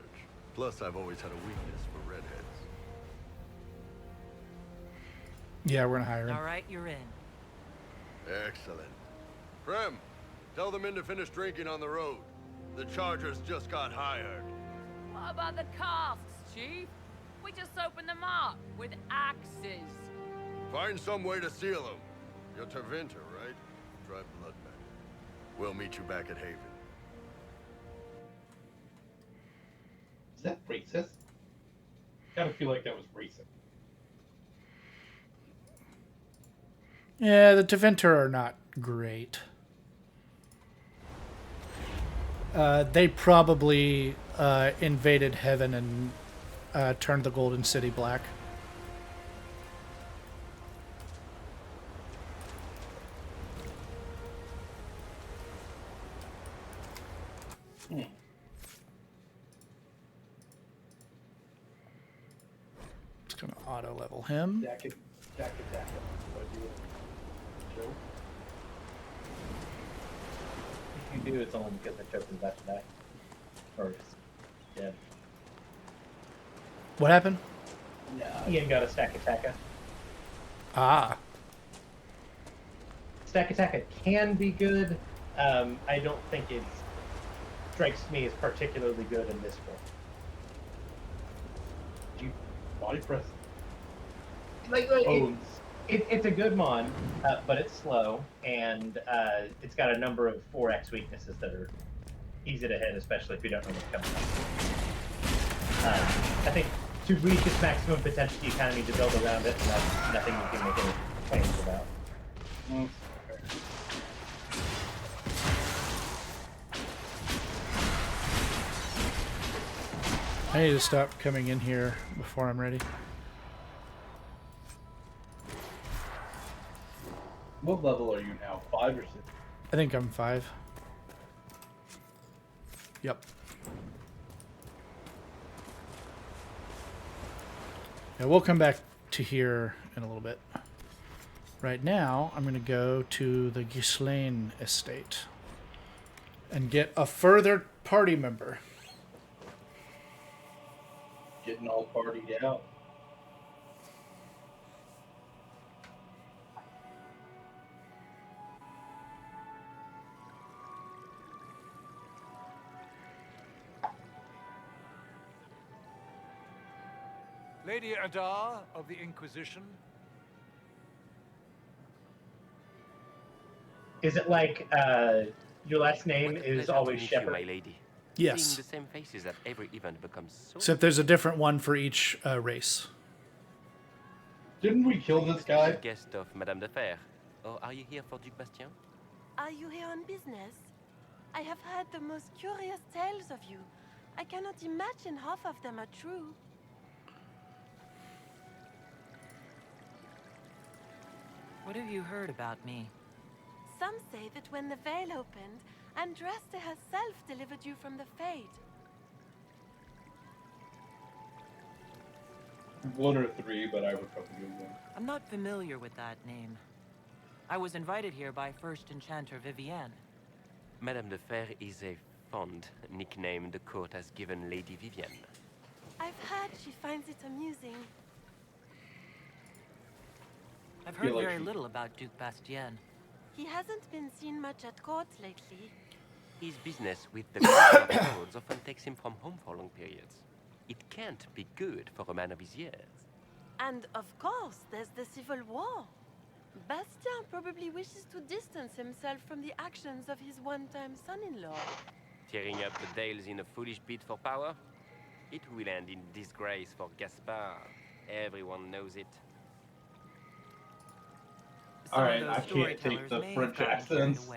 Plus, I've always had a weakness for redheads. Yeah, we're gonna hire him. All right, you're in. Excellent. Krem, tell the men to finish drinking on the road. The Chargers just got hired. What about the casks, Chief? We just opened them up with axes. Find some way to seal them. You're Tevinter, right? Drive blood back. We'll meet you back at Haven. Is that racist? Gotta feel like that was racist. Yeah, the Tevinter are not great. They probably invaded heaven and turned the Golden City black. It's gonna auto level him. If you do, it's only because I chose the best back. Or it's dead. What happened? Ian got a stack attacker. Ah. Stack Attack can be good. I don't think it strikes me as particularly good in this form. You body press. It's a good mon, but it's slow, and it's got a number of 4x weaknesses that are easy to hit, especially if you don't know what's coming up. I think to reach its maximum potential, you kind of need to build around it, and that's nothing you can make any claims about. I need to stop coming in here before I'm ready. What level are you now? 5 or 6? I think I'm 5. Yep. Yeah, we'll come back to here in a little bit. Right now, I'm going to go to the Ghislaine estate and get a further party member. Getting all partied out. Lady Adar of the Inquisition. Is it like your last name is always Shepherd? my lady. Yes. Seeing the same faces at every event becomes so... Except there's a different one for each race. Didn't we kill this guy? Guest of Madame de Fer. Or are you here for Duc Bastien? Are you here on business? I have heard the most curious tales of you. I cannot imagine half of them are true. What have you heard about me? Some say that when the veil opened, Andraste herself delivered you from the Fade. 1 or 3, but I would probably do 1. I'm not familiar with that name. I was invited here by First Enchanter Vivienne. Madame de Fer is a fond nickname the court has given Lady Vivienne. I've heard she finds it amusing. I've heard very little about Duc Bastien. He hasn't been seen much at court lately. His business with the codes often takes him from home for long periods. It can't be good for a man of his years. And of course, there's the Civil War. Bastien probably wishes to distance himself from the actions of his one-time son-in-law. Tearing up the Dales in a foolish bid for power? It will end in disgrace for Gaspard. Everyone knows it. Alright, I can't take the French accents.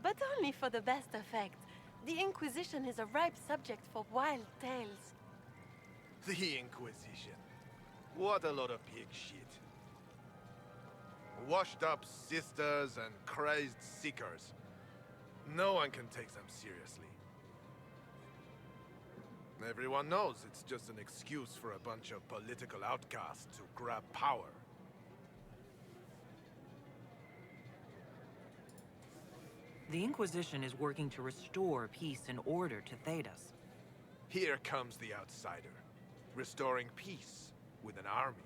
But only for the best effect. The Inquisition is a ripe subject for wild tales. The Inquisition. What a lot of pig shit. Washed up sisters and crazed seekers. No one can take them seriously. Everyone knows it's just an excuse for a bunch of political outcasts to grab power. The Inquisition is working to restore peace and order to Thedas. Here comes the outsider, restoring peace with an army.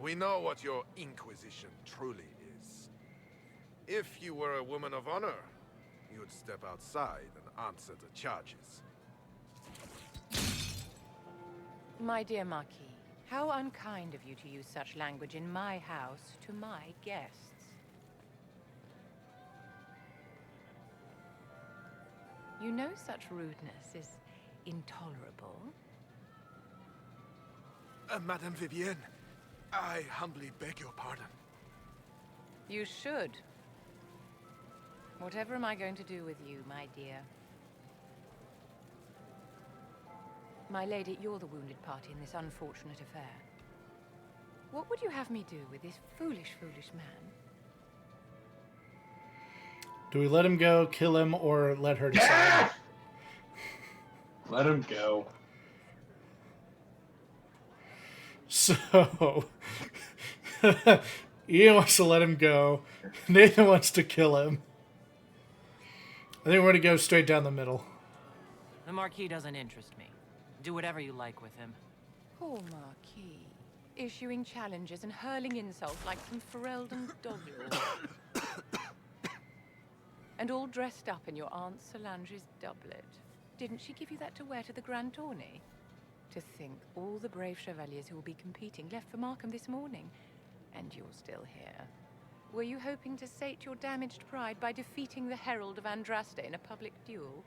We know what your Inquisition truly is. If you were a woman of honor, you'd step outside and answer the charges. My dear Marquis, how unkind of you to use such language in my house to my guests. You know such rudeness is intolerable. Madame Vivienne, I humbly beg your pardon. You should. Whatever am I going to do with you, my dear? My lady, you're the wounded party in this unfortunate affair. What would you have me do with this foolish, foolish man? Do we let him go, kill him, or let her decide? Let him go. So, Ian wants to let him go. Nathan wants to kill him. I think we're going to go straight down the middle. The Marquis doesn't interest me. Do whatever you like with him. Poor Marquis. issuing challenges and hurling insults like some Ferelden doggerel. And all dressed up in your Aunt Solange's doublet. Didn't she give you that to wear to the Grand Tourney? To think all the brave chevaliers who will be competing left for Markham this morning, and you're still here. Were you hoping to sate your damaged pride by defeating the Herald of Andraste in a public duel?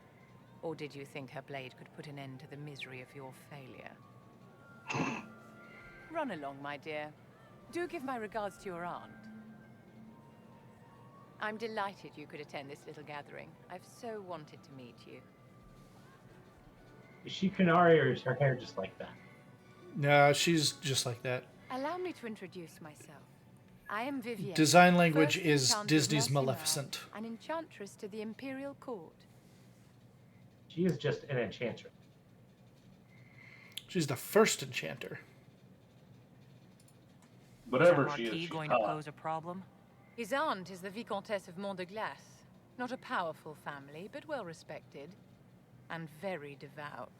Or did you think her blade could put an end to the misery of your failure? Run along, my dear. Do give my regards to your aunt. I'm delighted you could attend this little gathering. I've so wanted to meet you. Is she Kunari, or is her hair just like that? No, she's just like that. Allow me to introduce myself. I am Vivienne. Design language first is Enchanter of Disney's Mercy Maleficent. An enchantress to the Imperial Court. She is just an enchantress. She's the first enchanter. Whatever is she is, Marquis she's going to hot. pose a problem? His aunt is the Vicomtesse of Mont de Glace. Not a powerful family, but well respected. And very devout.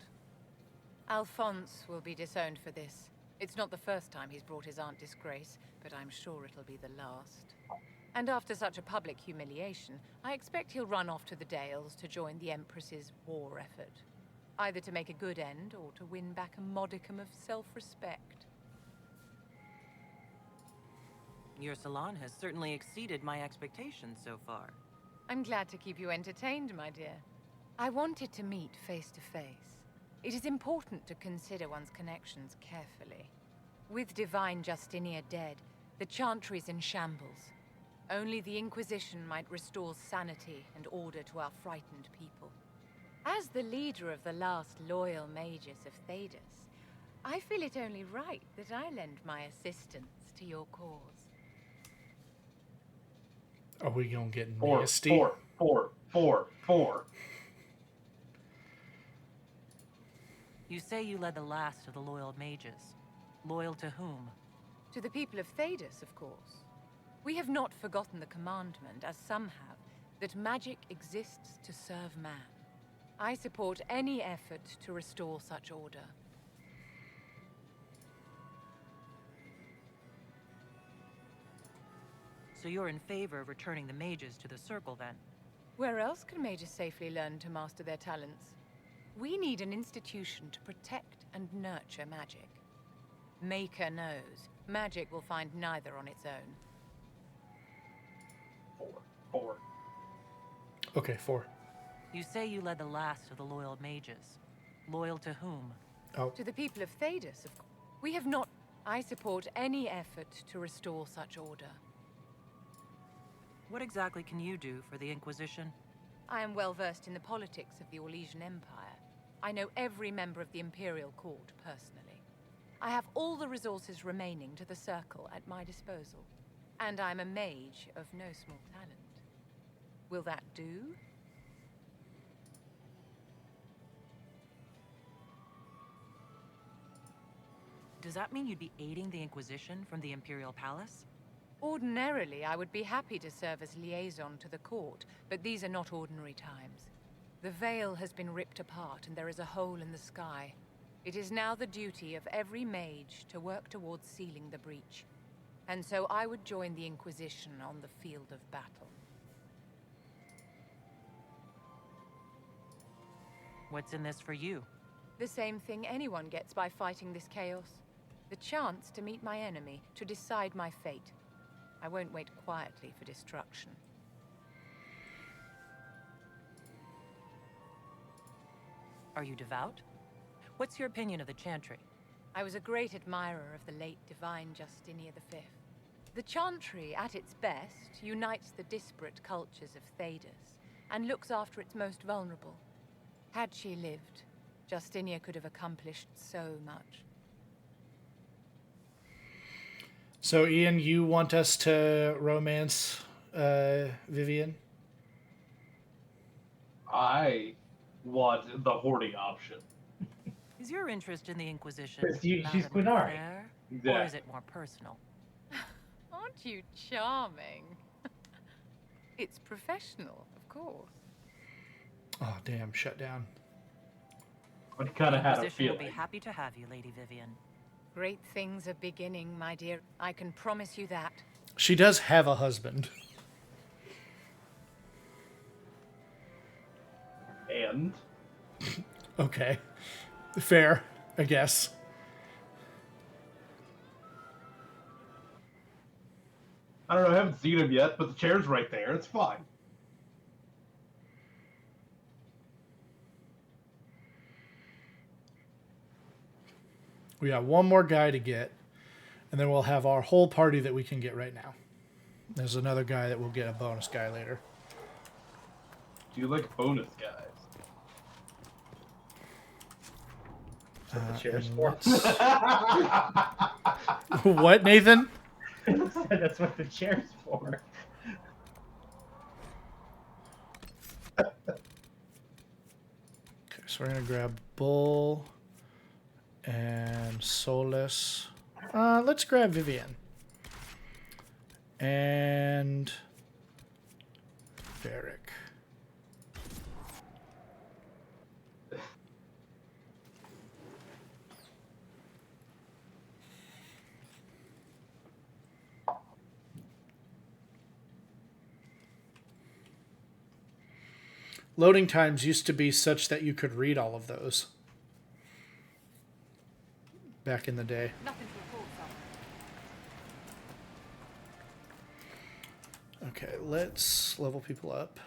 Alphonse will be disowned for this. It's not the first time he's brought his aunt disgrace, but I'm sure it'll be the last. And after such a public humiliation, I expect he'll run off to the Dales to join the Empress's war effort. Either to make a good end, or to win back a modicum of self-respect. Your salon has certainly exceeded my expectations so far. I'm glad to keep you entertained, my dear. I wanted to meet face to face. It is important to consider one's connections carefully. With Divine Justinia dead, the Chantry's in shambles. Only the Inquisition might restore sanity and order to our frightened people. As the leader of the last loyal mages of Thedas, I feel it only right that I lend my assistance to your cause. Are we gonna get Four. nasty? Four. You say you led the last of the loyal mages. Loyal to whom? To the people of Thedas, of course. We have not forgotten the commandment, as some have, that magic exists to serve man. I support any effort to restore such order. So you're in favor of returning the mages to the Circle, then? Where else can mages safely learn to master their talents? We need an institution to protect and nurture magic. Maker knows, magic will find neither on its own. Four. Okay, 4. You say you led the last of the loyal mages. Loyal to whom? Oh. To the people of Thedas, of course. We have not... I support any effort to restore such order. What exactly can you do for the Inquisition? I am well versed in the politics of the Orlesian Empire. I know every member of the Imperial Court personally. I have all the resources remaining to the Circle at my disposal. And I'm a mage of no small talent. Will that do? Does that mean you'd be aiding the Inquisition from the Imperial Palace? Ordinarily, I would be happy to serve as liaison to the court, but these are not ordinary times. The veil has been ripped apart and there is a hole in the sky. It is now the duty of every mage to work towards sealing the breach. And so I would join the Inquisition on the field of battle. What's in this for you? The same thing anyone gets by fighting this chaos. The chance to meet my enemy, to decide my fate. I won't wait quietly for destruction. Are you devout? What's your opinion of the Chantry? I was a great admirer of the late Divine Justinia V. The Chantry, at its best, unites the disparate cultures of Thedas and looks after its most vulnerable. Had she lived, Justinia could have accomplished so much. So, Ian, you want us to romance Vivienne? I want the hoarding option. Is your interest in the Inquisition 'Cause she's Madame Quinari. Fair, or Exactly. is it more personal? Aren't you charming? It's professional, of course. Oh, damn, shut down. I kind of had a Inquisition will feeling. be happy to have you, Lady Vivienne. Great things are beginning, my dear. I can promise you that. She does have a husband. And? Okay. Fair, I guess. I don't know, I haven't seen him yet, but the chair's right there. It's fine. We got one more guy to get, and then we'll have our whole party that we can get right now. There's another guy that we'll get a bonus guy later. Do you like bonus guys? The chair's for. What, Nathan? That's what the chair's for. Okay, so we're gonna grab Bull and Solus. Let's grab Vivian and Varric. Loading times used to be such that you could read all of those back in the day. Nothing to report, sir. Okay, let's level people up.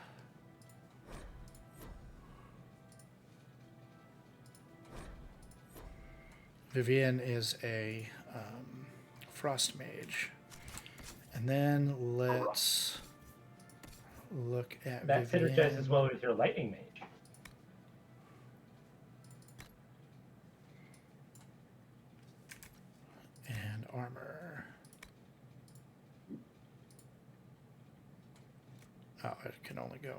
Vivian is a frost mage. And then let's look at That Vivian. synergizes well with your lightning mage. And armor. Oh, it can only go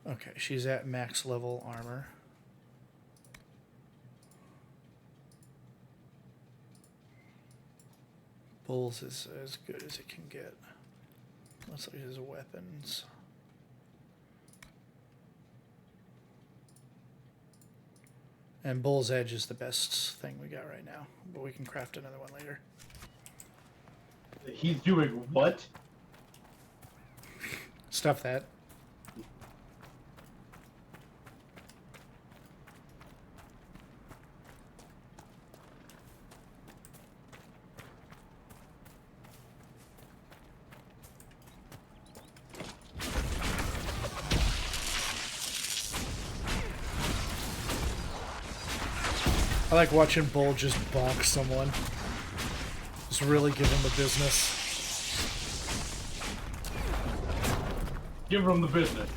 on. Okay, she's at max level armor. Bull's is as good as it can get. Let's look at his weapons. And Bull's Edge is the best thing we got right now, but we can craft another one later. He's doing what? Stuff that. I like watching Bull just bonk someone. Just really give him the business. Give him the business.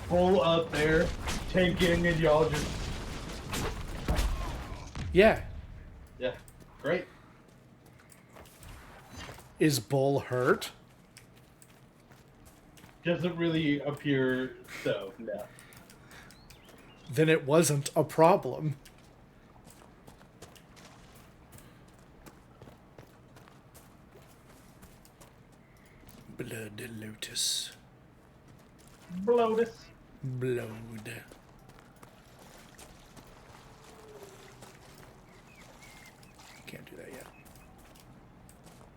Bull up there, tanking, and y'all just... Yeah. Yeah, great. Is Bull hurt? Doesn't really appear so, no. Then it wasn't a problem. Blood Lotus. Bloatus. Blood. Can't do that yet.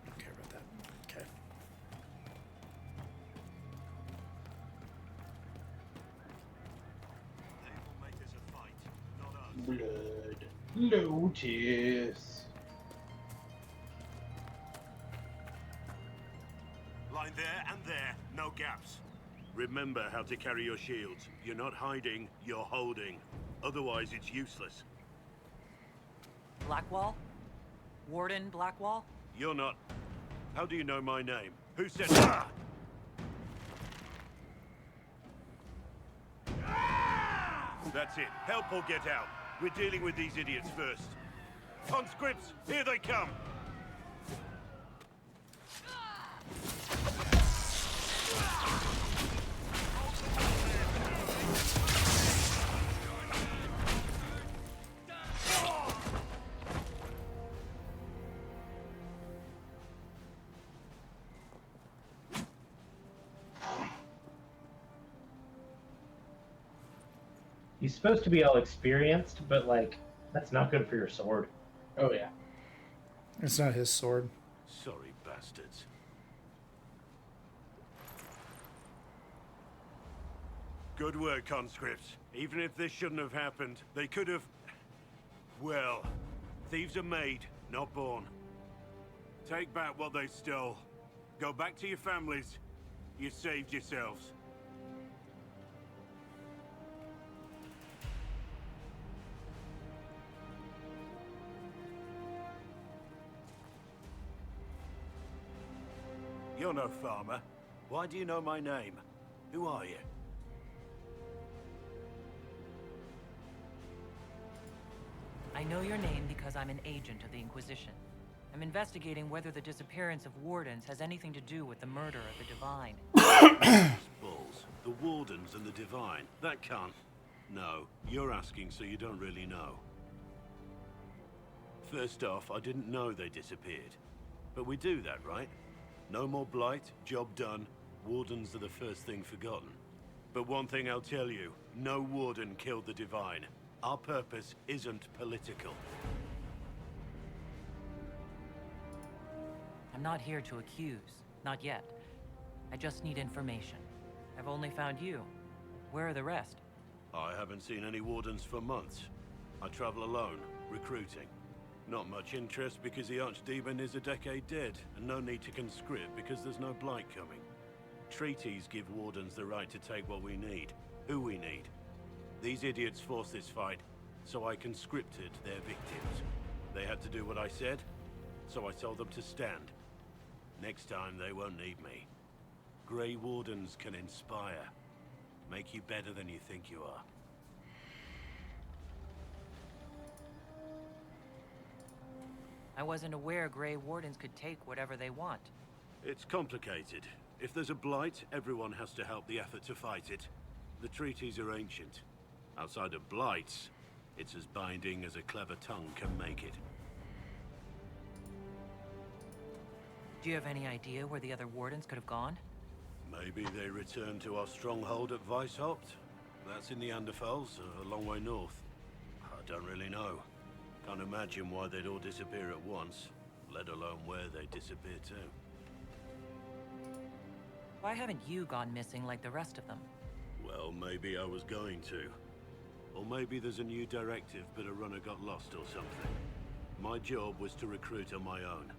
Don't care about that. Okay. Blood Lotus. Line there and there, no gaps. Remember how to carry your shields. You're not hiding, you're holding. Otherwise, it's useless. Blackwall? Warden Blackwall? You're not... How do you know my name? Who said... Ah! That's it. Help or get out. We're dealing with these idiots first. Conscripts, here they come! He's supposed to be all experienced, but like that's not good for your sword. Oh yeah. It's not his sword. Sorry, bastards. Good work, conscripts. Even if this shouldn't have happened, they could have... Well, thieves are made, not born. Take back what they stole. Go back to your families. You saved yourselves. You're no farmer. Why do you know my name? Who are you? I know your name because I'm an agent of the Inquisition. I'm investigating whether the disappearance of Wardens has anything to do with the murder of the Divine. Balls. The Wardens and the Divine. That can't... No, you're asking so you don't really know. First off, I didn't know they disappeared. But we do that, right? No more blight, job done. Wardens are the first thing forgotten. But one thing I'll tell you, no Warden killed the Divine. Our purpose isn't political. I'm not here to accuse. Not yet. I just need information. I've only found you. Where are the rest? I haven't seen any Wardens for months. I travel alone, recruiting. Not much interest because the Archdemon is a decade dead, and no need to conscript because there's no blight coming. Treaties give Wardens the right to take what we need, who we need. These idiots forced this fight, so I conscripted their victims. They had to do what I said, so I told them to stand. Next time they won't need me. Grey Wardens can inspire. Make you better than you think you are. I wasn't aware Grey Wardens could take whatever they want. It's complicated. If there's a blight, everyone has to help the effort to fight it. The treaties are ancient. Outside of blights, it's as binding as a clever tongue can make it. Do you have any idea where the other Wardens could have gone? Maybe they returned to our stronghold at Weishaupt. That's in the Anderfels, a long way north. I don't really know. Can't imagine why they'd all disappear at once, let alone where they disappear to. Why haven't you gone missing like the rest of them? Well, maybe I was going to. Or maybe there's a new directive, but a runner got lost or something. My job was to recruit on my own.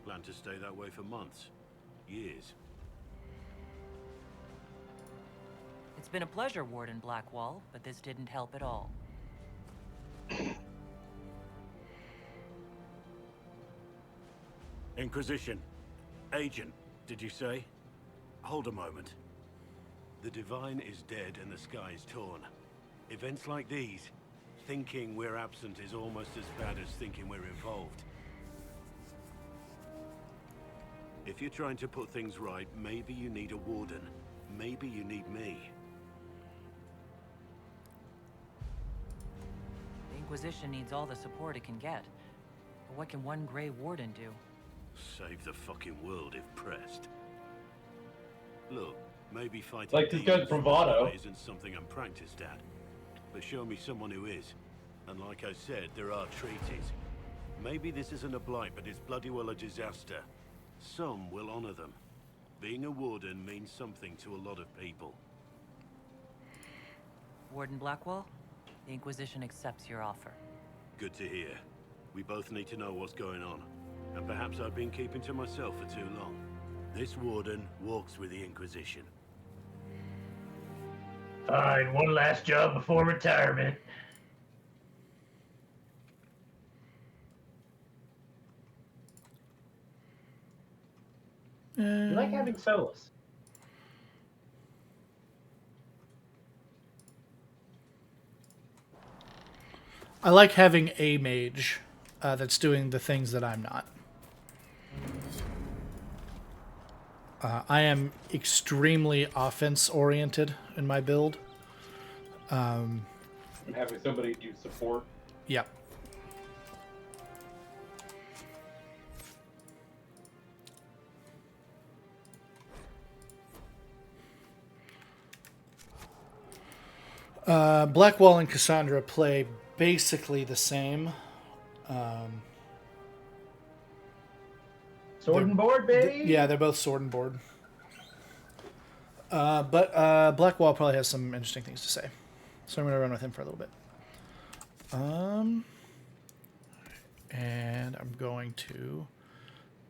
Plan to stay that way for months. Years. It's been a pleasure, Warden Blackwall, but this didn't help at all. Inquisition. Agent, did you say? Hold a moment. The Divine is dead and the sky is torn. Events like these, thinking we're absent is almost as bad as thinking we're involved. If you're trying to put things right, maybe you need a Warden. Maybe you need me. The Inquisition needs all the support it can get. But what can one Grey Warden do? Save the fucking world if pressed. Look, maybe fighting Like this guy's demons from bravado. far isn't something I'm practiced at. But show me someone who is. And like I said, there are treaties. Maybe this isn't a blight, but it's bloody well a disaster. Some will honor them. Being a Warden means something to a lot of people. Warden Blackwall, the Inquisition accepts your offer. Good to hear. We both need to know what's going on. And perhaps I've been keeping to myself for too long. This Warden walks with the Inquisition. Fine, one last job before retirement. You like having Solus. I like having a mage that's doing the things that I'm not. I am extremely offense-oriented in my build. And having somebody do support. Yeah. Blackwall and Cassandra play basically the same. Sword and board, baby. Yeah, they're both sword and board. But Blackwall probably has some interesting things to say, so I'm gonna run with him for a little bit. And I'm going to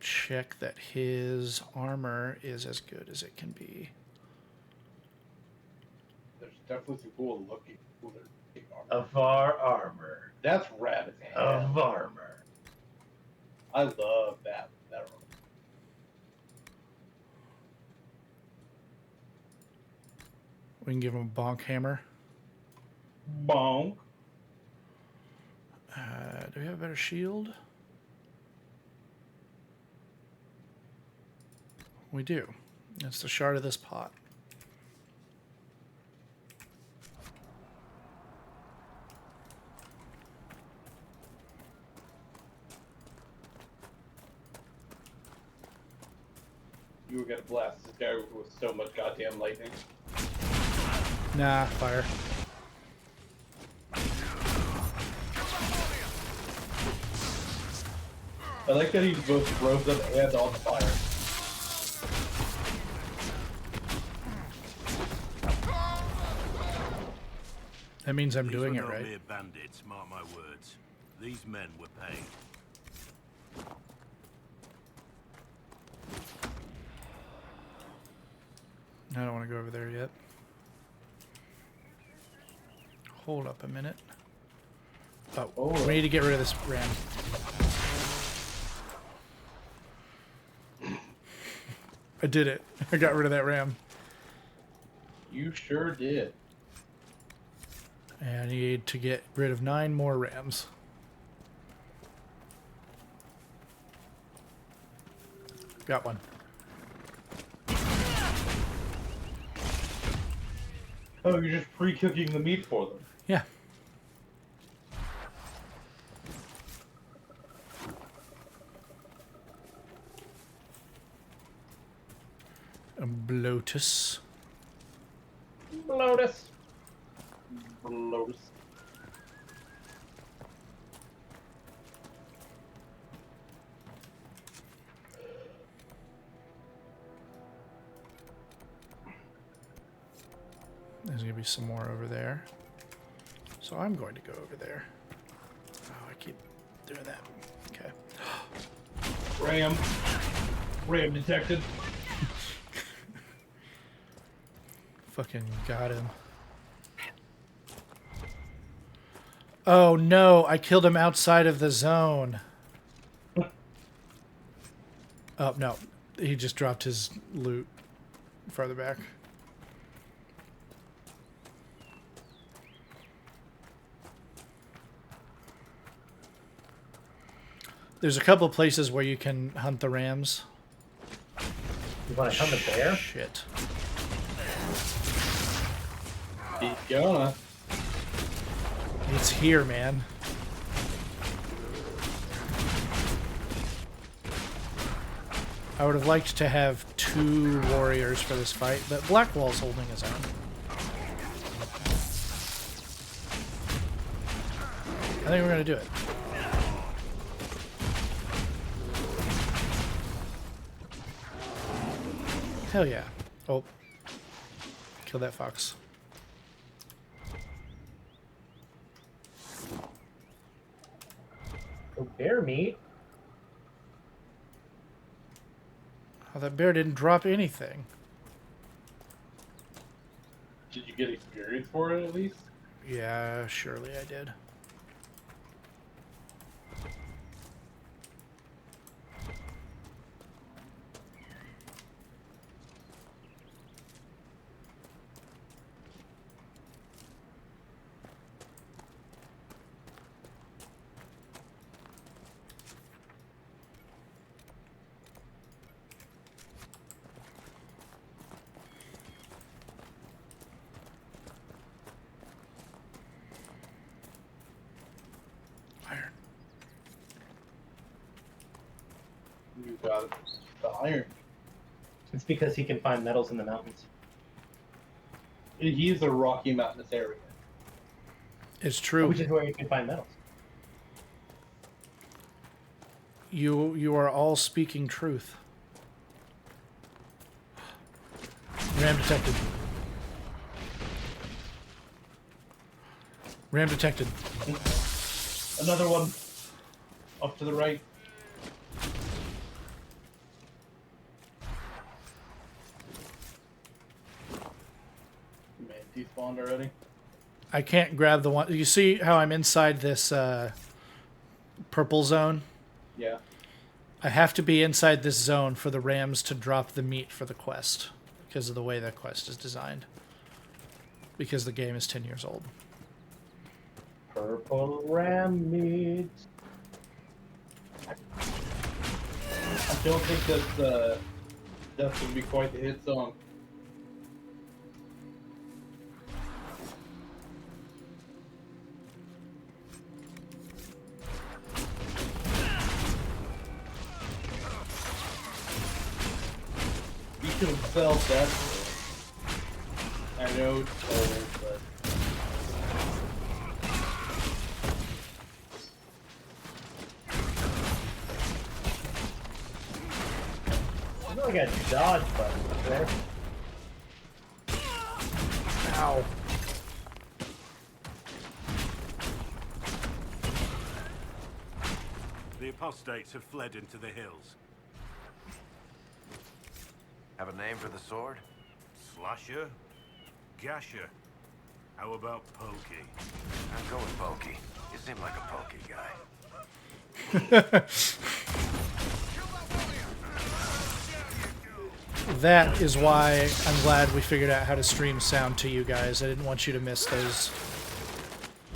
check that his armor is as good as it can be. There's definitely some cool looking Of our armor. That's rad as hell. Of armor. I love that armor. We can give him a bonk hammer. Bonk. Do we have a better shield? We do. It's the shard of this pot. You were gonna blast this guy with so much goddamn lightning. Nah, fire. I like that he both throws them and on fire. That means I'm These doing were it not right. mere bandits, mark my words. These men were paid. I don't want to go over there yet. Hold up a minute. Oh, we need to get rid of this ram. I did it. I got rid of that ram. You sure did. And I need to get rid of 9 more rams. Got one. Oh, you're just pre-cooking the meat for them. Yeah. A bloatus. Bloatus. Bloatus. There's going to be some more over there. So I'm going to go over there. Oh, I keep doing that. Okay. Ram. Ram detected. Fucking got him. Oh no, I killed him outside of the zone. Oh no, he just dropped his loot farther back. There's a couple of places where you can hunt the rams. You want to hunt the bear? Shit. Keep going. It's here, man. I would have liked to have 2 warriors for this fight, but Blackwall's holding his own. I think we're going to do it. Hell yeah. Oh. Kill that fox. Oh, bear meat? Oh, that bear didn't drop anything. Did you get experience for it at least? Yeah, surely I did. You got it. The iron. It's because he can find metals in the mountains. He's a Rocky Mountainous area. It's true. Which is where you can find metals. You are all speaking truth. Ram detected. Ram detected. Another one. Off to the right. Man, despawned already. I can't grab the one. You see how I'm inside this purple zone? Yeah. I have to be inside this zone for the rams to drop the meat for the quest because of the way the quest is designed. Because the game is 10 years old. Purple ram meat. I don't think that's gonna be quite the hit song. You should have felt that. I know it's old, but I feel like I dodge button there. Ow. The apostates have fled into the hills. Have a name for the sword? Slasher? Gasher? How about Pokey? I'll go with Pokey. You seem like a Pokey guy. That is why I'm glad we figured out how to stream sound to you guys. I didn't want you to miss those.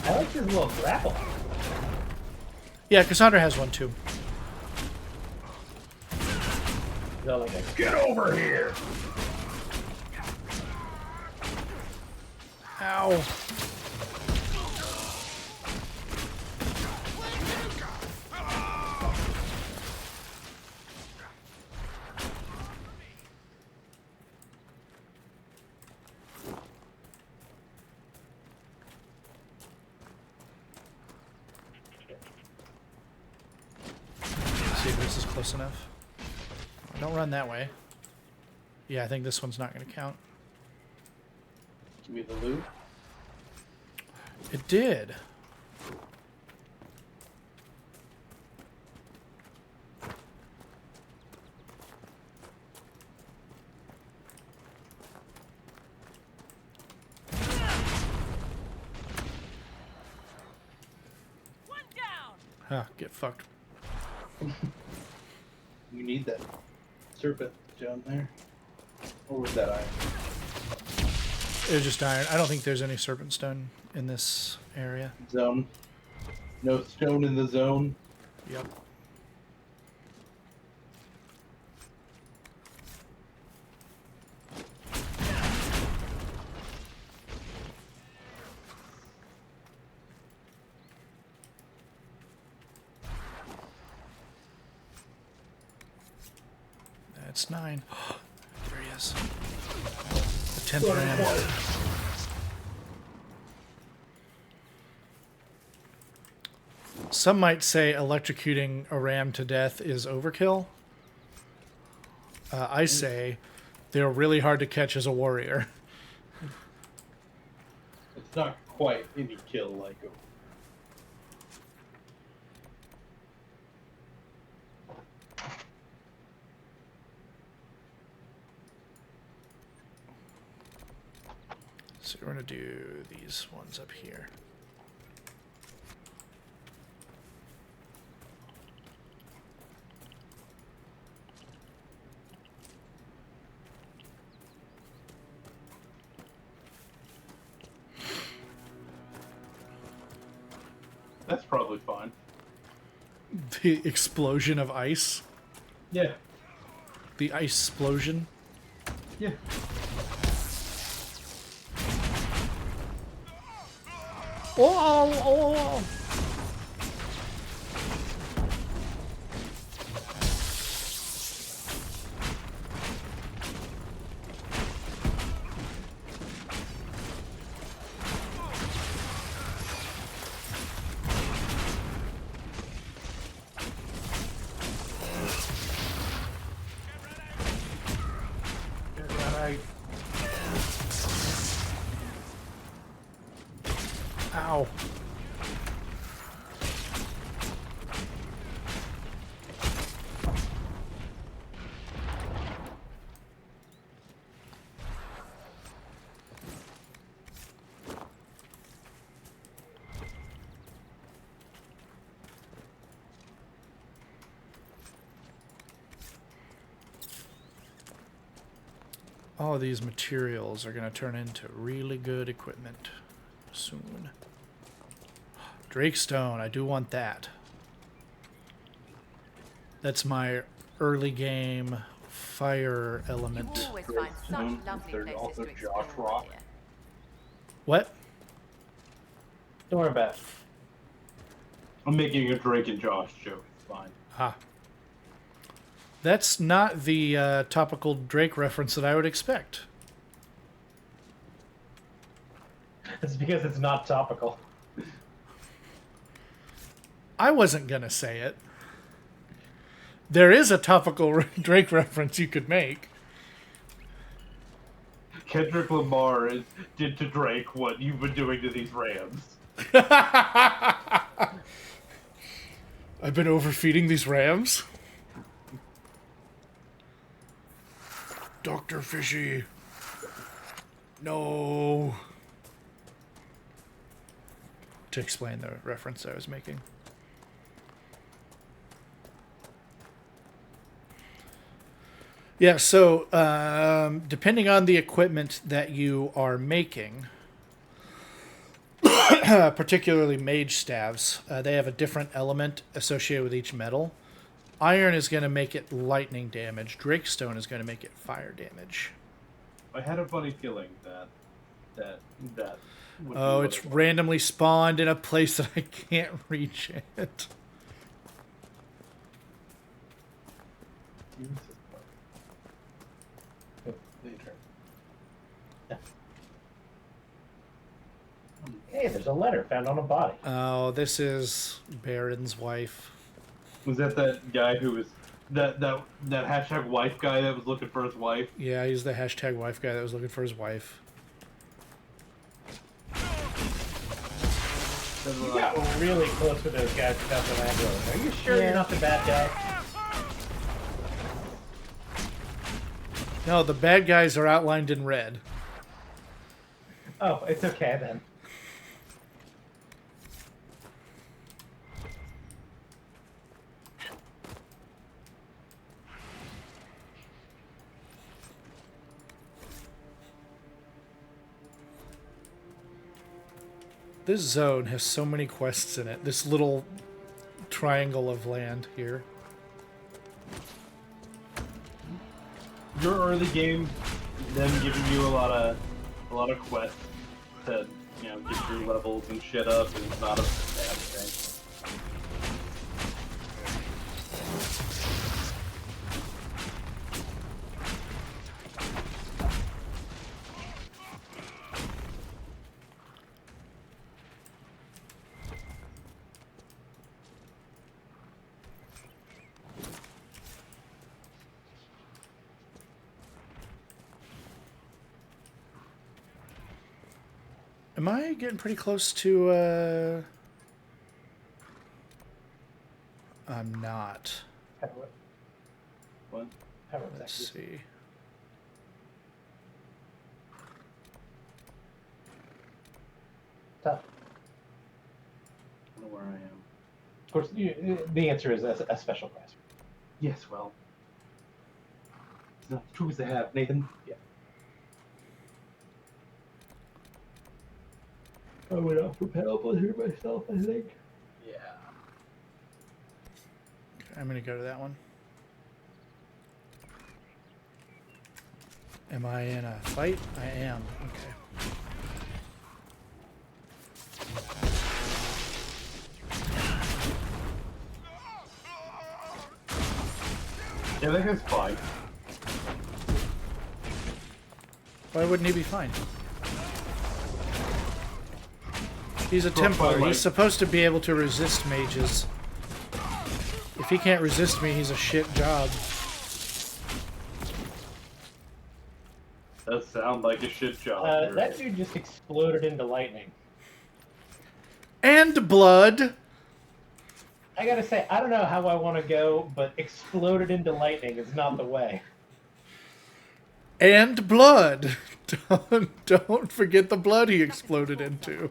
I like this little grapple. Yeah, Cassandra has one too. get over here! Ow. See if this is close enough. Don't run that way. Yeah, I think this one's not going to count. Give me the loot. It did. Huh, get fucked. You need that serpent down there. Or was that iron? It was just iron. I don't think there's any serpent stone in this area. Zone. No stone in the zone. Yep. That's 9. There he is. The 10th ram. Some might say electrocuting a ram to death is overkill. I say they're really hard to catch as a warrior. It's not quite any kill like a... So we're going to do these ones up here. That's probably fine. The explosion of ice. Yeah. The ice explosion. Yeah. Oh. Ow. All of these materials are going to turn into really good equipment soon. Drakestone, I do want that. That's my early game fire element. You always find such lovely There's places also to Josh explore, Rock. dear. What? Don't worry about it. I'm making a Drake and Josh joke. It's fine. Ah. That's not the topical Drake reference that I would expect. It's because it's not topical. I wasn't going to say it. There is a topical Drake reference you could make. Kendrick Lamar did to Drake what you've been doing to these Rams. I've been overfeeding these Rams. Dr. Fishy. No. To explain the reference I was making. Yeah, so depending on the equipment that you are making, particularly mage staves, they have a different element associated with each metal. Iron is going to make it lightning damage. Drakestone is going to make it fire damage. I had a funny feeling that would be Oh, what it's it was. randomly spawned in a place that I can't reach it. Hey, there's a letter found on a body. Oh, this is Baron's wife. Was that guy who was that hashtag wife guy that was looking for his wife? Yeah, he's the hashtag wife guy that was looking for his wife. You got really close with those guys without the land rover. Are you sure you're not the bad guy? No, the bad guys are outlined in red. Oh, it's okay then. This zone has so many quests in it. This little triangle of land here. Your early game, them giving you a lot of quests to get your levels and shit up is not a bad thing. Am I getting pretty close to, I'm not. What? Let's see. Tough. I don't know where I am. Of course, the answer is a special prize. Yes, well, it's not the truth to have, Nathan. Yeah. I went off for help here myself, I think. Yeah. I'm going to go to that one. Am I in a fight? I am. Okay. Yeah, I think it's fine. Why wouldn't he be fine? He's a Bro, Templar. like- He's supposed to be able to resist mages. If he can't resist me, he's a shit job. That sounds like a shit job. That dude just exploded into lightning. And blood. I gotta say, I don't know how I want to go, but exploded into lightning is not the way. And blood. Don't forget the blood he exploded into.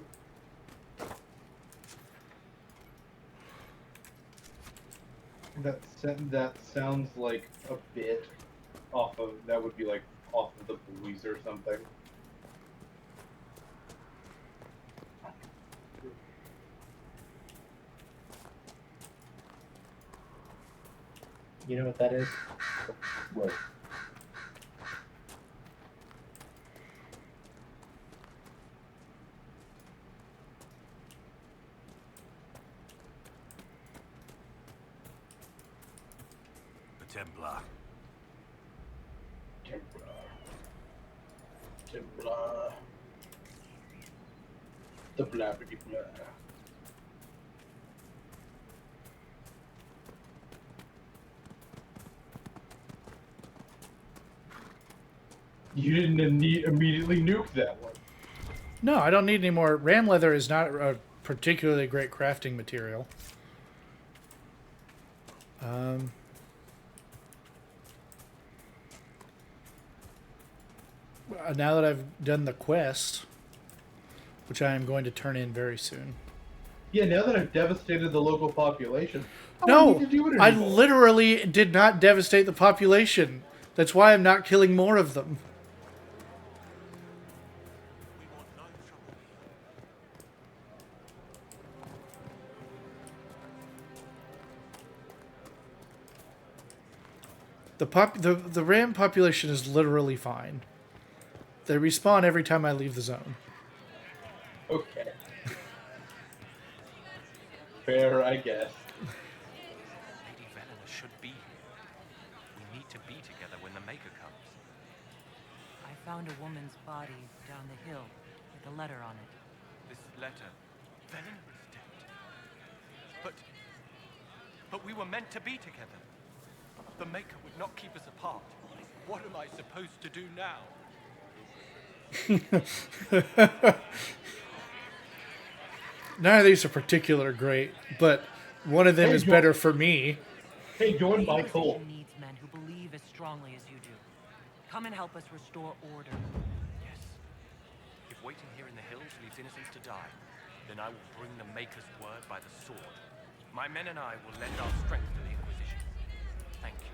That sounds like a bit off of, that would be like off of the Boys or something. You know what that is? Rope. The Templar. Templar. The blabbity blah. You didn't immediately nuke that one. No, I don't need any more. Ram leather is not a particularly great crafting material. Now that I've done the quest, which I am going to turn in very soon. Yeah, now that I've devastated the local population. No, I literally did not devastate the population. That's why I'm not killing more of them. The ram population is literally fine. They respawn every time I leave the zone. Okay. Fair, I guess. Lady Velena should be here. We need to be together when the Maker comes. I found a woman's body down the hill with a letter on it. This letter, Velena is dead. But we were meant to be together. The Maker would not keep us apart. What am I supposed to do now? None of these are particularly great, but one of them is better for me. Hey, join by Cole. Needs men who believe as strongly as you do. Come and help us restore order. Yes. If waiting here in the hills leaves innocents to die, then I will bring the Maker's word by the sword. My men and I will lend our strength to the Inquisition. Thank you.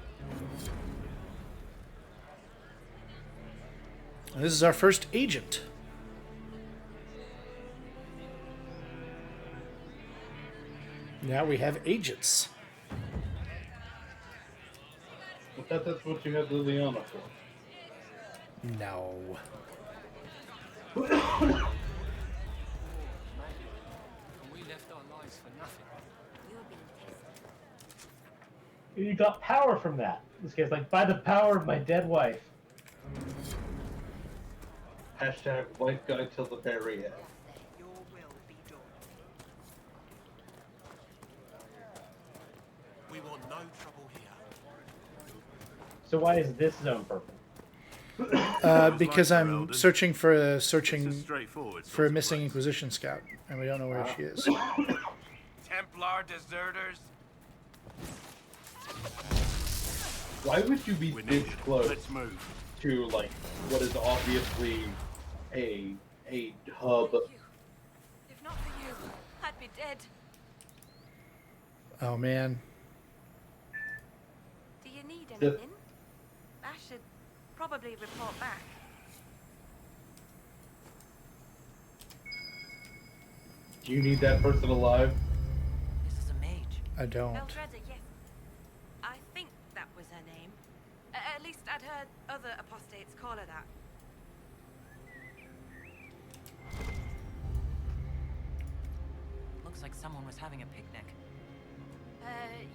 This is our first agent. Now we have agents. I thought that's what you had Liliana for. No. We left our lives for nothing. You got power from that. This guy's like, by the power of my dead wife. Hashtag wife guy till the very end. We want no trouble here. So why is this zone purple? Because I'm searching for a missing place. Inquisition scout, and we don't know where she is. Templar deserters. Why would you be this close Let's move. to like what is obviously a hub? If not for you, I'd be dead. Oh man. Do you need anything? I should probably report back. Do you need that person alive? This is a mage. I don't. Eldreda, yes. I think that was her name. At least I'd heard other apostates call her that. Looks like someone was having a picnic.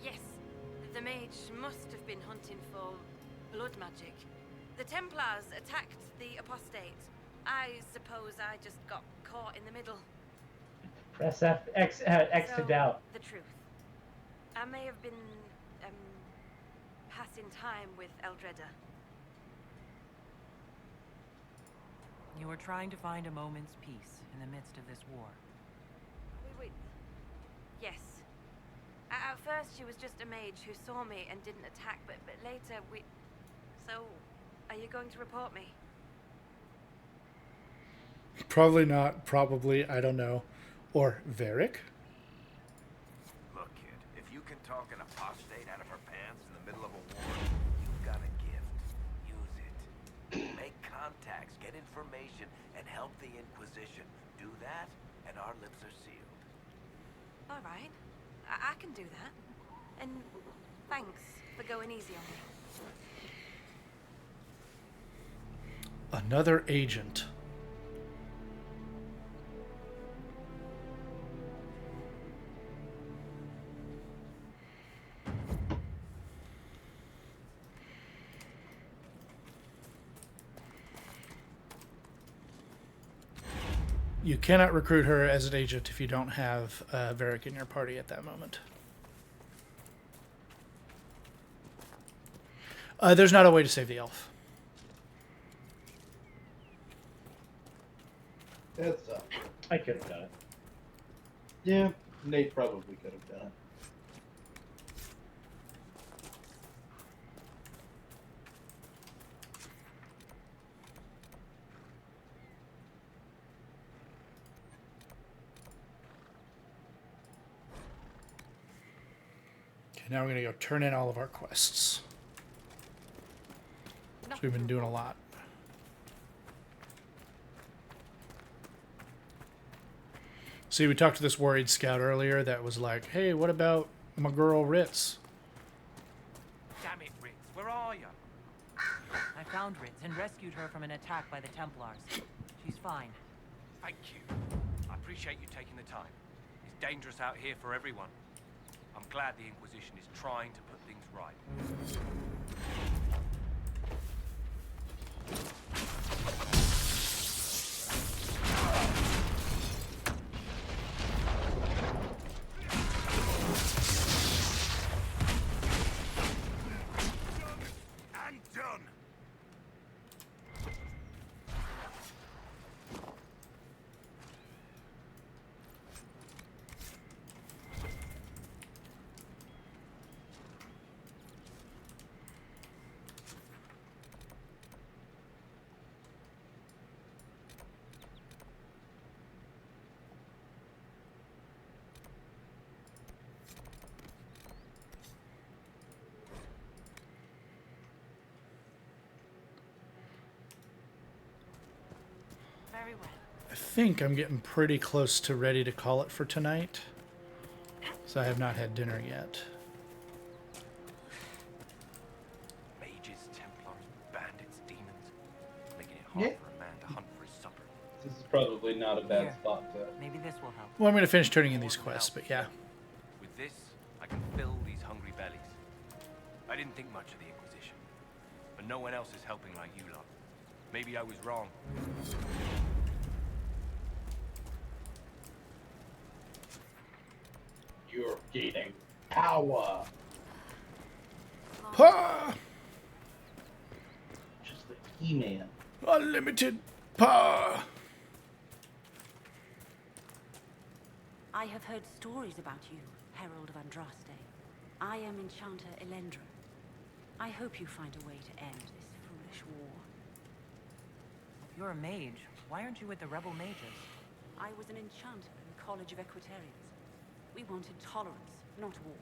Yes. The mage must have been hunting for blood magic. The Templars attacked the apostate. I suppose I just got caught in the middle. Press X to doubt. The truth. I may have been, passing time with Eldreda. You were trying to find a moment's peace in the midst of this war. Wait, Yes. At first, she was just a mage who saw me and didn't attack, but later we... So, are you going to report me? Probably not. Probably. I don't know. Or Varric? Look, kid, if you can talk an apostate out of her pants in the middle of a war, you've got a gift. Use it. Make contacts, get information, and help the Inquisition. Do that, and our lips are sealed. All right. I can do that. And thanks for going easy on me. Another agent. You cannot recruit her as an agent if you don't have Varric in your party at that moment. There's not a way to save the elf. That's I could have done it. Yeah, Nate probably could have done it. Okay, now we're going to go turn in all of our quests. So we've been doing a lot. See, we talked to this worried scout earlier that was like, hey, what about my girl Ritz? Damn it, Ritz, where are you? I found Ritz and rescued her from an attack by the Templars. She's fine. Thank you. I appreciate you taking the time. It's dangerous out here for everyone. I'm glad the Inquisition is trying to put things right. Very well. I think I'm getting pretty close to ready to call it for tonight. So I have not had dinner yet. Mages, Templars, bandits, demons. Making it hard for a man to hunt for his supper. This is probably not a bad Here. spot to... Maybe this will help. Well, I'm going to finish turning in these quests, but yeah. With this, I can fill these hungry bellies. I didn't think much of the Inquisition, but no one else is helping like you lot. Maybe I was wrong. You're gaining power. Power! Just like He-Man. Unlimited power! I have heard stories about you, Herald of Andraste. I am Enchanter Elendra. I hope you find a way to end this foolish war. If you're a mage, why aren't you with the rebel mages? I was an enchanter in the College of Equitarians. We wanted tolerance, not war.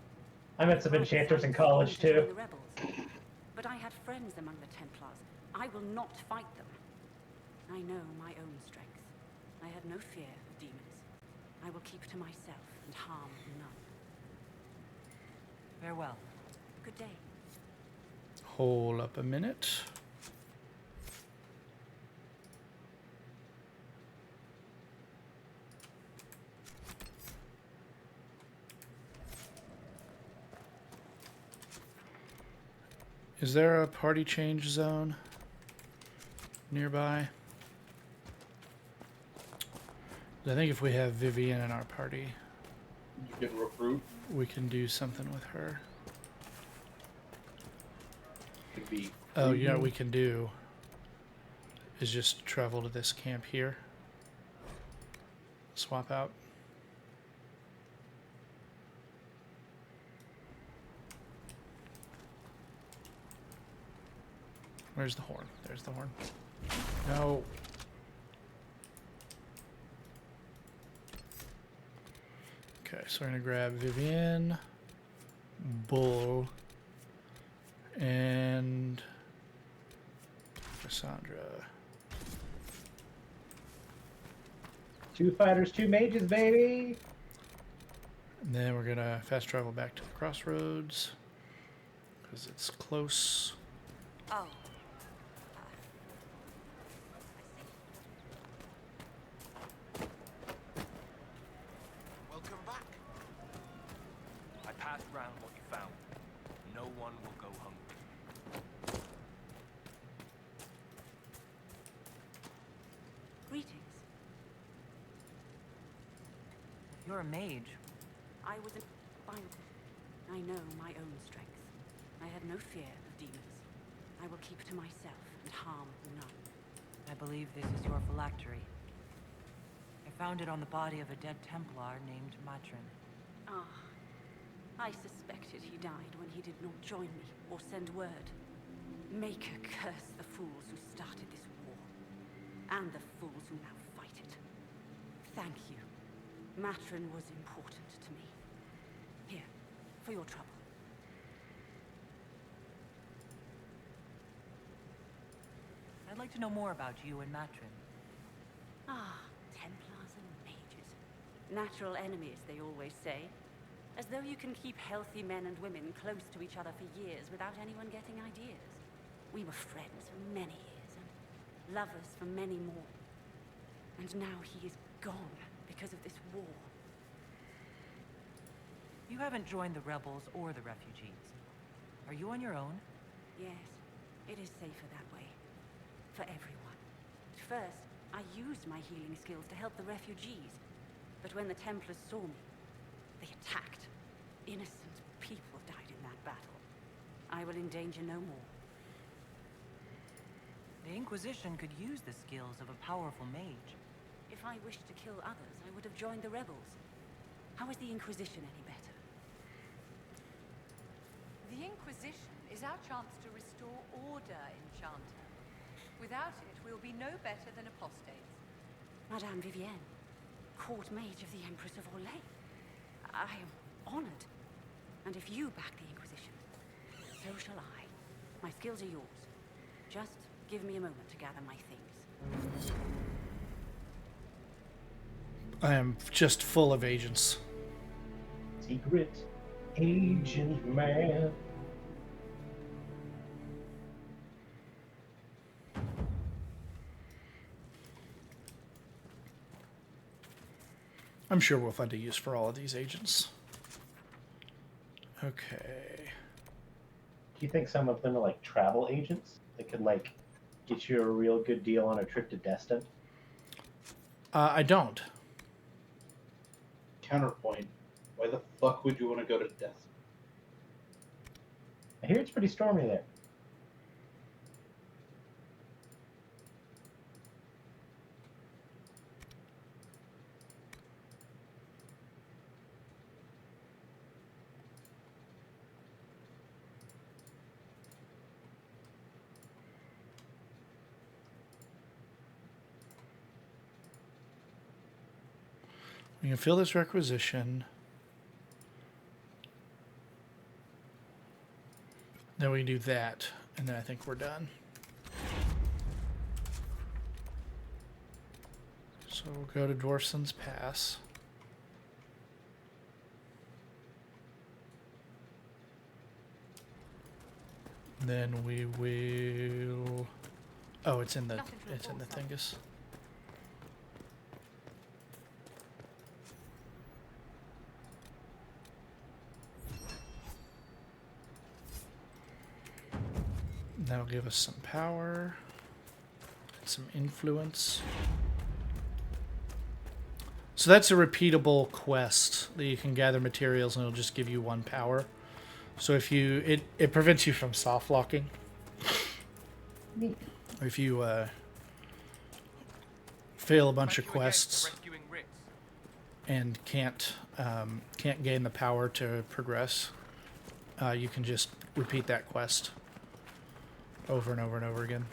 I met some enchanters in college too. The rebels. But I had friends among the Templars. I will not fight them. I know my own strength. I have no fear of demons. I will keep to myself and harm none. Farewell. Good day. Hold up a minute. Is there a party change zone nearby? I think if we have Vivian in our party, You can recruit. we can do something with her. Could be. Oh, you know what we can do is just travel to this camp here. Swap out. Where's the horn? There's the horn. No. Okay, so we're gonna grab Vivienne, Bull, and Cassandra. 2 fighters, 2 mages, baby! And then we're gonna fast travel back to the crossroads because it's close. Oh. Welcome back. I passed round what you found. No one will go hungry. Greetings. You're a mage. I was fine. I know my own strength. I have no fear of demons. I will keep to myself and harm none. I believe this is your phylactery. I found it on the body of a dead Templar named Matrin. Ah, I suspected he died when he did not join me or send word. Maker curse the fools who started this war, and the fools who now fight it. Thank you. Matrin was important to me. Here, for your trouble. I'd like to know more about you and Matrin. Ah, Templars and mages. Natural enemies, they always say. As though you can keep healthy men and women close to each other for years without anyone getting ideas. We were friends for many years, and lovers for many more. And now he is gone because of this war. You haven't joined the rebels or the refugees. Are you on your own? Yes, it is safer that way. For everyone. At first, I used my healing skills to help the refugees. But when the Templars saw me, they attacked. Innocent people died in that battle. I will endanger no more. The Inquisition could use the skills of a powerful mage. If I wished to kill others, I would have joined the rebels. How is the Inquisition any better? The Inquisition is our chance to restore order in Chanter. Without it, we'll be no better than apostates. Madame Vivienne, court mage of the Empress of Orlais. I am honored. And if you back the Inquisition, so shall I. My skills are yours. Just give me a moment to gather my things. I am just full of agents. Secret agent man. I'm sure we'll find a use for all of these agents. Okay. Do you think some of them are like travel agents that could like get you a real good deal on a trip to Destin? I don't. Counterpoint. Why the fuck would you want to go to Destin? I hear it's pretty stormy there. We can fill this requisition. Then we do that, and then I think we're done. So we'll go to Dwarfson's Pass. Then we will. Oh, it's in the thingus. That'll give us some power and some influence. So that's a repeatable quest that you can gather materials and it'll just give you 1 power. So if you it prevents you from soft locking. If you fail a bunch of quests and can't gain the power to progress, you can just repeat that quest. over and over and over again.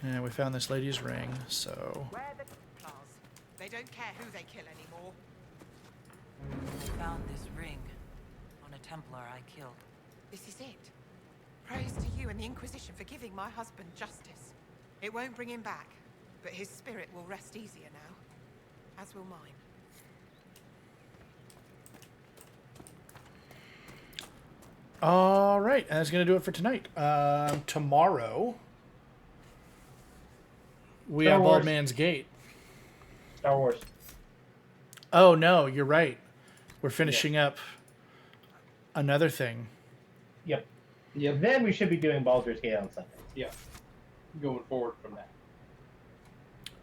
And we found this lady's ring, so... Where the Templars? They don't care who they kill anymore. I found this ring on a Templar I killed. This is it. Praise to you and the Inquisition for giving my husband justice. It won't bring him back, but his spirit will rest easier now, as will mine. All right, that's going to do it for tonight. Tomorrow, we Star have Wars. Bald Man's Gate. Star Wars. Oh, no, you're right. We're finishing up another thing. Yep. Then we should be doing Baldur's Gate on Sunday. Yeah. Going forward from that.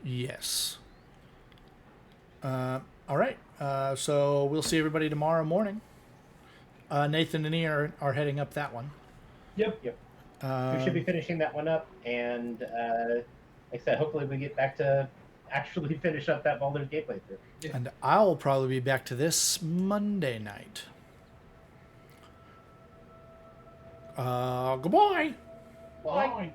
Yes. All right. So we'll see everybody tomorrow morning. Nathan and Ian are heading up that one. Yep. We should be finishing that one up, and like I said, hopefully we get back to actually finish up that Baldur's Gate playthrough. And I'll probably be back to this Monday night. Goodbye. Bye.